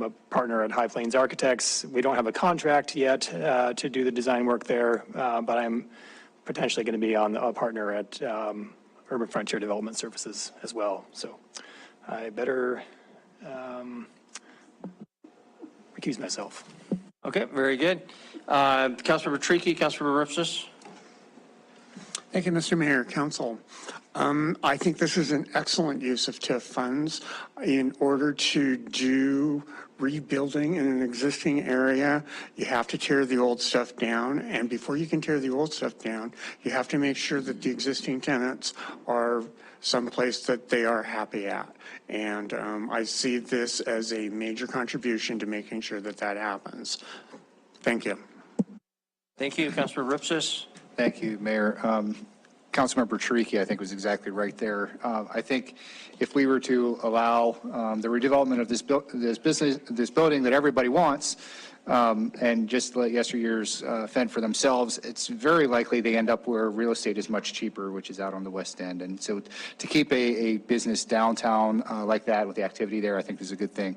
a partner at High Plains Architects. We don't have a contract yet to do the design work there, but I'm potentially going to be a partner at Urban Frontier Development Services as well. So I better recuse myself. Okay, very good. Councilmember Tricky, Councilmember Ripsus. Thank you, Mr. Mayor, Council. I think this is an excellent use of TIF funds in order to do rebuilding in an existing area. You have to tear the old stuff down, and before you can tear the old stuff down, you have to make sure that the existing tenants are someplace that they are happy at. And I see this as a major contribution to making sure that that happens. Thank you. Thank you, Councilor Ripsis. Thank you, Mayor. Councilmember Chiriki, I think, was exactly right there. I think if we were to allow the redevelopment of this building that everybody wants, and just let yesteryears fend for themselves, it's very likely they end up where real estate is much cheaper, which is out on the West End. And so to keep a business downtown like that with the activity there, I think is a good thing.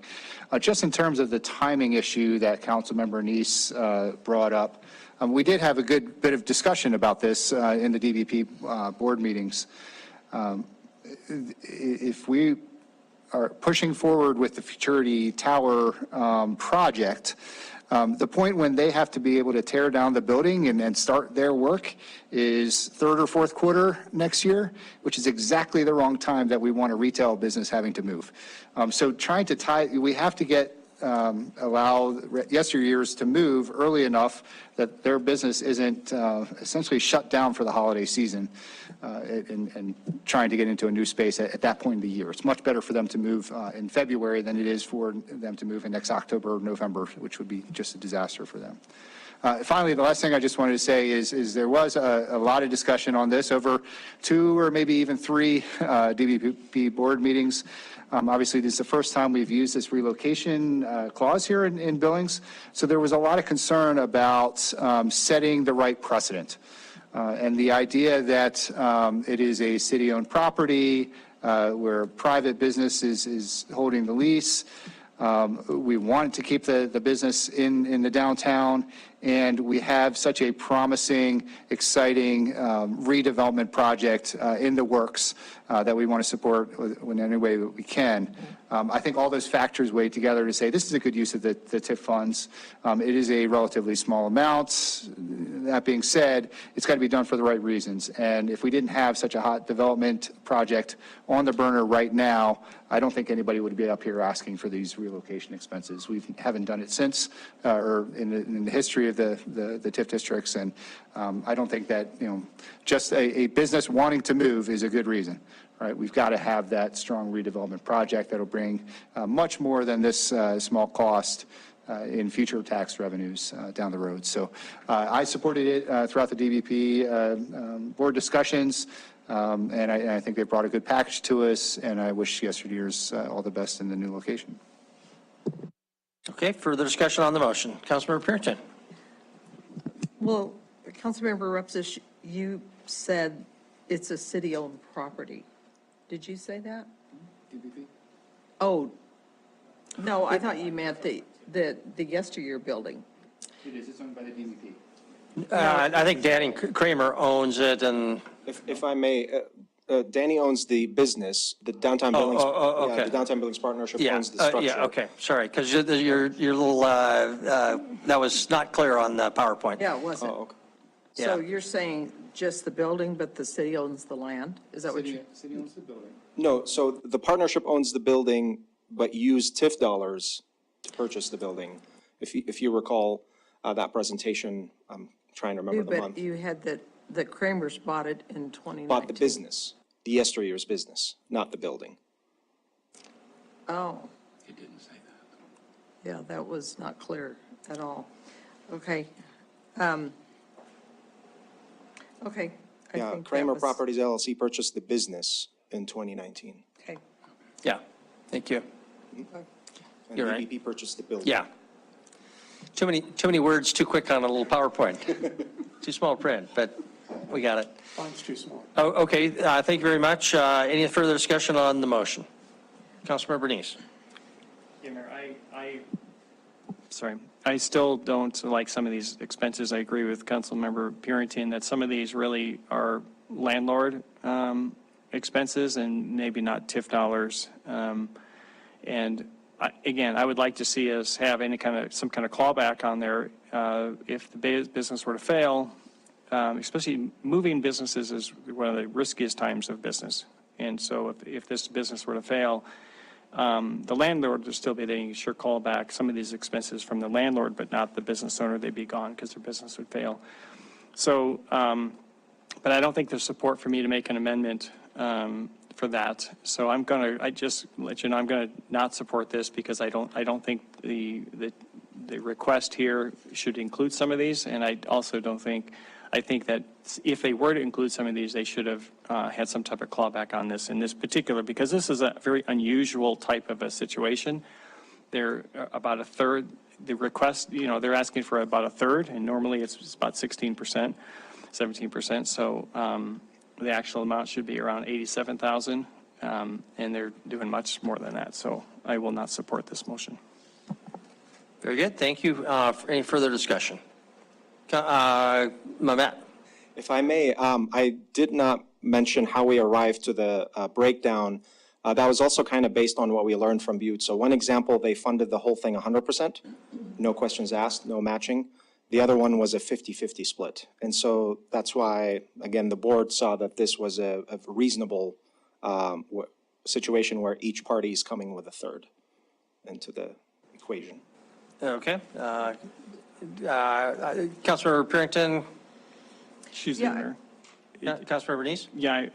Just in terms of the timing issue that Councilmember Neese brought up, we did have a good bit of discussion about this in the DVP board meetings. If we are pushing forward with the Futurity Tower project, the point when they have to be able to tear down the building and start their work is third or fourth quarter next year, which is exactly the wrong time that we want a retail business having to move. So trying to we have to get allow yesteryears to move early enough that their business isn't essentially shut down for the holiday season and trying to get into a new space at that point in the year. It's much better for them to move in February than it is for them to move in next October or November, which would be just a disaster for them. Finally, the last thing I just wanted to say is there was a lot of discussion on this over 2 or maybe even 3 DVP board meetings. Obviously, this is the first time we've used this relocation clause here in Billings. So there was a lot of concern about setting the right precedent. And the idea that it is a city-owned property where private business is holding the lease. We wanted to keep the business in the downtown, and we have such a promising, exciting redevelopment project in the works that we want to support in any way that we can. I think all those factors weigh together to say this is a good use of the TIF funds. It is a relatively small amount. That being said, it's got to be done for the right reasons. And if we didn't have such a hot development project on the burner right now, I don't think anybody would be up here asking for these relocation expenses. We haven't done it since, or in the history of the TIF districts, and I don't think that just a business wanting to move is a good reason. Right, we've got to have that strong redevelopment project that'll bring much more than this small cost in future tax revenues down the road. So I supported it throughout the DVP board discussions, and I think they brought a good package to us, and I wish yesteryears all the best in the new location. Okay, further discussion on the motion. Councilmember Purinton. Well, Councilmember Rupsis, you said it's a city-owned property. Did you say that? DVP? Oh, no, I thought you meant the yesteryear building. It is. It's owned by the DVP. I think Danny Kramer owns it, and If I may, Danny owns the business, the Downtown Billings. okay. Yeah, the Downtown Billings Partnership yeah, owns the structure. yeah, okay, sorry, because your little that was not clear on the PowerPoint. Yeah, it wasn't. Oh, okay. So Yeah. you're saying just the building, but the city owns the land? Is that what you? City owns the building. No, so the partnership owns the building, but used TIF dollars to purchase the building. If you recall that presentation, I'm trying to remember the month. But you had the Kramers bought it in 2019. Bought the business, the yesteryear's business, not the building. Oh, It didn't say that. yeah, that was not clear at all. Okay. Okay. I Yeah, think that Kramer was- Properties LLC purchased the business in 2019. Okay. Yeah, thank you. And You're right. DVP purchased the building. Yeah. Too many words, too quick on a little PowerPoint. Too small print, but we got it. Font's too small. Oh, okay, thank you very much. Any further discussion on the motion? Councilmember Neese. Yeah, Mayor, I still don't like some of these expenses. I agree with Councilmember Purinton that some of these really are landlord expenses and maybe not TIF dollars. And again, I would like to see us have some kind of clawback on there if the business were to fail. especially moving businesses is one of the riskiest times of business. And so if this business were to fail, the landlord would still be able to sure call back some of these expenses from the landlord, but not the business owner. They'd be gone because their business would fail. So, but I don't think there's support for me to make an amendment for that. So I just let you know, I'm going to not support this because I don't think the request here should include some of these. And I also I think that if they were to include some of these, they should have had some type of clawback on this in this particular, because this is a very unusual type of a situation. They're about a third, the request, they're asking for about a third, and normally it's about 16%, 17%. So the actual amount should be around 87,000, and they're doing much more than that. So I will not support this motion. Very good. Thank you. For any further discussion? Matt. If I may, I did not mention how we arrived to the breakdown. That was also kind of based on what we learned from Butte. So one example, they funded the whole thing 100%, no questions asked, no matching. The other one was a 50-50 split. And so that's why, again, the board saw that this was a reasonable situation where each party is coming with a third into the equation. Okay. Councilmember Purington. She's in there. Councilmember Bernice? Yeah,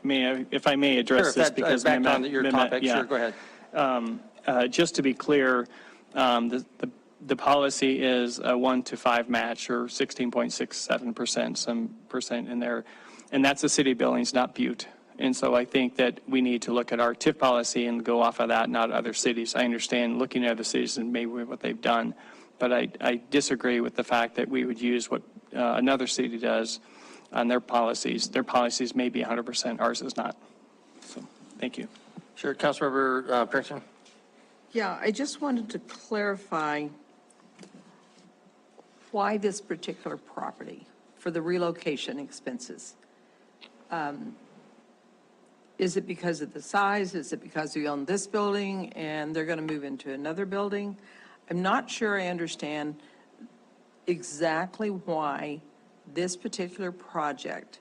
if I may address this, because back on your topic, sure, go ahead. Just to be clear, the policy is a 1 to 5 match, or 16.67%, some percent in there, and that's the city of Billings, not Butte. And so I think that we need to look at our TIF policy and go off of that, not other cities. I understand looking at other cities and maybe what they've done, but I disagree with the fact that we would use what another city does on their policies. Their policies may be 100%, ours is not. So, thank you. Sure, Councilmember Purington. Yeah, I just wanted to clarify why this particular property for the relocation expenses. Is it because of the size? Is it because we own this building and they're going to move into another building? I'm not sure I understand exactly why this particular project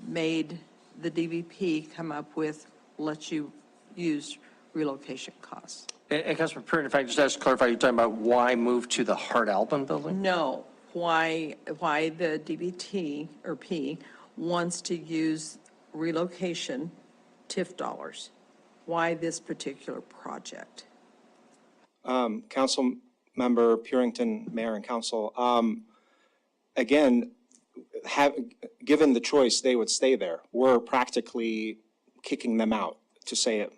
made the DVP come up with let you use relocation costs. And Councilmember Purington, if I could just clarify, you're talking about why move to the Hart-Albin building? No, why the DVT or P wants to use relocation TIF dollars. Why this particular project? Council Member Purington, Mayor and Council, again, given the choice, they would stay there. We're practically kicking them out, to say it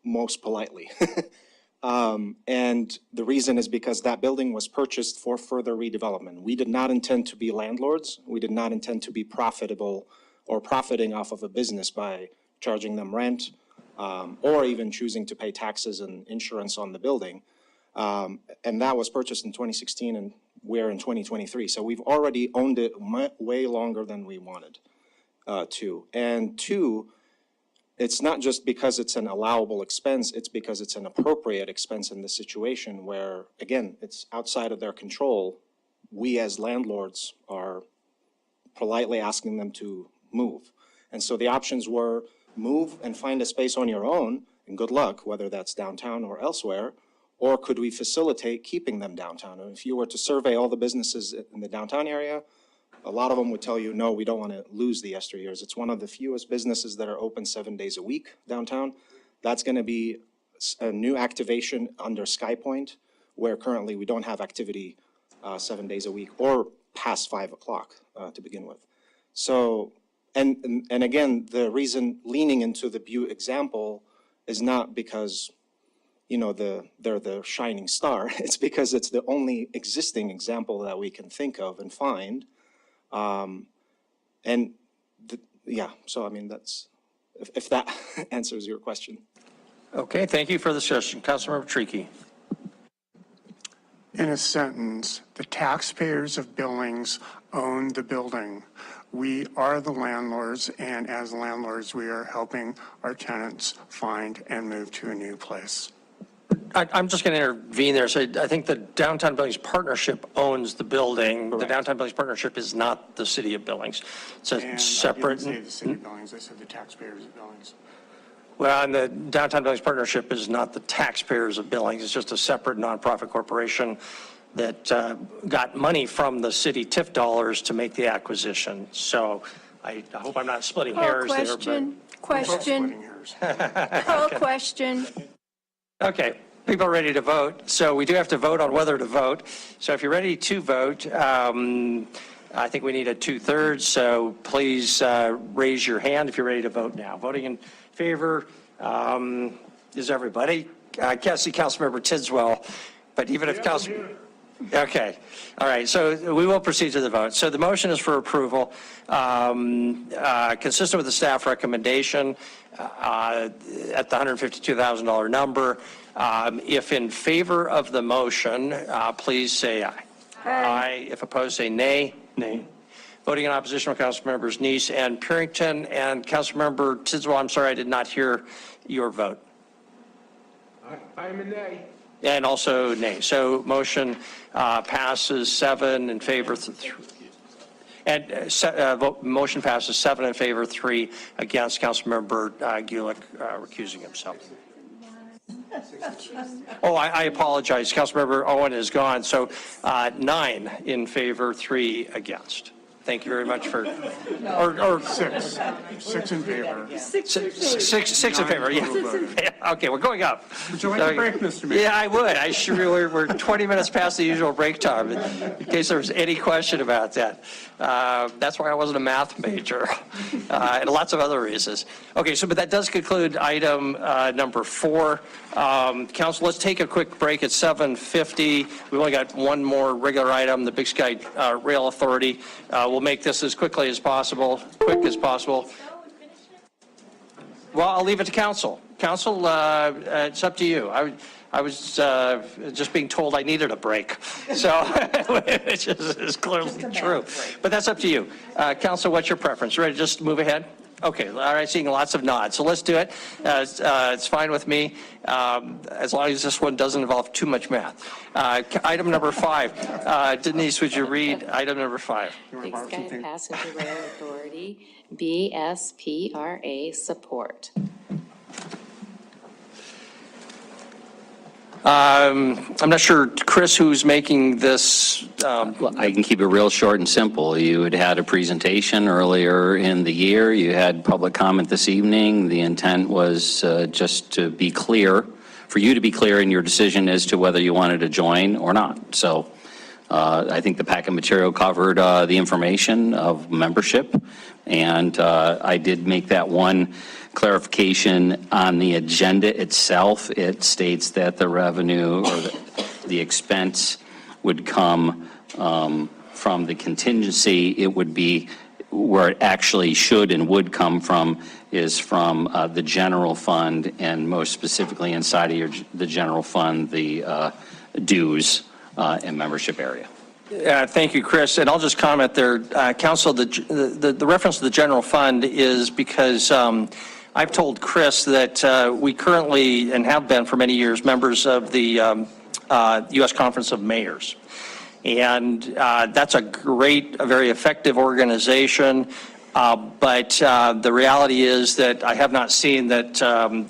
most politely. And the reason is because that building was purchased for further redevelopment. We did not intend to be landlords. We did not intend to be profitable or profiting off of a business by charging them rent, or even choosing to pay taxes and insurance on the building. And that was purchased in 2016, and we're in 2023. So we've already owned it way longer than we wanted to. And two, it's not just because it's an allowable expense, it's because it's an appropriate expense in this situation where, again, it's outside of their control. We as landlords are politely asking them to move. And so the options were move and find a space on your own, and good luck, whether that's downtown or elsewhere, or could we facilitate keeping them downtown? And if you were to survey all the businesses in the downtown area, a lot of them would tell you, no, we don't want to lose the yesteryears. It's one of the fewest businesses that are open 7 days a week downtown. That's going to be a new activation under SkyPoint, where currently we don't have activity 7 days a week or past 5 o'clock to begin with. So, and again, the reason leaning into the Butte example is not because, you know, they're the shining star. It's because it's the only existing example that we can think of and find. Yeah, so I mean, that's, if that answers your question. Okay, thank you for the suggestion. Councilmember Tricky. In a sentence, the taxpayers of Billings own the building. We are the landlords, and as landlords, we are helping our tenants find and move to a new place. I'm just going to intervene there. So I think the Downtown Billings Partnership owns the building. The Downtown Billings Partnership is not the city of Billings. It's a And separate. I didn't say the city of Billings, I said the taxpayers of Billings. Well, and the Downtown Billings Partnership is not the taxpayers of Billings. It's just a separate nonprofit corporation that got money from the city TIF dollars to make the acquisition. So I hope I'm not splitting hairs there. Question. Call question. Okay, people are ready to vote. So we do have to vote on whether to vote. So if you're ready to vote, I think we need a 2/3. So please raise your hand if you're ready to vote now. Voting in favor is everybody. I can't see Councilmember Tidswell, but even if Okay, all right, so we will proceed to the vote. So the motion is for approval, consistent with the staff recommendation at the $152,000 number. If in favor of the motion, please say aye. Aye. If opposed, say nay. Nay. Voting in opposition were Councilmembers Neese and Purington, and Councilmember Tidswell, I'm sorry, I did not hear your vote. I'm a nay. And also nay. So motion passes 7 in favor, motion passes 7 in favor, 3 against. Councilmember Gulick recusing himself. Oh, I apologize. Councilmember Owen is gone. So 9 in favor, 3 against. Thank you very much for, or 6. 6 in favor. Six in favor, yeah. Okay, we're going up. Would you like a break, Mr. Mayor? Yeah, I would. I sure, we're 20 minutes past the usual break time, in case there was any question about that. That's why I wasn't a math major, and lots of other reasons. Okay, so, but that does conclude item number 4. Council, let's take a quick break at 7:50. We've only got one more regular item, the Big Sky Rail Authority. We'll make this as quickly as possible, Well, I'll leave it to council. Council, it's up to you. I was just being told I needed a break, so which is clearly true. But that's up to you. Council, what's your preference? Ready to just move ahead? Okay, all right, seeing lots of nods. So let's do it. It's fine with me, as long as this one doesn't involve too much math. Item number 5. Denise, would you read item number 5? Big Sky Passenger Rail Authority, BSPRA support. I'm not sure, Chris, who's making this. Well, I can keep it real short and simple. You had had a presentation earlier in the year. You had public comment this evening. The intent was just to be clear, for you to be clear in your decision as to whether you wanted to join or not. So I think the packet material covered the information of membership, and I did make that one clarification on the agenda itself. It states that the revenue or the expense would come from the contingency. It would be where it actually should and would come from is from the general fund, and most specifically inside of the general fund, the dues and membership area. Thank you, Chris. And I'll just comment there, Council, the reference to the general fund is because I've told Chris that we currently, and have been for many years, members of the U.S. Conference of Mayors. And that's a very effective organization. But the reality is that I have not seen that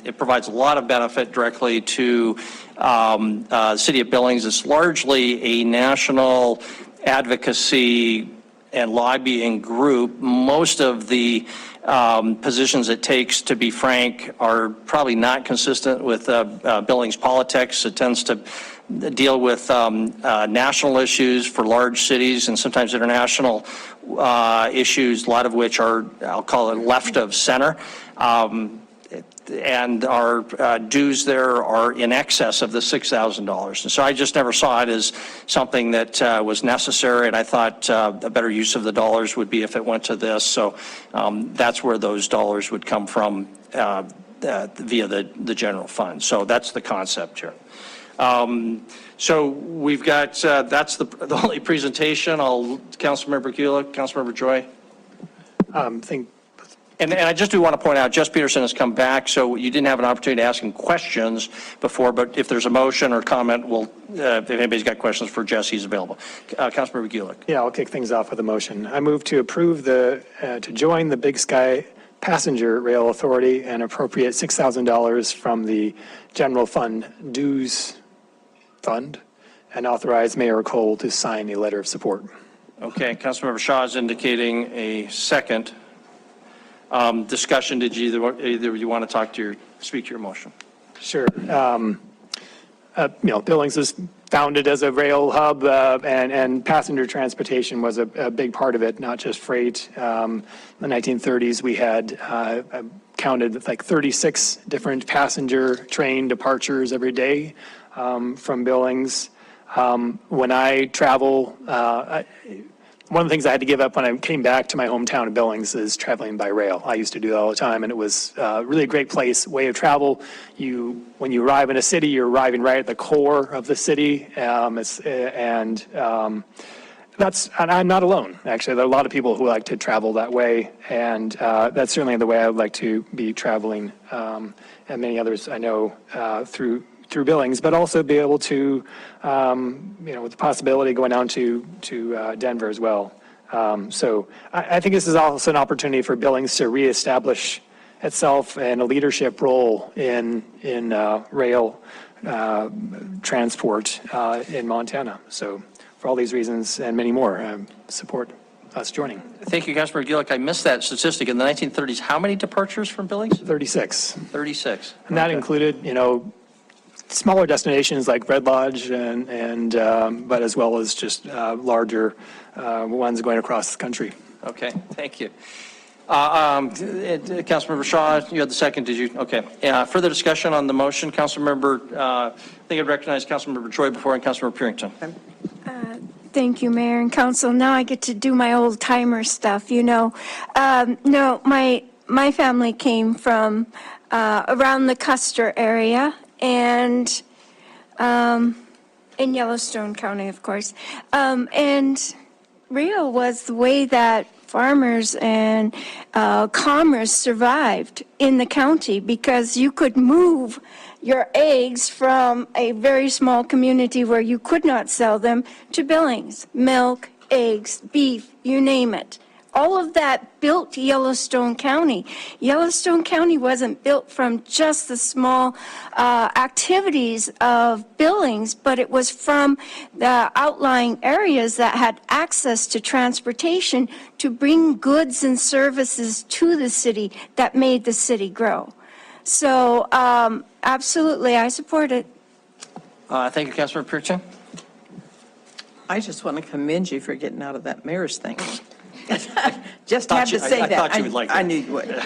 it provides a lot of benefit directly to the city of Billings. It's largely a national advocacy and lobbying group. Most of the positions it takes, to be frank, are probably not consistent with Billings politics. It tends to deal with national issues for large cities and sometimes international issues, a lot of which are, I'll call it, left of center. And our dues there are in excess of the $6,000. And so I just never saw it as something that was necessary, and I thought a better use of the dollars would be if it went to this. So that's where those dollars would come from via the general fund. So that's the concept here. So we've got, that's the only presentation. Councilmember Gulick, Councilmember Joy. I think And I just do want to point out, Jess Peterson has come back, so you didn't have an opportunity to ask him questions before, but if there's a motion or comment, if anybody's got questions for Jess, he's available. Councilmember Gulick. Yeah, I'll kick things off with a motion. I move to approve to join the Big Sky Passenger Rail Authority and appropriate $6,000 from the general fund dues fund and authorize Mayor Cole to sign a letter of support. Okay, Councilmember Shaw is indicating a second. Discussion, did you either you want to speak to your motion? Sure. Billings was founded as a rail hub, and passenger transportation was a big part of it, not just freight. In the 1930s, we had counted like 36 different passenger train departures every day from Billings. When I travel, one of the things I had to give up when I came back to my hometown of Billings is traveling by rail. I used to do that all the time, and it was really a great way of travel. When you arrive in a city, you're arriving right at the core of the city, and I'm not alone, actually. There are a lot of people who like to travel that way, and that's certainly the way I would like to be traveling, and many others I know through Billings, but also be able to, with the possibility of going down to Denver as well. So I think this is also an opportunity for Billings to reestablish itself in a leadership role in rail transport in Montana. So for all these reasons and many more, support us joining. Thank you, Councilmember Gulick. I missed that statistic. In the 1930s, how many departures from Billings? 36. 36. And that included, smaller destinations like Red Lodge but as well as just larger ones going across the country. Okay, thank you. Councilmember Shaw, you had the second, did you? Okay. Further discussion on the motion, Councilmember, I think I'd recognize Councilmember Troy before and Councilmember Purington. Thank you, Mayor and Council. Now I get to do my old timer stuff, No, my family came from around the Custer area and in Yellowstone County, of course. And rail was the way that farmers and commerce survived in the county, because you could move your eggs from a very small community where you could not sell them to Billings. Milk, eggs, beef, you name it. All of that built Yellowstone County. Yellowstone County wasn't built from just the small activities of Billings, but it was from the outlying areas that had access to transportation to bring goods and services to the city that made the city grow. So absolutely, I support it. Thank you, Councilmember Purington. I just want to commend you for getting out of that mayor's thing. Just had to say that. I thought you would like that. I knew you would.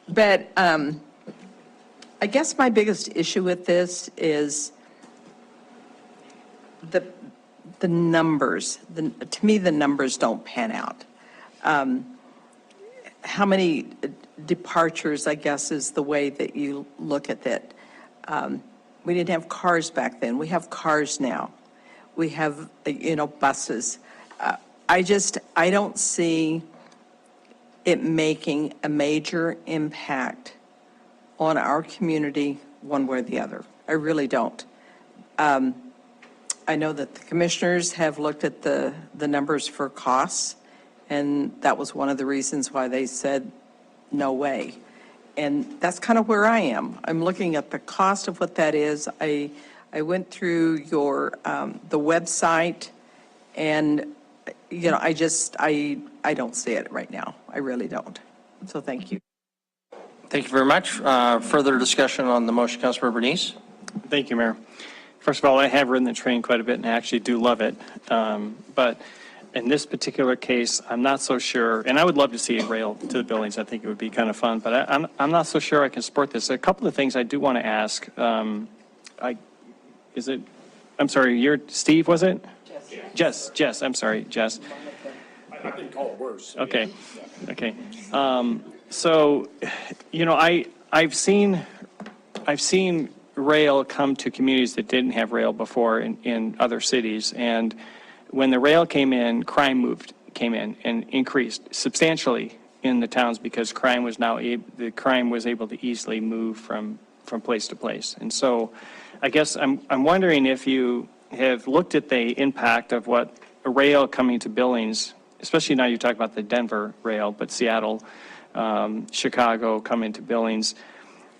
But I guess my biggest issue with this is the numbers. To me, the numbers don't pan out. How many departures, I guess, is the way that you look at it. We didn't have cars back then. We have cars now. We have, buses. I don't see it making a major impact on our community one way or the other. I really don't. I know that the commissioners have looked at the numbers for costs, and that was one of the reasons why they said no way. And that's kind of where I am. I'm looking at the cost of what that is. I went through the website, and I don't see it right now. I really don't. So thank you. Thank you very much. Further discussion on the motion, Councilmember Bernice. Thank you, Mayor. First of all, I have ridden the train quite a bit, and I actually do love it. But in this particular case, I'm not so sure, and I would love to see it rail to the Billings. I think it would be kind of fun, but I'm not so sure I can support this. A couple of things I do want to ask. I'm sorry, you're Steve, was it? Jess, I'm sorry, Jess. I didn't call it worse. Okay. So, I've seen rail come to communities that didn't have rail before in other cities, and when the rail came in, crime came in and increased substantially in the towns because crime was able to easily move from place to place. And so I guess I'm wondering if you have looked at the impact of what a rail coming to Billings, especially now you talk about the Denver rail, but Seattle, Chicago coming to Billings,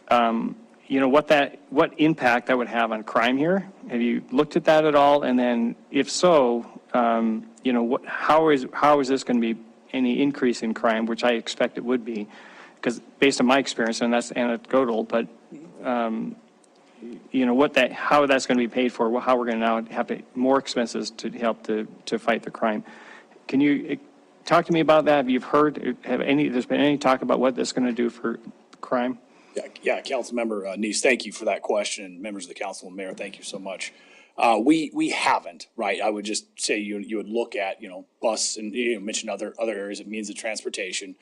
what impact that would have on crime here? Have you looked at that at all? And then if so, how is this going to be any increase in crime, which I expect it would be, because based on my experience, and that's anecdotal, but how that's going to be paid for, how we're going to now have more expenses to help to fight the crime. Can you talk to me about that? Have you heard, there's been any talk about what this is going to do for crime? Yeah, Councilmember Neese, thank you for that question. Members of the council and mayor, thank you so much. We haven't, right? I would just say you would look at, bus and you mentioned other areas of means of transportation.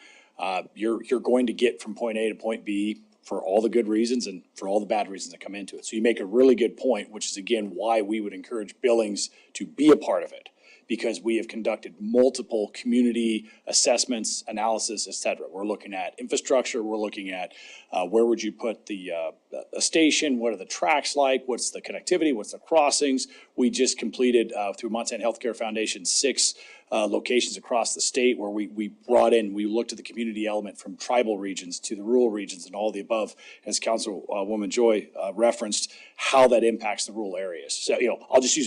You're going to get from point A to point B for all the good reasons and for all the bad reasons that come into it. So you make a really good point, which is again why we would encourage Billings to be a part of it, because we have conducted multiple community assessments, analysis, et cetera. We're looking at infrastructure. We're looking at where would you put a station? What are the tracks like? What's the connectivity? What's the crossings? We just completed through Montana Healthcare Foundation 6 locations across the state where we looked at the community element from tribal regions to the rural regions and all the above, as Councilwoman Joy referenced, how that impacts the rural areas. So, I'll just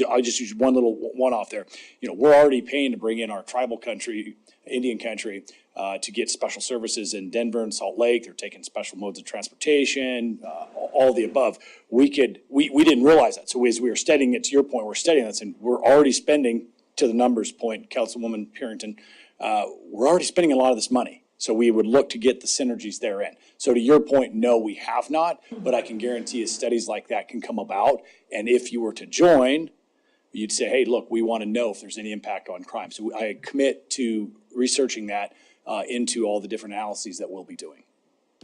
use one little one off there. We're already paying to bring in our tribal country, Indian country, to get special services in Denver and Salt Lake. They're taking special modes of transportation, all the above. We didn't realize that. So as we were studying it, to your point, we're studying this and we're already spending, to the numbers point, Councilwoman Purinton, we're already spending a lot of this money. So we would look to get the synergies therein. So to your point, no, we have not, but I can guarantee you studies like that can come about. And if you were to join, you'd say, hey, look, we want to know if there's any impact on crime. So I commit to researching that into all the different analyses that we'll be doing.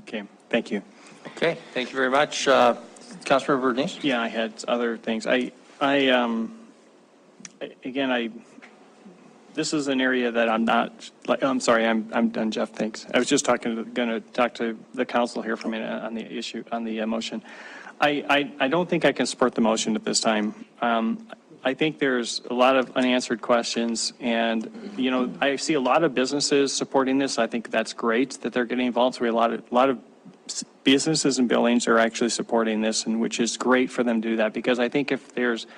Okay, thank you. Okay, thank you very much. Councilmember Neese? Yeah, I had other things. This is an area that I'm not, I'm sorry, I'm done, Jeff, thanks. I was just going to talk to the council here for a minute on the issue, on the motion. I don't think I can support the motion at this time. I think there's a lot of unanswered questions, and, I see a lot of businesses supporting this. I think that's great that they're getting involved. So we have a lot of businesses in Billings are actually supporting this, and which is great for them to do that, because I think if there's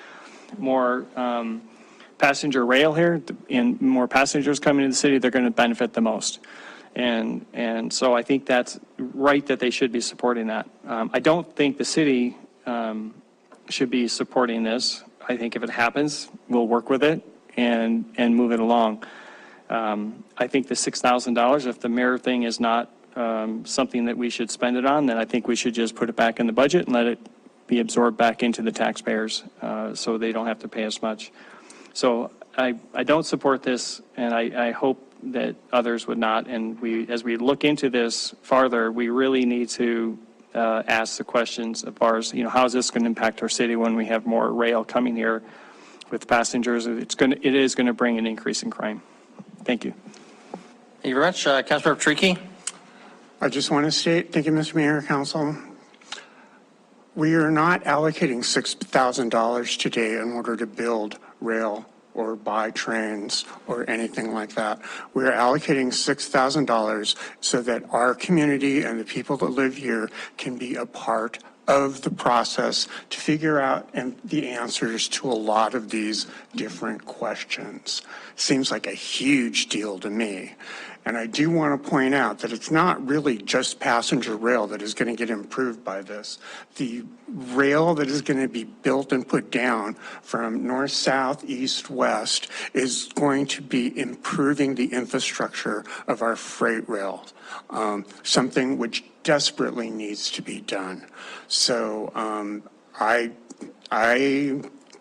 more passenger rail here and more passengers coming to the city, they're going to benefit the most. And so I think that's right that they should be supporting that. I don't think the city should be supporting this. I think if it happens, we'll work with it and move it along. I think the $6,000, if the mayor thing is not something that we should spend it on, then I think we should just put it back in the budget and let it be absorbed back into the taxpayers so they don't have to pay as much. So I don't support this, and I hope that others would not. And as we look into this farther, we really need to ask the questions as far as, how is this going to impact our city when we have more rail coming here with passengers? It is going to bring an increase in crime. Thank you. Thank you very much. Councilmember Trickey? I just want to state, thank you, Mr. Mayor, Council. We are not allocating $6,000 today in order to build rail or buy trains or anything like that. We're allocating $6,000 so that our community and the people that live here can be a part of the process to figure out the answers to a lot of these different questions. Seems like a huge deal to me. And I do want to point out that it's not really just passenger rail that is going to get improved by this. The rail that is going to be built and put down from north, south, east, west is going to be improving the infrastructure of our freight rail, something which desperately needs to be done. So I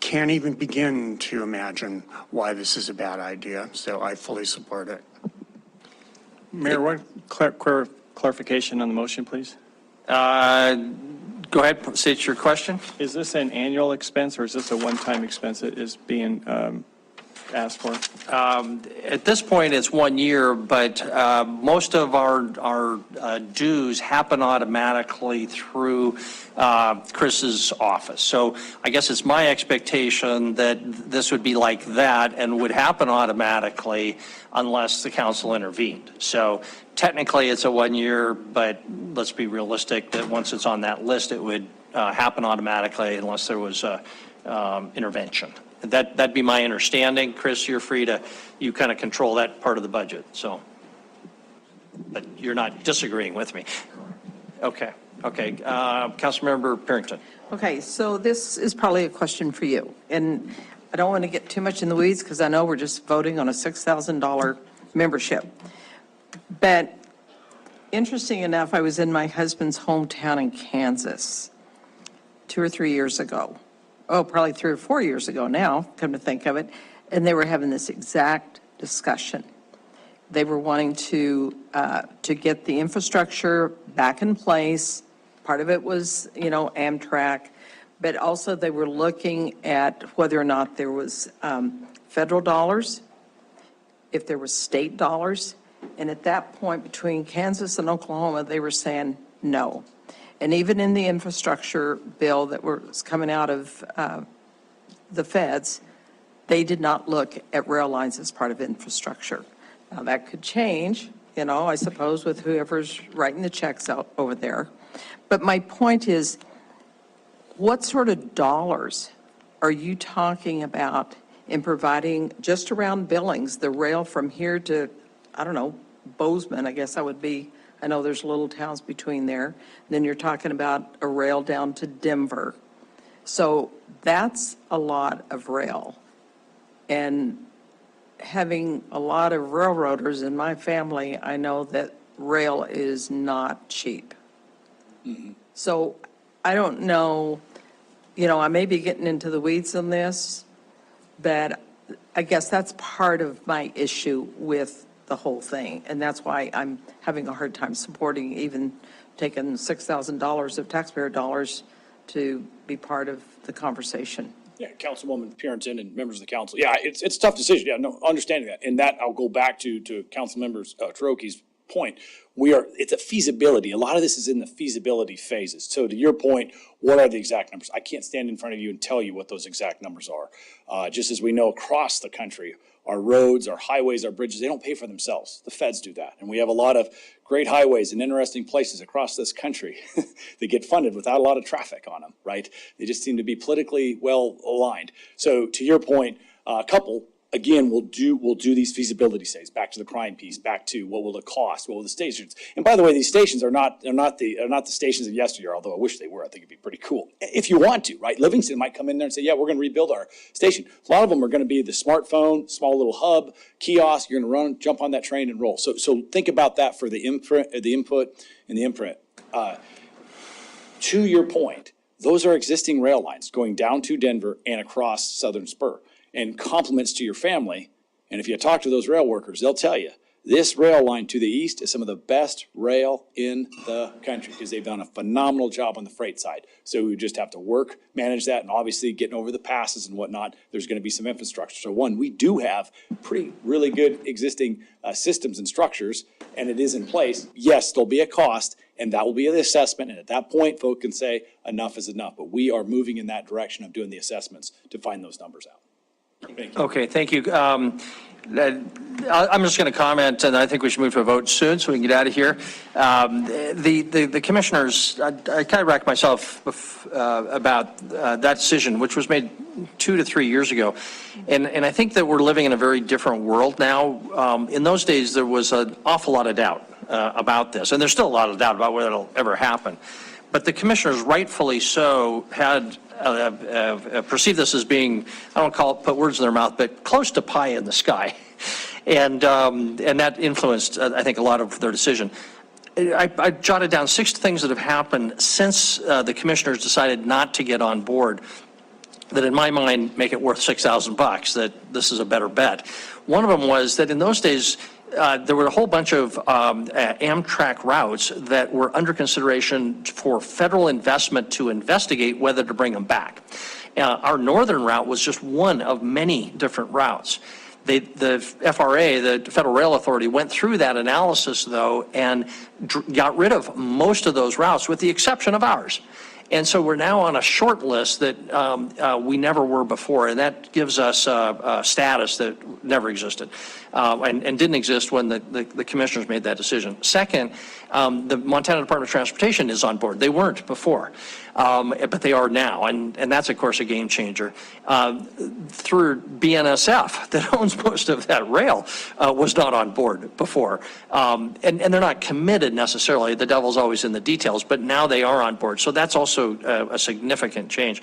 can't even begin to imagine why this is a bad idea. So I fully support it. Mayor, one clarification on the motion, please. Go ahead, state your question. Is this an annual expense or is this a one-time expense that is being asked for. At this point, it's 1 year, but most of our dues happen automatically through Chris's office. So I guess it's my expectation that this would be like that and would happen automatically unless the council intervened. So technically, it's a 1 year, but let's be realistic that once it's on that list, it would happen automatically unless there was intervention. That'd be my understanding. Chris, you're free to, you kind of control that part of the budget, so. But you're not disagreeing with me. Okay. Councilmember Parrington. Okay, so this is probably a question for you. And I don't want to get too much in the weeds because I know we're just voting on a $6,000 membership. But interesting enough, I was in my husband's hometown in Kansas 2 or 3 years ago. Oh, probably 3 or 4 years ago now, come to think of it. And they were having this exact discussion. They were wanting to get the infrastructure back in place. Part of it was, Amtrak, but also they were looking at whether or not there was federal dollars, if there was state dollars. And at that point, between Kansas and Oklahoma, they were saying no. And even in the infrastructure bill that was coming out of the feds, they did not look at rail lines as part of infrastructure. Now, that could change, I suppose, with whoever's writing the checks out over there. But my point is, what sort of dollars are you talking about in providing just around Billings, the rail from here to, Bozeman, I guess that would be, I know there's little towns between there. Then you're talking about a rail down to Denver. So that's a lot of rail. And having a lot of railroaders in my family, I know that rail is not cheap. So I don't know, I may be getting into the weeds on this, but I guess that's part of my issue with the whole thing. And that's why I'm having a hard time supporting even taking $6,000 of taxpayer dollars to be part of the conversation. Yeah, Councilwoman Parrington and members of the council. Yeah, it's a tough decision. Yeah, no, understanding that. And that I'll go back to Councilmember Taroki's point. It's a feasibility. A lot of this is in the feasibility phases. So to your point, what are the exact numbers? I can't stand in front of you and tell you what those exact numbers are. Just as we know across the country, our roads, our highways, our bridges, they don't pay for themselves. The feds do that. And we have a lot of great highways and interesting places across this country that get funded without a lot of traffic on them, right? They just seem to be politically well aligned. So to your point, again, we'll do these feasibility studies, back to the crime piece, back to what will it cost, what will the stations, and by the way, these stations are not the stations of yesteryear, although I wish they were. I think it'd be pretty cool. If you want to, right? Livingston might come in there and say, yeah, we're going to rebuild our station. A lot of them are going to be the smartphone, small little hub, kiosk, you're going to jump on that train and roll. So think about that for the input and the imprint. To your point, those are existing rail lines going down to Denver and across Southern Spur. And compliments to your family, and if you talk to those rail workers, they'll tell you, this rail line to the east is some of the best rail in the country because they've done a phenomenal job on the freight side. So we just have to manage that, and obviously getting over the passes and whatnot, there's going to be some infrastructure. So one, we do have really good existing systems and structures, and it is in place. Yes, there'll be a cost, and that will be an assessment, and at that point, folks can say enough is enough. But we are moving in that direction of doing the assessments to find those numbers out. Thank you. Okay, thank you. I'm just going to comment, and I think we should move to a vote soon so we can get out of here. The commissioners, I kind of racked myself about that decision, which was made 2 to 3 years ago. And I think that we're living in a very different world now. In those days, there was an awful lot of doubt about this, and there's still a lot of doubt about whether it'll ever happen. But the commissioners, rightfully so, had perceived this as being, I don't put words in their mouth, but close to pie in the sky. And that influenced, I think, a lot of their decision. I jotted down 6 things that have happened since the commissioners decided not to get on board that in my mind make it worth $6,000, that this is a better bet. One of them was that in those days, there were a whole bunch of Amtrak routes that were under consideration for federal investment to investigate whether to bring them back. Our northern route was just one of many different routes. The FRA, the Federal Rail Authority, went through that analysis, though, and got rid of most of those routes, with the exception of ours. And so we're now on a short list that we never were before, and that gives us a status that never existed and didn't exist when the commissioners made that decision. Second, the Montana Department of Transportation is on board. They weren't before, but they are now, and that's, of course, a game changer. Through BNSF, that owns most of that rail, was not on board before. And they're not committed necessarily. The devil's always in the details, but now they are on board. So that's also a significant change.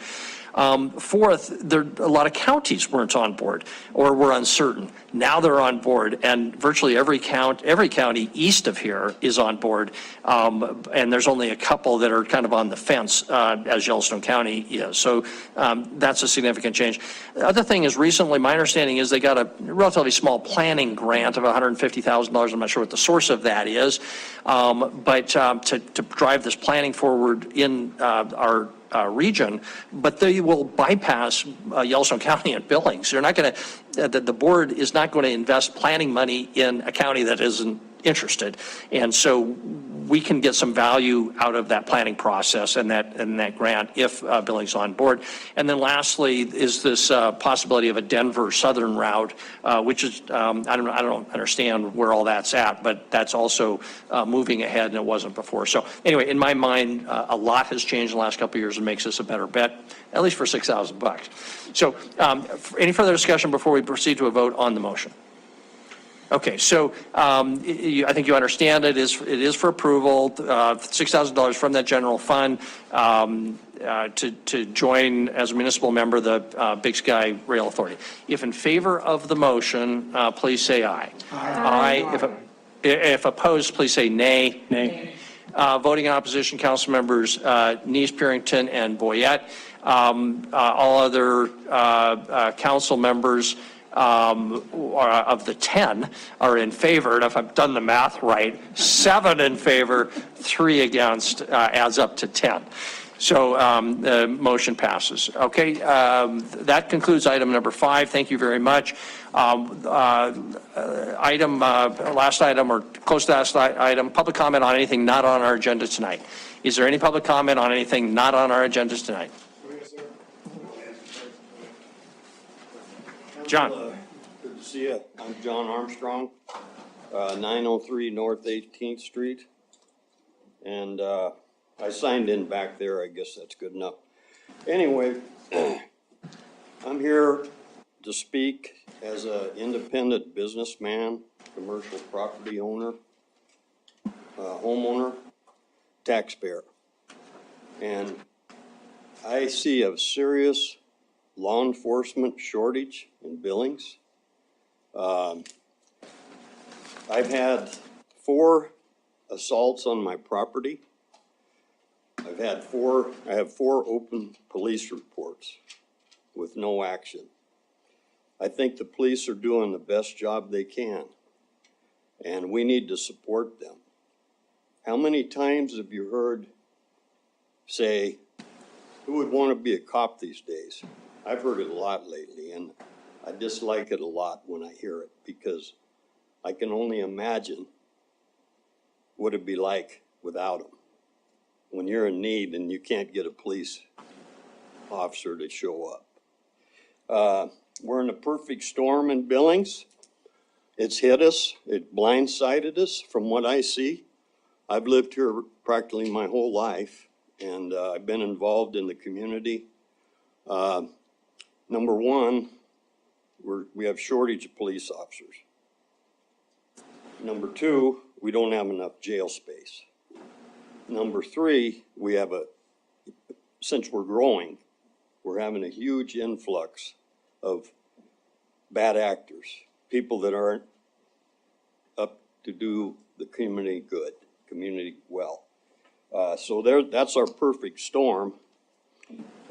Fourth, a lot of counties weren't on board or were uncertain. Now they're on board, and virtually every county east of here is on board. And there's only a couple that are kind of on the fence, as Yellowstone County is. So that's a significant change. The other thing is, recently, my understanding is they got a relatively small planning grant of $150,000. I'm not sure what the source of that is, but to drive this planning forward in our region, but they will bypass Yellowstone County and Billings. They're not going to, the board is not going to invest planning money in a county that isn't interested. And so we can get some value out of that planning process and that grant if Billings is on board. And then lastly is this possibility of a Denver southern route, which is, I don't understand where all that's at, but that's also moving ahead, and it wasn't before. So anyway, in my mind, a lot has changed in the last couple of years and makes this a better bet, at least for $6,000. So any further discussion before we proceed to a vote on the motion? Okay, so I think you understand it is for approval, $6,000 from that general fund to join as a municipal member the Big Sky Rail Authority. If in favor of the motion, please say aye. Aye. If opposed, please say nay. Nay. Voting in opposition, council members Neese, Purington, and Boyette. All other council members of the 10 are in favor, and if I've done the math right, 7 in favor, 3 against, adds up to 10. So the motion passes. Okay, that concludes item number 5. Thank you very much. Last item, or close to last item, public comment on anything not on our agenda tonight. Is there any public comment on anything not on our agenda tonight? John. Good to see you. I'm John Armstrong, 903 North 18th Street. And I signed in back there. I guess that's good enough. Anyway, I'm here to speak as an independent businessman, commercial property owner, homeowner, taxpayer. And I see a serious law enforcement shortage in Billings. I've had 4 assaults on my property. I have 4 open police reports with no action. I think the police are doing the best job they can, and we need to support them. How many times have you heard say, who would want to be a cop these days? I've heard it a lot lately, and I dislike it a lot when I hear it, because I can only imagine what it'd be like without them. When you're in need and you can't get a police officer to show up. We're in a perfect storm in Billings. It's hit us, it blindsided us from what I see. I've lived here practically my whole life, and I've been involved in the community. Number one, we have shortage of police officers. Number 2, we don't have enough jail space. Number 3, we have since we're growing, we're having a huge influx of bad actors, people that aren't up to do the community good, community well. So that's our perfect storm.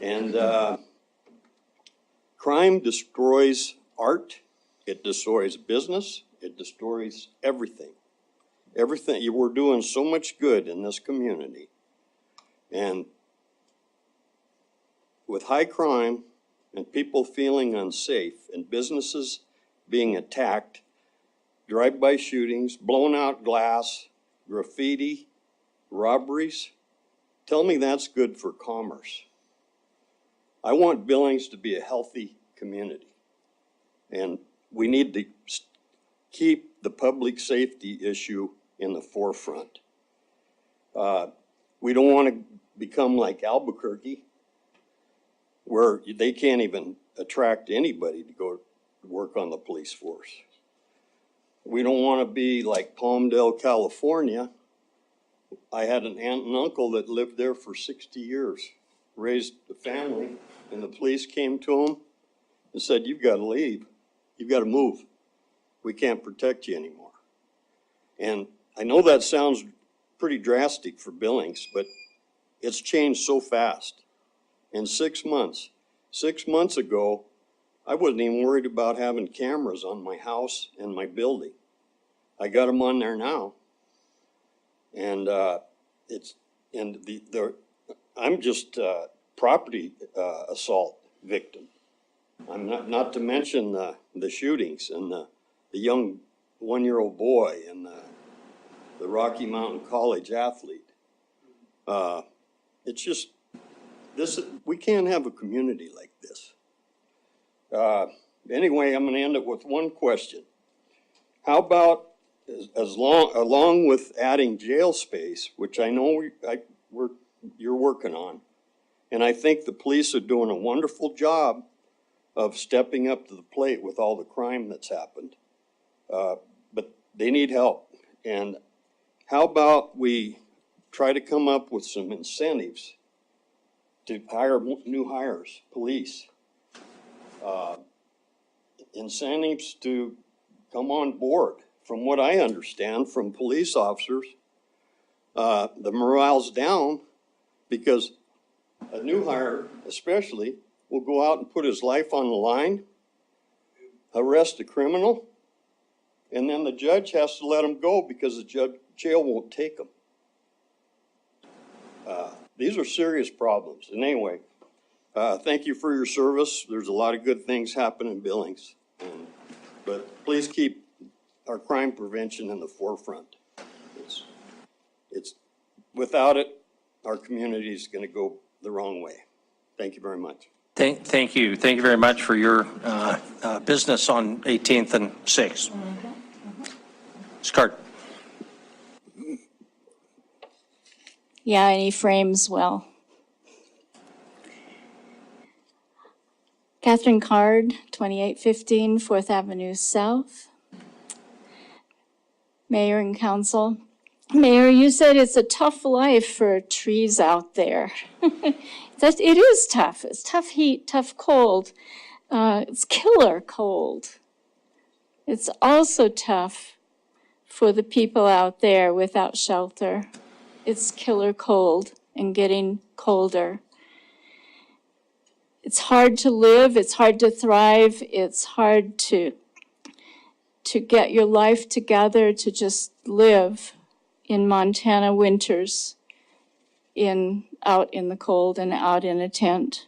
And crime destroys art, it destroys business, it destroys everything. Everything. We're doing so much good in this community. And with high crime and people feeling unsafe and businesses being attacked, drive-by shootings, blown out glass, graffiti, robberies, tell me that's good for commerce. I want Billings to be a healthy community, and we need to keep the public safety issue in the forefront. We don't want to become like Albuquerque, where they can't even attract anybody to go work on the police force. We don't want to be like Palmdale, California. I had an aunt and uncle that lived there for 60 years, raised a family, and the police came to them and said, you've got to leave. You've got to move. We can't protect you anymore. And I know that sounds pretty drastic for Billings, but it's changed so fast. In 6 months, 6 months ago, I wasn't even worried about having cameras on my house and my building. I got them on there now. And I'm just a property assault victim. I'm not to mention the shootings and the young 1-year-old boy and the Rocky Mountain College athlete. It's just, we can't have a community like this. Anyway, I'm going to end it with one question. How about, along with adding jail space, which I know you're working on, and I think the police are doing a wonderful job of stepping up to the plate with all the crime that's happened, but they need help. And how about we try to come up with some incentives to hire new hires, police, incentives to come on board. From what I understand from police officers, the morale's down because a new hire especially will go out and put his life on the line, arrest a criminal, and then the judge has to let him go because the jail won't take him. These are serious problems. And anyway, thank you for your service. There's a lot of good things happening in Billings. But please keep our crime prevention in the forefront. It's without it, our community is going to go the wrong way. Thank you very much. Thank you. Thank you very much for your business on 18th and 6th. Ms. Cart. Yeah, and he frames well. Catherine Card, 2815 4th Avenue South. Mayor and Council. Mayor, you said it's a tough life for trees out there. It is tough. It's tough heat, tough cold. It's killer cold. It's also tough for the people out there without shelter. It's killer cold and getting colder. It's hard to live, it's hard to thrive, it's hard to get your life together, to just live in Montana winters, out in the cold and out in a tent.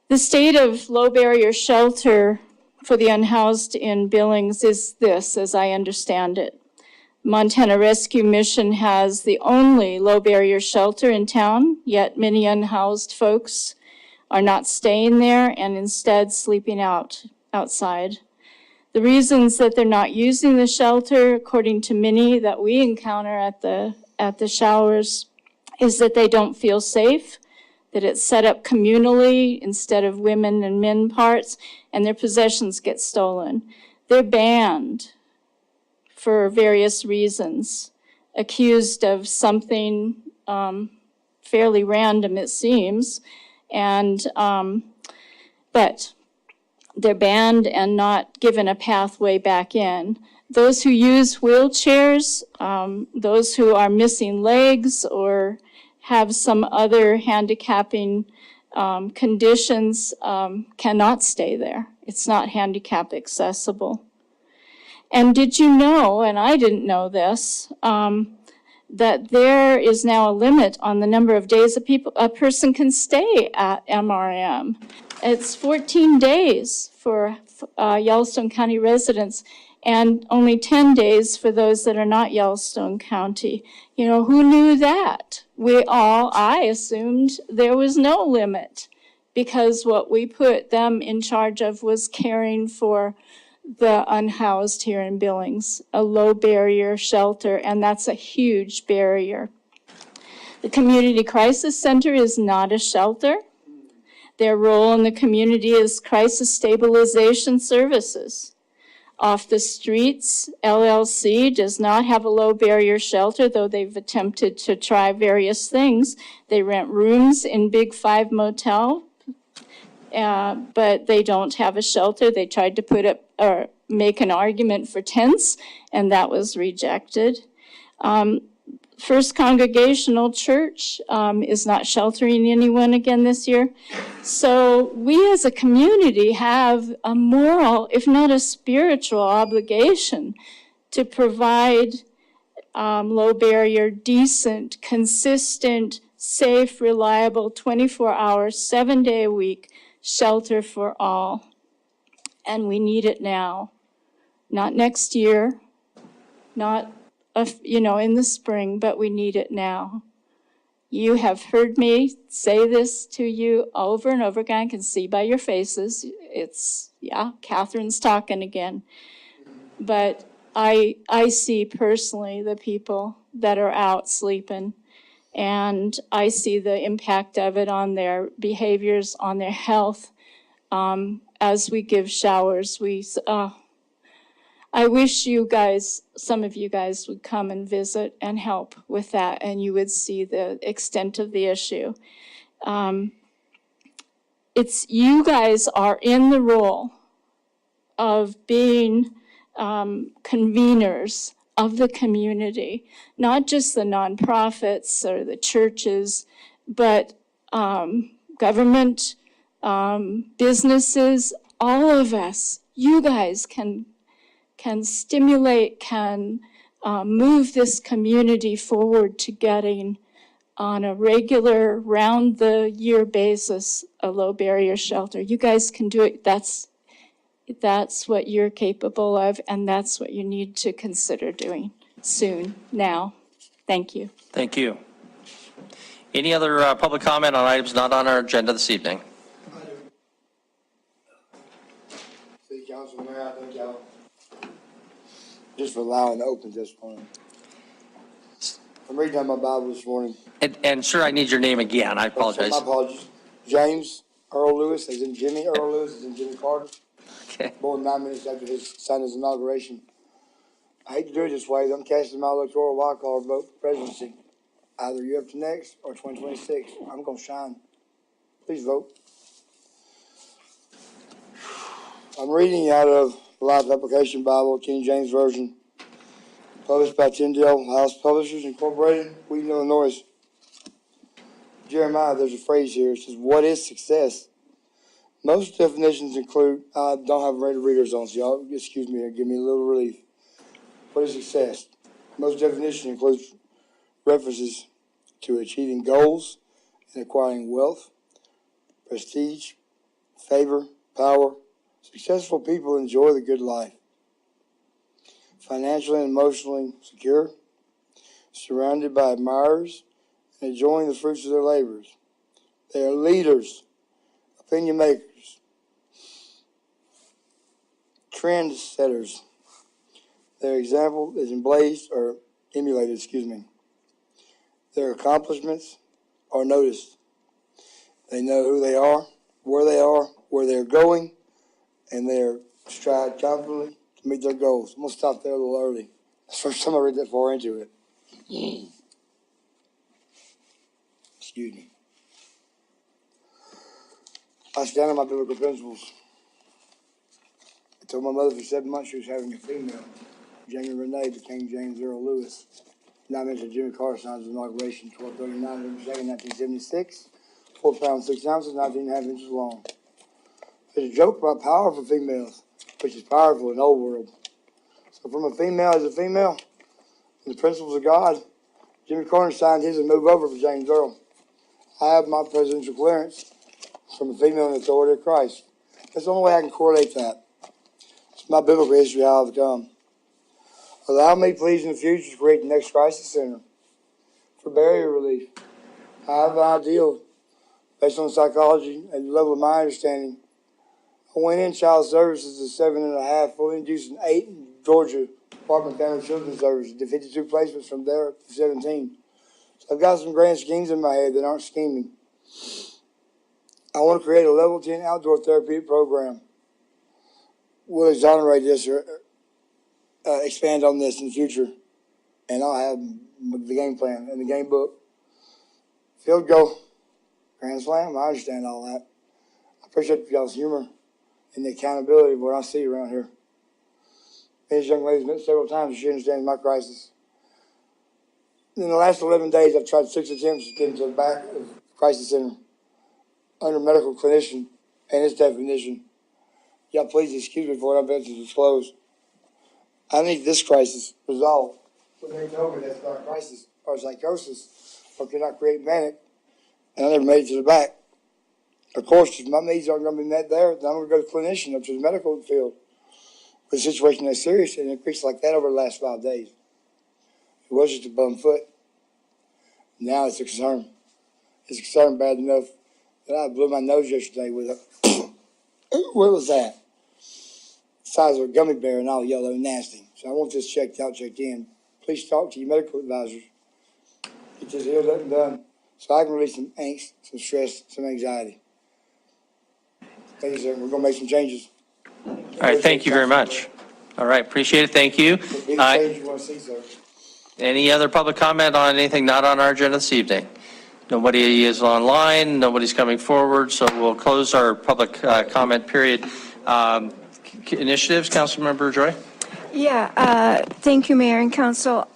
The state of low barrier shelter for the unhoused in Billings is this, as I understand it. Montana Rescue Mission has the only low barrier shelter in town, yet many unhoused folks are not staying there and instead sleeping outside. The reasons that they're not using the shelter, according to many that we encounter at the showers, is that they don't feel safe, that it's set up communally instead of women and men parts, and their possessions get stolen. They're banned for various reasons, accused of something fairly random, it seems, but they're banned and not given a pathway back in. Those who use wheelchairs, those who are missing legs or have some other handicapping conditions cannot stay there. It's not handicap accessible. And did you know, and I didn't know this, that there is now a limit on the number of days a person can stay at MRM. It's 14 days for Yellowstone County residents and only 10 days for those that are not Yellowstone County. You know, who knew that? I assumed there was no limit because what we put them in charge of was caring for the unhoused here in Billings, a low barrier shelter, and that's a huge barrier. The Community Crisis Center is not a shelter. Their role in the community is crisis stabilization services. Off the Streets LLC does not have a low barrier shelter, though they've attempted to try various things. They rent rooms in Big 5 Motel, but they don't have a shelter. They tried to put up or make an argument for tents, and that was rejected. First Congregational Church is not sheltering anyone again this year. So we as a community have a moral, if not a spiritual obligation to provide low barrier, decent, consistent, safe, reliable, 24-hour, 7-day-a-week shelter for all. And we need it now, not next year, not in the spring, but we need it now. You have heard me say this to you over and over again. I can see by your faces. Catherine's talking again. But I see personally the people that are out sleeping, and I see the impact of it on their behaviors, on their health. As we give showers, I wish you guys, some of you guys would come and visit and help with that, and you would see the extent of the issue. You guys are in the role of being conveners of the community, not just the nonprofits or the churches, but government, businesses, all of us. You guys can stimulate, can move this community forward to getting on a regular, round-the-year basis, a low-barrier shelter. You guys can do it. That's what you're capable of, and that's what you need to consider doing soon, now. Thank you. Thank you. Any other public comment on items not on our agenda this evening? City Council, Mayor, I thank y'all just for allowing to open this morning. I'm reading out my Bible this morning. And sir, I need your name again. I apologize. My apologies. James Earl Lewis, as in Jimmy. Earl Lewis, as in Jimmy Carter. Okay. Born 9 minutes after his son's inauguration. I hate to do it this way. I'm casting my electoral wild card vote for presidency. Either you're up to next or 2026. I'm going to shine. Please vote. I'm reading out of the Life Application Bible, King James Version, published by Tyndale House Publishers Incorporated, Wheaton, Illinois. Jeremiah, there's a phrase here. It says, what is success? Most definitions include, I don't have rated readers on, so y'all excuse me, give me a little relief. What is success? Most definitions include references to achieving goals and acquiring wealth, prestige, favor, power. Successful people enjoy the good life. Financially and emotionally secure, surrounded by admirers, and enjoying the fruits of their labors. They are leaders, opinion makers, trend setters. Their example is emulated. Their accomplishments are noticed. They know who they are, where they're going, and they strive confidently to meet their goals. I'm going to stop there a little early. That's the first time I read that far into it. Excuse me. I stand on my biblical principles. I told my mother for 7 months she was having a female. Jamie Renee became James Earl Lewis. Now I mentioned Jimmy Carter signed his inauguration, 1239, November 2nd, 1976. 4 pounds, 6 ounces, 19.5 inches long. There's a joke about power for females, which is powerful in the old world. So from a female as a female, in the principles of God, Jimmy Carter signed his and moved over for James Earl. I have my presidential clearance. from the female in the authority of Christ. That's the only way I can correlate that. It's my biblical history, how I've come. Allow me, please, in the future to create the next crisis center for barrier relief. I have an ideal based on psychology and the level of my understanding. I went in child services at 7.5, fully induced in 8 in Georgia, Department of Family and Children's Services, did 52 placements from there to 17. So I've got some grand schemes in my head that aren't scheming. I want to create a level 10 outdoor therapeutic program. We'll exonerate this or expand on this in the future, and I'll have the game plan and the game book. Field goal, grand slam, I understand all that. I appreciate y'all's humor and the accountability of what I see around here. These young ladies met several times, and she understands my crisis. In the last 11 days, I've tried 6 attempts to get into the back of the crisis center under medical clinician and his definition. Y'all please excuse me for what I'm about to disclose. I need this crisis resolved. When they told me that's not a crisis or psychosis or cannot create manic, and I never made it to the back. Of course, if my needs aren't going to be met there, then I'm going to go to clinician up to the medical field. With a situation that's serious and increased like that over the last 5 days. It was just a bum foot. Now it's a concern. It's a concern bad enough that I blew my nose yesterday with a, what was that? The size of a gummy bear and all yellow and nasty. So I want this checked out, checked in. Please talk to your medical advisors. Get this healed up and done so I can release some angst, some stress, some anxiety. Thank you, sir. We're going to make some changes. All right, thank you very much. All right, appreciate it, thank you. Be the change you want to see, sir. Any other public comment on anything not on our agenda this evening? Nobody is online, nobody's coming forward, so we'll close our public comment period. Initiatives, Councilmember Joy? Yeah, thank you, Mayor and Council.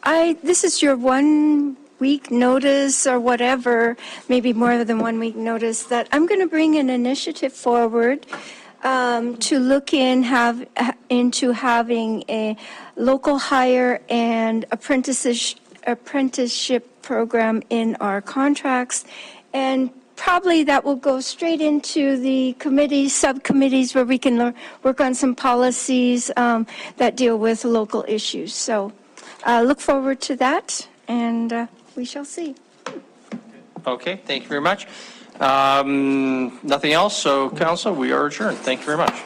This is your 1 week notice or whatever, maybe more than 1 week notice, that I'm going to bring an initiative forward to look into having a local hire and apprenticeship program in our contracts. And probably that will go straight into the committees, subcommittees, where we can work on some policies that deal with local issues. So look forward to that, and we shall see. Okay, thank you very much. Nothing else, so council, we are adjourned. Thank you very much.